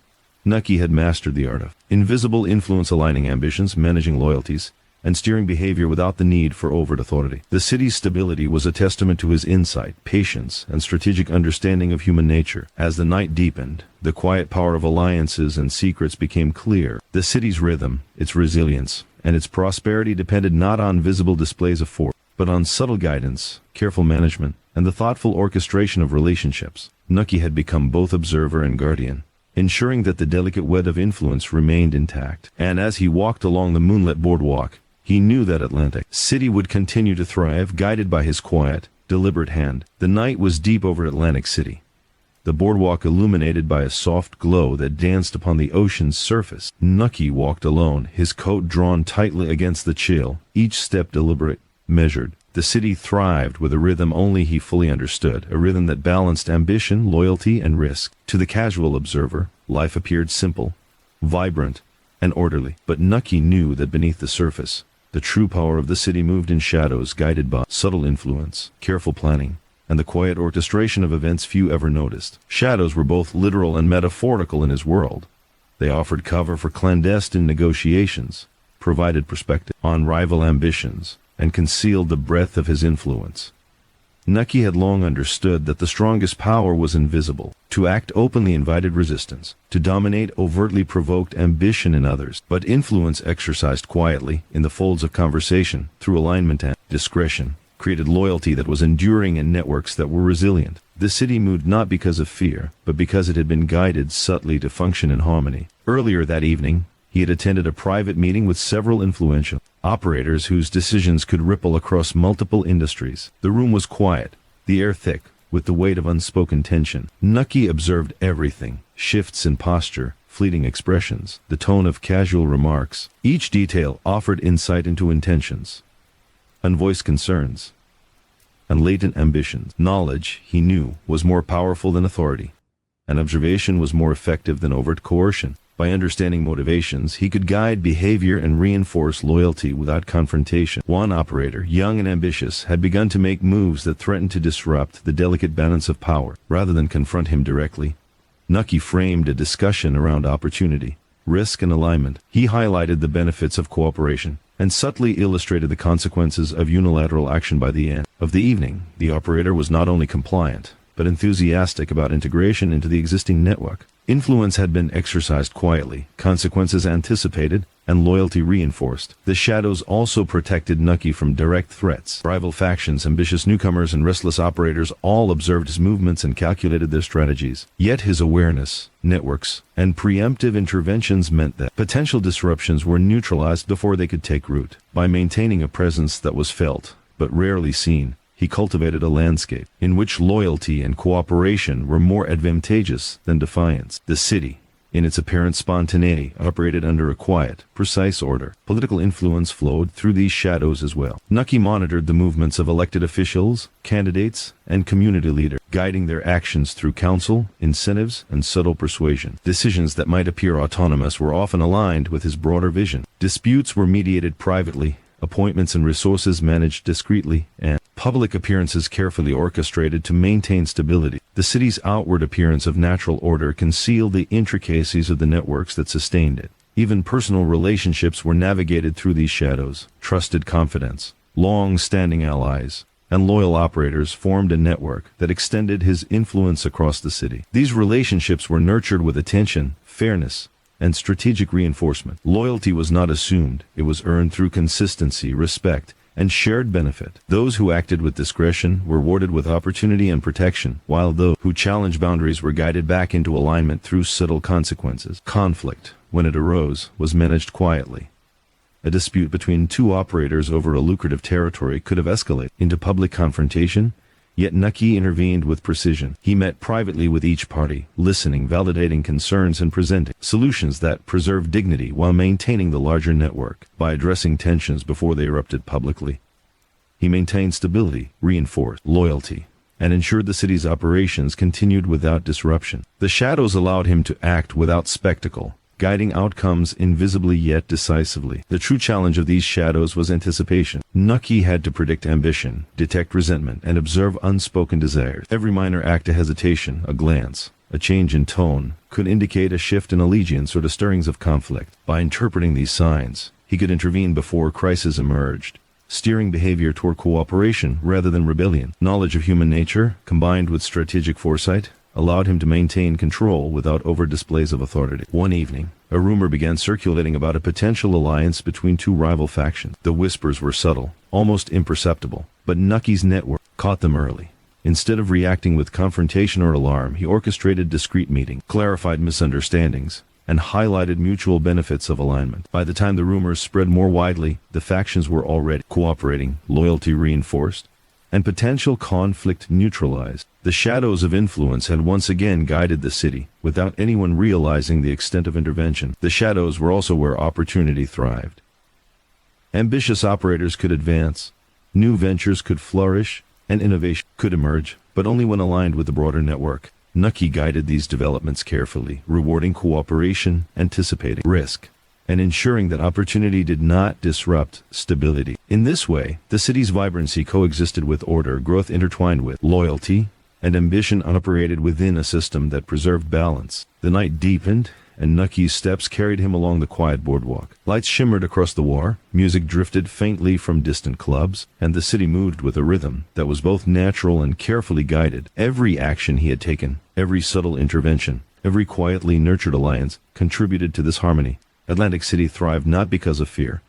Nucky had mastered the art of invisible influence, aligning ambitions, managing loyalties, and steering behavior without the need for overt authority. The city's stability was a testament to his insight, patience, and strategic understanding of human nature. As the night deepened, the quiet power of alliances and secrets became clear. The city's rhythm, its resilience, and its prosperity depended not on visible displays of force, but on subtle guidance, careful management, and the thoughtful orchestration of relationships. Nucky had become both observer and guardian, ensuring that the delicate web of influence remained intact. And as he walked along the moonlit boardwalk, he knew that Atlantic City would continue to thrive, guided by his quiet, deliberate hand. The night was deep over Atlantic City, the boardwalk illuminated by a soft glow that danced upon the ocean's surface. Nucky walked alone, his coat drawn tightly against the chill, each step deliberate, measured. The city thrived with a rhythm only he fully understood, a rhythm that balanced ambition, loyalty, and risk. To the casual observer, life appeared simple, vibrant, and orderly. But Nucky knew that beneath the surface, the true power of the city moved in shadows, guided by subtle influence, careful planning, and the quiet orchestration of events few ever noticed. Shadows were both literal and metaphorical in his world. They offered cover for clandestine negotiations, provided perspective on rival ambitions, and concealed the breadth of his influence. Nucky had long understood that the strongest power was invisible. To act openly invited resistance. To dominate overtly provoked ambition in others. But influence exercised quietly, in the folds of conversation, through alignment and discretion, created loyalty that was enduring and networks that were resilient. The city moved not because of fear, but because it had been guided subtly to function in harmony. Earlier that evening, he had attended a private meeting with several influential operators whose decisions could ripple across multiple industries. The room was quiet, the air thick, with the weight of unspoken tension. Nucky observed everything, shifts in posture, fleeting expressions, the tone of casual remarks. Each detail offered insight into intentions, unvoiced concerns, and latent ambitions. Knowledge, he knew, was more powerful than authority. and observation was more effective than overt coercion. By understanding motivations, he could guide behavior and reinforce loyalty without confrontation. One operator, young and ambitious, had begun to make moves that threatened to disrupt the delicate balance of power. Rather than confront him directly, Nucky framed a discussion around opportunity, risk, and alignment. He highlighted the benefits of cooperation and subtly illustrated the consequences of unilateral action. By the end of the evening, the operator was not only compliant, but enthusiastic about integration into the existing network. Influence had been exercised quietly, consequences anticipated, and loyalty reinforced. The shadows also protected Nucky from direct threats. Rival factions, ambitious newcomers, and restless operators all observed his movements and calculated their strategies. Yet his awareness, networks, and preemptive interventions meant that potential disruptions were neutralized before they could take root. By maintaining a presence that was felt, but rarely seen, he cultivated a landscape in which loyalty and cooperation were more advantageous than defiance. The city, in its apparent spontaneity, operated under a quiet, precise order. Political influence flowed through these shadows as well. Nucky monitored the movements of elected officials, candidates, and community leaders, guiding their actions through counsel, incentives, and subtle persuasion. Decisions that might appear autonomous were often aligned with his broader vision. Disputes were mediated privately, appointments and resources managed discreetly, and public appearances carefully orchestrated to maintain stability. The city's outward appearance of natural order concealed the intricacies of the networks that sustained it. Even personal relationships were navigated through these shadows. Trusted confidants, long-standing allies, and loyal operators formed a network that extended his influence across the city. These relationships were nurtured with attention, fairness, and strategic reinforcement. Loyalty was not assumed, it was earned through consistency, respect, and shared benefit. Those who acted with discretion were rewarded with opportunity and protection, while those who challenged boundaries were guided back into alignment through subtle consequences. Conflict, when it arose, was managed quietly. A dispute between two operators over a lucrative territory could have escalated into public confrontation, yet Nucky intervened with precision. He met privately with each party, listening, validating concerns, and presenting solutions that preserved dignity while maintaining the larger network. By addressing tensions before they erupted publicly, he maintained stability, reinforced loyalty, and ensured the city's operations continued without disruption. The shadows allowed him to act without spectacle, guiding outcomes invisibly yet decisively. The true challenge of these shadows was anticipation. Nucky had to predict ambition, detect resentment, and observe unspoken desires. Every minor act of hesitation, a glance, a change in tone, could indicate a shift in allegiance or the stirrings of conflict. By interpreting these signs, he could intervene before crisis emerged, steering behavior toward cooperation rather than rebellion. Knowledge of human nature, combined with strategic foresight, allowed him to maintain control without overt displays of authority. One evening, a rumor began circulating about a potential alliance between two rival factions. The whispers were subtle, almost imperceptible, but Nucky's network caught them early. Instead of reacting with confrontation or alarm, he orchestrated discreet meetings, clarified misunderstandings, and highlighted mutual benefits of alignment. By the time the rumors spread more widely, the factions were already cooperating, loyalty reinforced, and potential conflict neutralized. The shadows of influence had once again guided the city, without anyone realizing the extent of intervention. The shadows were also where opportunity thrived. Ambitious operators could advance, new ventures could flourish, and innovation could emerge, but only when aligned with the broader network. Nucky guided these developments carefully, rewarding cooperation, anticipating risk, and ensuring that opportunity did not disrupt stability. In this way, the city's vibrancy coexisted with order, growth intertwined with loyalty, and ambition operated within a system that preserved balance. The night deepened, and Nucky's steps carried him along the quiet boardwalk. Lights shimmered across the war, music drifted faintly from distant clubs, and the city moved with a rhythm that was both natural and carefully guided. Every action he had taken, every subtle intervention, every quietly nurtured alliance contributed to this harmony. Atlantic City thrived not because of fear,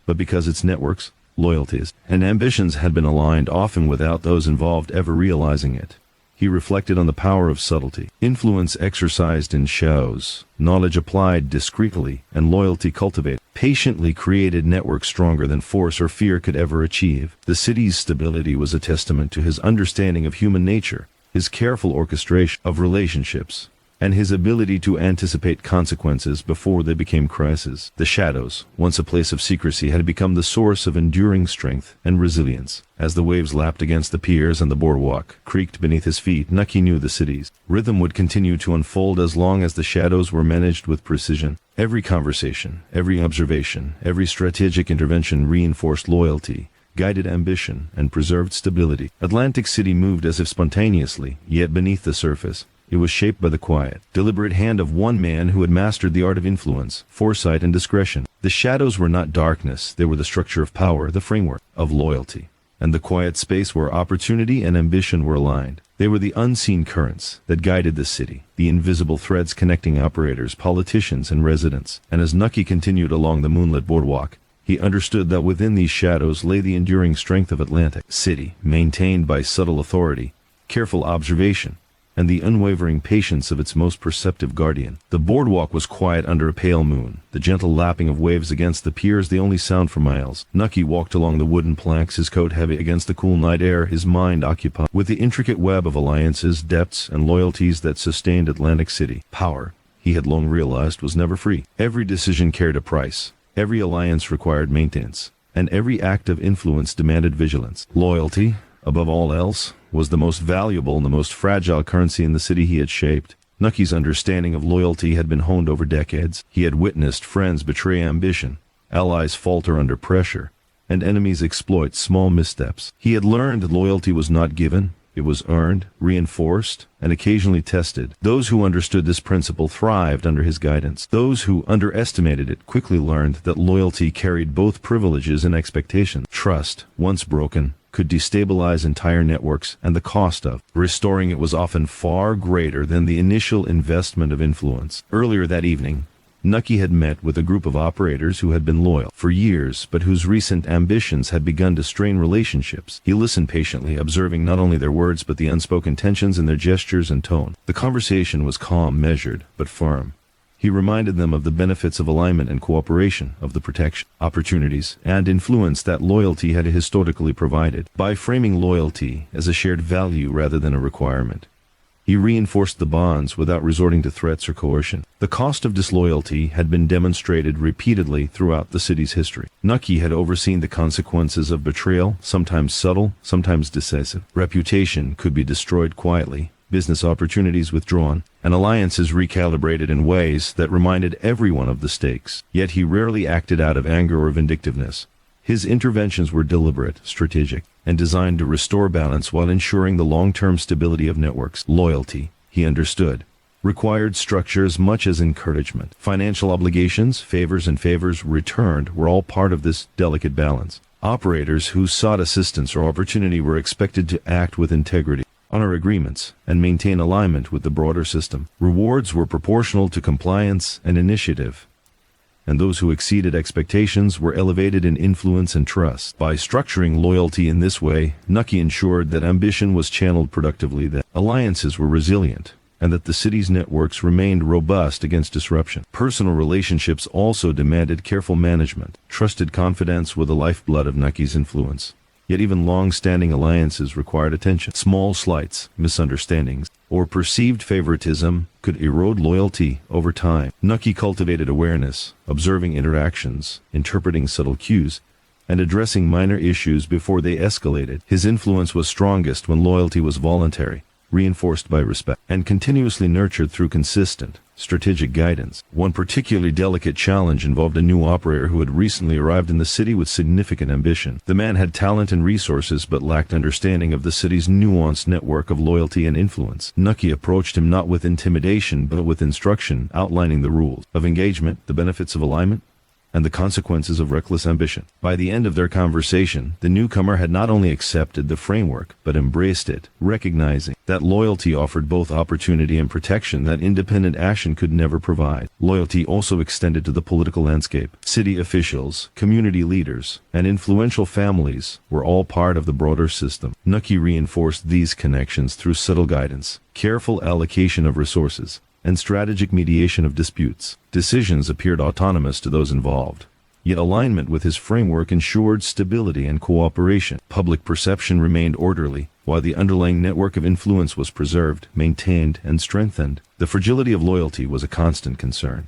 but because its networks, loyalties, and ambitions had been aligned, often without those involved ever realizing it. He reflected on the power of subtlety, influence exercised in shows, knowledge applied discreetly, and loyalty cultivated. Patiently created networks stronger than force or fear could ever achieve. The city's stability was a testament to his understanding of human nature, his careful orchestration of relationships, and his ability to anticipate consequences before they became crises. The shadows, once a place of secrecy, had become the source of enduring strength and resilience. As the waves lapped against the piers and the boardwalk creaked beneath his feet, Nucky knew the city's rhythm would continue to unfold as long as the shadows were managed with precision. Every conversation, every observation, every strategic intervention reinforced loyalty, guided ambition, and preserved stability. Atlantic City moved as if spontaneously, yet beneath the surface, it was shaped by the quiet, deliberate hand of one man who had mastered the art of influence, foresight, and discretion. The shadows were not darkness, they were the structure of power, the framework of loyalty, and the quiet space where opportunity and ambition were aligned. They were the unseen currents that guided the city, the invisible threads connecting operators, politicians, and residents. And as Nucky continued along the moonlit boardwalk, he understood that within these shadows lay the enduring strength of Atlantic City, maintained by subtle authority, careful observation, and the unwavering patience of its most perceptive guardian. The boardwalk was quiet under a pale moon, the gentle lapping of waves against the piers the only sound for miles. Nucky walked along the wooden planks, his coat heavy against the cool night air, his mind occupied with the intricate web of alliances, depths, and loyalties that sustained Atlantic City. Power, he had long realized, was never free. Every decision carried a price. Every alliance required maintenance, and every act of influence demanded vigilance. Loyalty, above all else, was the most valuable and the most fragile currency in the city he had shaped. Nucky's understanding of loyalty had been honed over decades. He had witnessed friends betray ambition, allies falter under pressure, and enemies exploit small missteps. He had learned loyalty was not given, it was earned, reinforced, and occasionally tested. Those who understood this principle thrived under his guidance. Those who underestimated it quickly learned that loyalty carried both privileges and expectations. Trust, once broken, could destabilize entire networks, and the cost of restoring it was often far greater than the initial investment of influence. Earlier that evening, Nucky had met with a group of operators who had been loyal for years, but whose recent ambitions had begun to strain relationships. He listened patiently, observing not only their words but the unspoken tensions in their gestures and tone. The conversation was calm, measured, but firm. He reminded them of the benefits of alignment and cooperation, of the protection, opportunities, and influence that loyalty had historically provided. By framing loyalty as a shared value rather than a requirement, he reinforced the bonds without resorting to threats or coercion. The cost of disloyalty had been demonstrated repeatedly throughout the city's history. Nucky had overseen the consequences of betrayal, sometimes subtle, sometimes decisive. Reputation could be destroyed quietly, business opportunities withdrawn, and alliances recalibrated in ways that reminded everyone of the stakes. Yet he rarely acted out of anger or vindictiveness. His interventions were deliberate, strategic, and designed to restore balance while ensuring the long-term stability of networks. Loyalty, he understood, required structure as much as encouragement. Financial obligations, favors returned were all part of this delicate balance. Operators who sought assistance or opportunity were expected to act with integrity, honor agreements, and maintain alignment with the broader system. Rewards were proportional to compliance and initiative, and those who exceeded expectations were elevated in influence and trust. By structuring loyalty in this way, Nucky ensured that ambition was channeled productively, that alliances were resilient, and that the city's networks remained robust against disruption. Personal relationships also demanded careful management. Trusted confidence were the lifeblood of Nucky's influence. Yet even long-standing alliances required attention. Small slights, misunderstandings, or perceived favoritism could erode loyalty over time. Nucky cultivated awareness, observing interactions, interpreting subtle cues, and addressing minor issues before they escalated. His influence was strongest when loyalty was voluntary, reinforced by respect, and continuously nurtured through consistent, strategic guidance. One particularly delicate challenge involved a new operator who had recently arrived in the city with significant ambition. The man had talent and resources but lacked understanding of the city's nuanced network of loyalty and influence. Nucky approached him not with intimidation but with instruction, outlining the rules of engagement, the benefits of alignment, and the consequences of reckless ambition. By the end of their conversation, the newcomer had not only accepted the framework, but embraced it, recognizing that loyalty offered both opportunity and protection that independent action could never provide. Loyalty also extended to the political landscape. City officials, community leaders, and influential families were all part of the broader system. Nucky reinforced these connections through subtle guidance, careful allocation of resources, and strategic mediation of disputes. Decisions appeared autonomous to those involved, Yet alignment with his framework ensured stability and cooperation. Public perception remained orderly, while the underlying network of influence was preserved, maintained, and strengthened. The fragility of loyalty was a constant concern.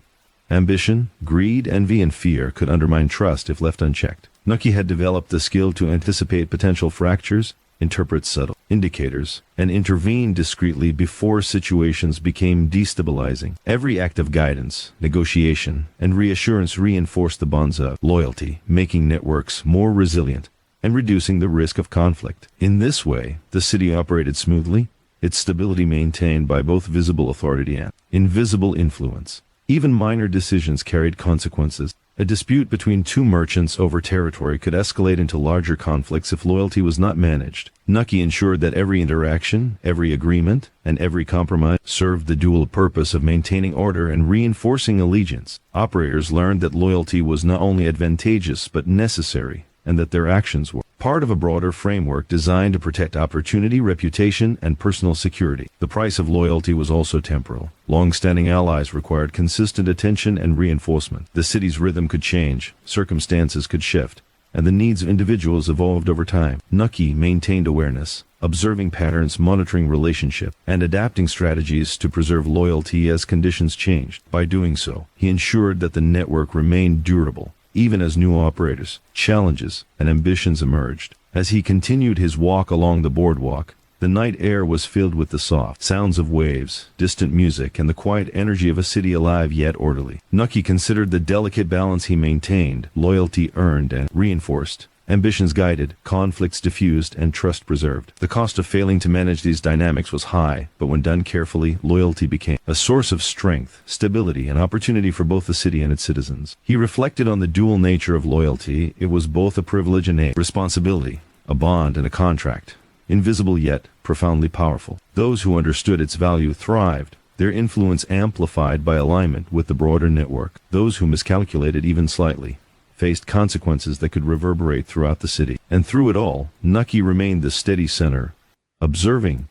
Ambition, greed, envy, and fear could undermine trust if left unchecked. Nucky had developed the skill to anticipate potential fractures, interpret subtle indicators, and intervene discreetly before situations became destabilizing. Every act of guidance, negotiation, and reassurance reinforced the bonds of loyalty, making networks more resilient and reducing the risk of conflict. In this way, the city operated smoothly, its stability maintained by both visible authority and invisible influence. Even minor decisions carried consequences. A dispute between two merchants over territory could escalate into larger conflicts if loyalty was not managed. Nucky ensured that every interaction, every agreement, and every compromise served the dual purpose of maintaining order and reinforcing allegiance. Operators learned that loyalty was not only advantageous but necessary, and that their actions were part of a broader framework designed to protect opportunity, reputation, and personal security. The price of loyalty was also temporal. Long-standing allies required consistent attention and reinforcement. The city's rhythm could change, circumstances could shift, and the needs of individuals evolved over time. Nucky maintained awareness, observing patterns, monitoring relationships, and adapting strategies to preserve loyalty as conditions changed. By doing so, he ensured that the network remained durable, even as new operators, challenges, and ambitions emerged. As he continued his walk along the boardwalk, the night air was filled with the soft sounds of waves, distant music, and the quiet energy of a city alive yet orderly. Nucky considered the delicate balance he maintained, loyalty earned and reinforced, ambitions guided, conflicts diffused, and trust preserved. The cost of failing to manage these dynamics was high, but when done carefully, loyalty became a source of strength, stability, and opportunity for both the city and its citizens. He reflected on the dual nature of loyalty. It was both a privilege and a responsibility, a bond and a contract, invisible yet profoundly powerful. Those who understood its value thrived, their influence amplified by alignment with the broader network. Those who miscalculated even slightly faced consequences that could reverberate throughout the city. And through it all, Nucky remained the steady center, observing,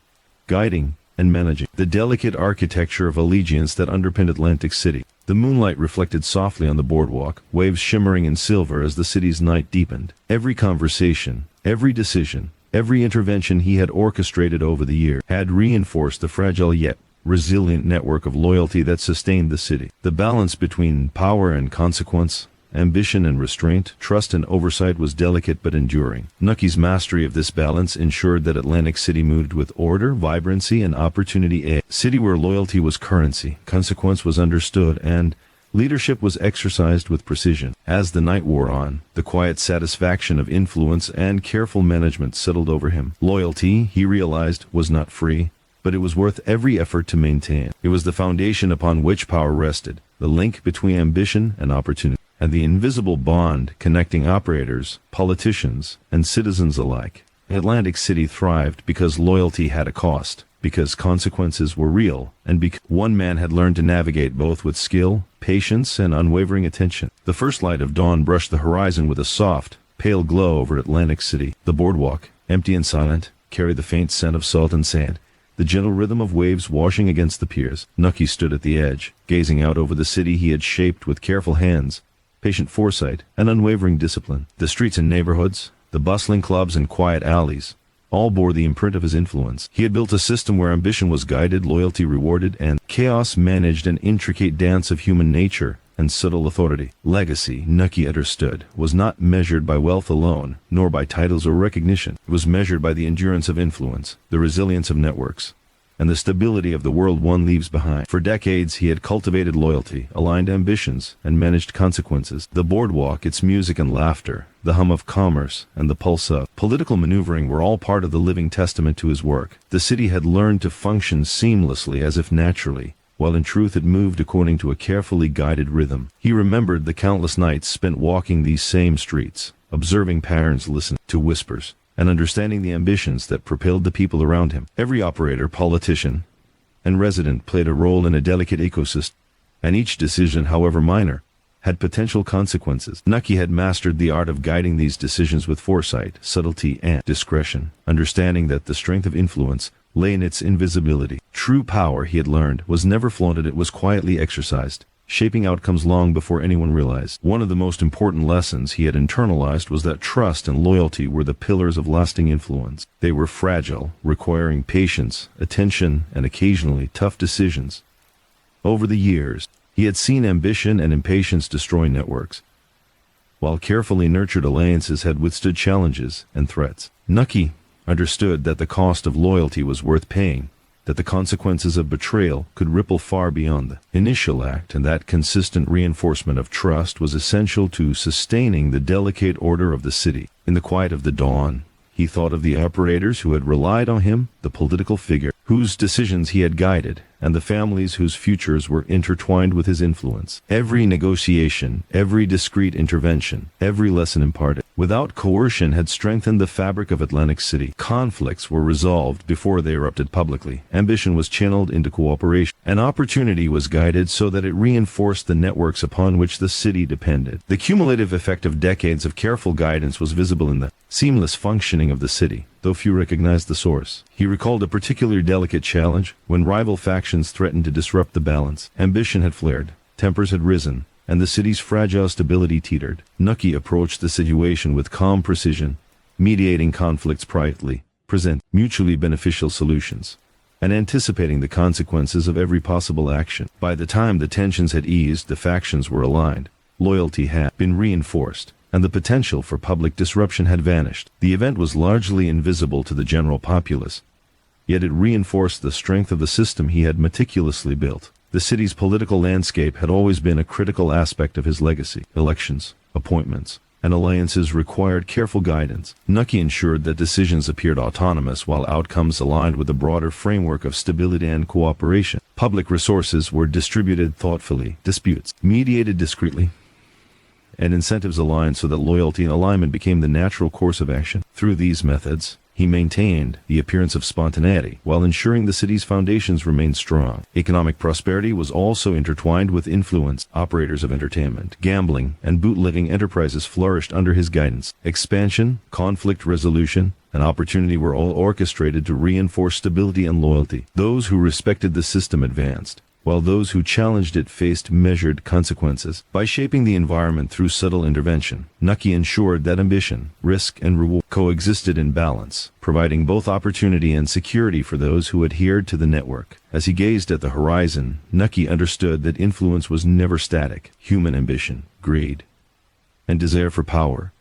guiding, and managing the delicate architecture of allegiance that underpinned Atlantic City. The moonlight reflected softly on the boardwalk, waves shimmering in silver as the city's night deepened. Every conversation, every decision, every intervention he had orchestrated over the year had reinforced the fragile yet resilient network of loyalty that sustained the city. The balance between power and consequence, ambition and restraint, trust and oversight was delicate but enduring. Nucky's mastery of this balance ensured that Atlantic City moved with order, vibrancy, and opportunity. A city where loyalty was currency, consequence was understood, and leadership was exercised with precision. As the night wore on, the quiet satisfaction of influence and careful management settled over him. Loyalty, he realized, was not free, but it was worth every effort to maintain. It was the foundation upon which power rested, the link between ambition and opportunity, and the invisible bond connecting operators, politicians, and citizens alike. Atlantic City thrived because loyalty had a cost, because consequences were real, and because one man had learned to navigate both with skill, patience, and unwavering attention. The first light of dawn brushed the horizon with a soft, pale glow over Atlantic City. The boardwalk, empty and silent, carried the faint scent of salt and sand, the gentle rhythm of waves washing against the piers. Nucky stood at the edge, gazing out over the city he had shaped with careful hands, patient foresight, and unwavering discipline. The streets and neighborhoods, the bustling clubs and quiet alleys, all bore the imprint of his influence. He had built a system where ambition was guided, loyalty rewarded, and chaos managed, an intricate dance of human nature and subtle authority. Legacy, Nucky understood, was not measured by wealth alone, nor by titles or recognition. It was measured by the endurance of influence, the resilience of networks, and the stability of the world one leaves behind. For decades, he had cultivated loyalty, aligned ambitions, and managed consequences. The boardwalk, its music and laughter, the hum of commerce, and the pulse of political maneuvering were all part of the living testament to his work. The city had learned to function seamlessly, as if naturally, while in truth it moved according to a carefully guided rhythm. He remembered the countless nights spent walking these same streets, observing patterns, listening to whispers, and understanding the ambitions that propelled the people around him. Every operator, politician, and resident played a role in a delicate ecosystem, and each decision, however minor, had potential consequences. Nucky had mastered the art of guiding these decisions with foresight, subtlety, and discretion, understanding that the strength of influence lay in its invisibility. True power, he had learned, was never flaunted, it was quietly exercised, shaping outcomes long before anyone realized. One of the most important lessons he had internalized was that trust and loyalty were the pillars of lasting influence. They were fragile, requiring patience, attention, and occasionally tough decisions. Over the years, he had seen ambition and impatience destroy networks, while carefully nurtured alliances had withstood challenges and threats. Nucky understood that the cost of loyalty was worth paying, that the consequences of betrayal could ripple far beyond the initial act, and that consistent reinforcement of trust was essential to sustaining the delicate order of the city. In the quiet of the dawn, he thought of the operators who had relied on him, the political figure whose decisions he had guided, and the families whose futures were intertwined with his influence. Every negotiation, every discreet intervention, every lesson imparted without coercion had strengthened the fabric of Atlantic City. Conflicts were resolved before they erupted publicly. Ambition was channeled into cooperation, and opportunity was guided so that it reinforced the networks upon which the city depended. The cumulative effect of decades of careful guidance was visible in the seamless functioning of the city, though few recognized the source. He recalled a particularly delicate challenge when rival factions threatened to disrupt the balance. Ambition had flared, tempers had risen, and the city's fragile stability teetered. Nucky approached the situation with calm precision, mediating conflicts privately, present mutually beneficial solutions, and anticipating the consequences of every possible action. By the time the tensions had eased, the factions were aligned, loyalty had been reinforced, and the potential for public disruption had vanished. The event was largely invisible to the general populace, yet it reinforced the strength of the system he had meticulously built. The city's political landscape had always been a critical aspect of his legacy. Elections, appointments, and alliances required careful guidance. Nucky ensured that decisions appeared autonomous while outcomes aligned with a broader framework of stability and cooperation. Public resources were distributed thoughtfully, disputes mediated discreetly, and incentives aligned so that loyalty and alignment became the natural course of action. Through these methods, he maintained the appearance of spontaneity while ensuring the city's foundations remained strong. Economic prosperity was also intertwined with influence. Operators of entertainment, gambling, and bootlegging enterprises flourished under his guidance. Expansion, conflict resolution, and opportunity were all orchestrated to reinforce stability and loyalty. Those who respected the system advanced, while those who challenged it faced measured consequences. By shaping the environment through subtle intervention, Nucky ensured that ambition, risk, and reward coexisted in balance, providing both opportunity and security for those who adhered to the network. As he gazed at the horizon, Nucky understood that influence was never static. Human ambition, greed, and desire for power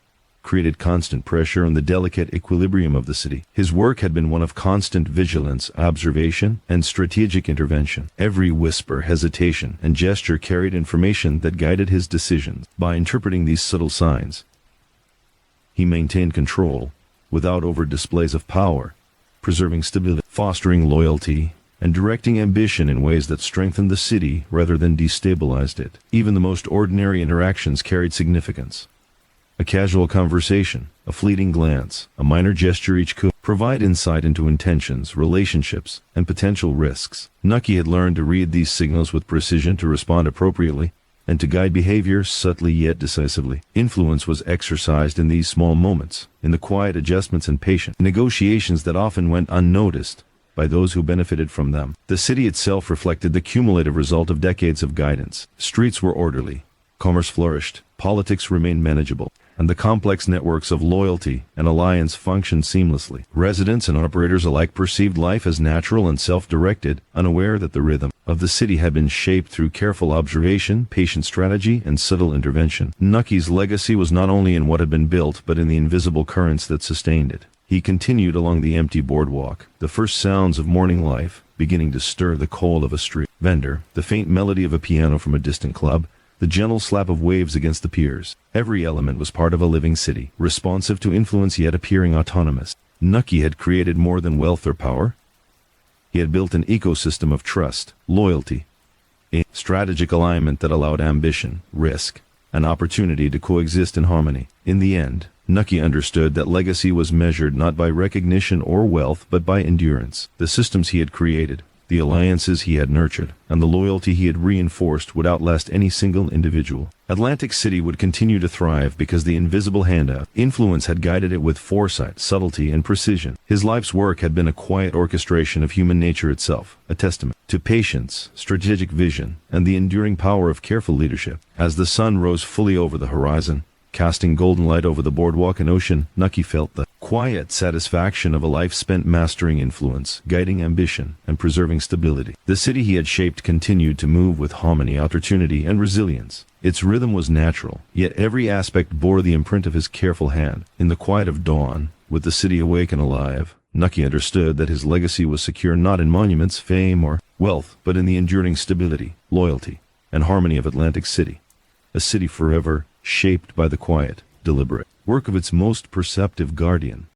created constant pressure on the delicate equilibrium of the city. His work had been one of constant vigilance, observation, and strategic intervention. Every whisper, hesitation, and gesture carried information that guided his decisions. By interpreting these subtle signs, he maintained control without over-displays of power, preserving stability, fostering loyalty, and directing ambition in ways that strengthened the city rather than destabilized it. Even the most ordinary interactions carried significance. A casual conversation, a fleeting glance, a minor gesture each could provide insight into intentions, relationships, and potential risks. Nucky had learned to read these signals with precision, to respond appropriately, and to guide behavior subtly yet decisively. Influence was exercised in these small moments, in the quiet adjustments and patient negotiations that often went unnoticed by those who benefited from them. The city itself reflected the cumulative result of decades of guidance. Streets were orderly, commerce flourished, politics remained manageable, and the complex networks of loyalty and alliance functioned seamlessly. Residents and operators alike perceived life as natural and self-directed, unaware that the rhythm of the city had been shaped through careful observation, patient strategy, and subtle intervention. Nucky's legacy was not only in what had been built, but in the invisible currents that sustained it. He continued along the empty boardwalk, the first sounds of morning life beginning to stir the coal of a street vendor, the faint melody of a piano from a distant club, the gentle slap of waves against the piers. Every element was part of a living city, responsive to influence yet appearing autonomous. Nucky had created more than wealth or power. He had built an ecosystem of trust, loyalty, a strategic alignment that allowed ambition, risk, and opportunity to coexist in harmony. In the end, Nucky understood that legacy was measured not by recognition or wealth, but by endurance. The systems he had created, The alliances he had nurtured and the loyalty he had reinforced would outlast any single individual. Atlantic City would continue to thrive because the invisible hand of influence had guided it with foresight, subtlety, and precision. His life's work had been a quiet orchestration of human nature itself, a testament to patience, strategic vision, and the enduring power of careful leadership. As the sun rose fully over the horizon, casting golden light over the boardwalk and ocean, Nucky felt the quiet satisfaction of a life spent mastering influence, guiding ambition, and preserving stability. The city he had shaped continued to move with harmony, opportunity, and resilience. Its rhythm was natural, yet every aspect bore the imprint of his careful hand. In the quiet of dawn, with the city awake and alive, Nucky understood that his legacy was secure not in monuments, fame, or wealth, but in the enduring stability, loyalty, and harmony of Atlantic City. A city forever shaped by the quiet, deliberate work of its most perceptive guardian.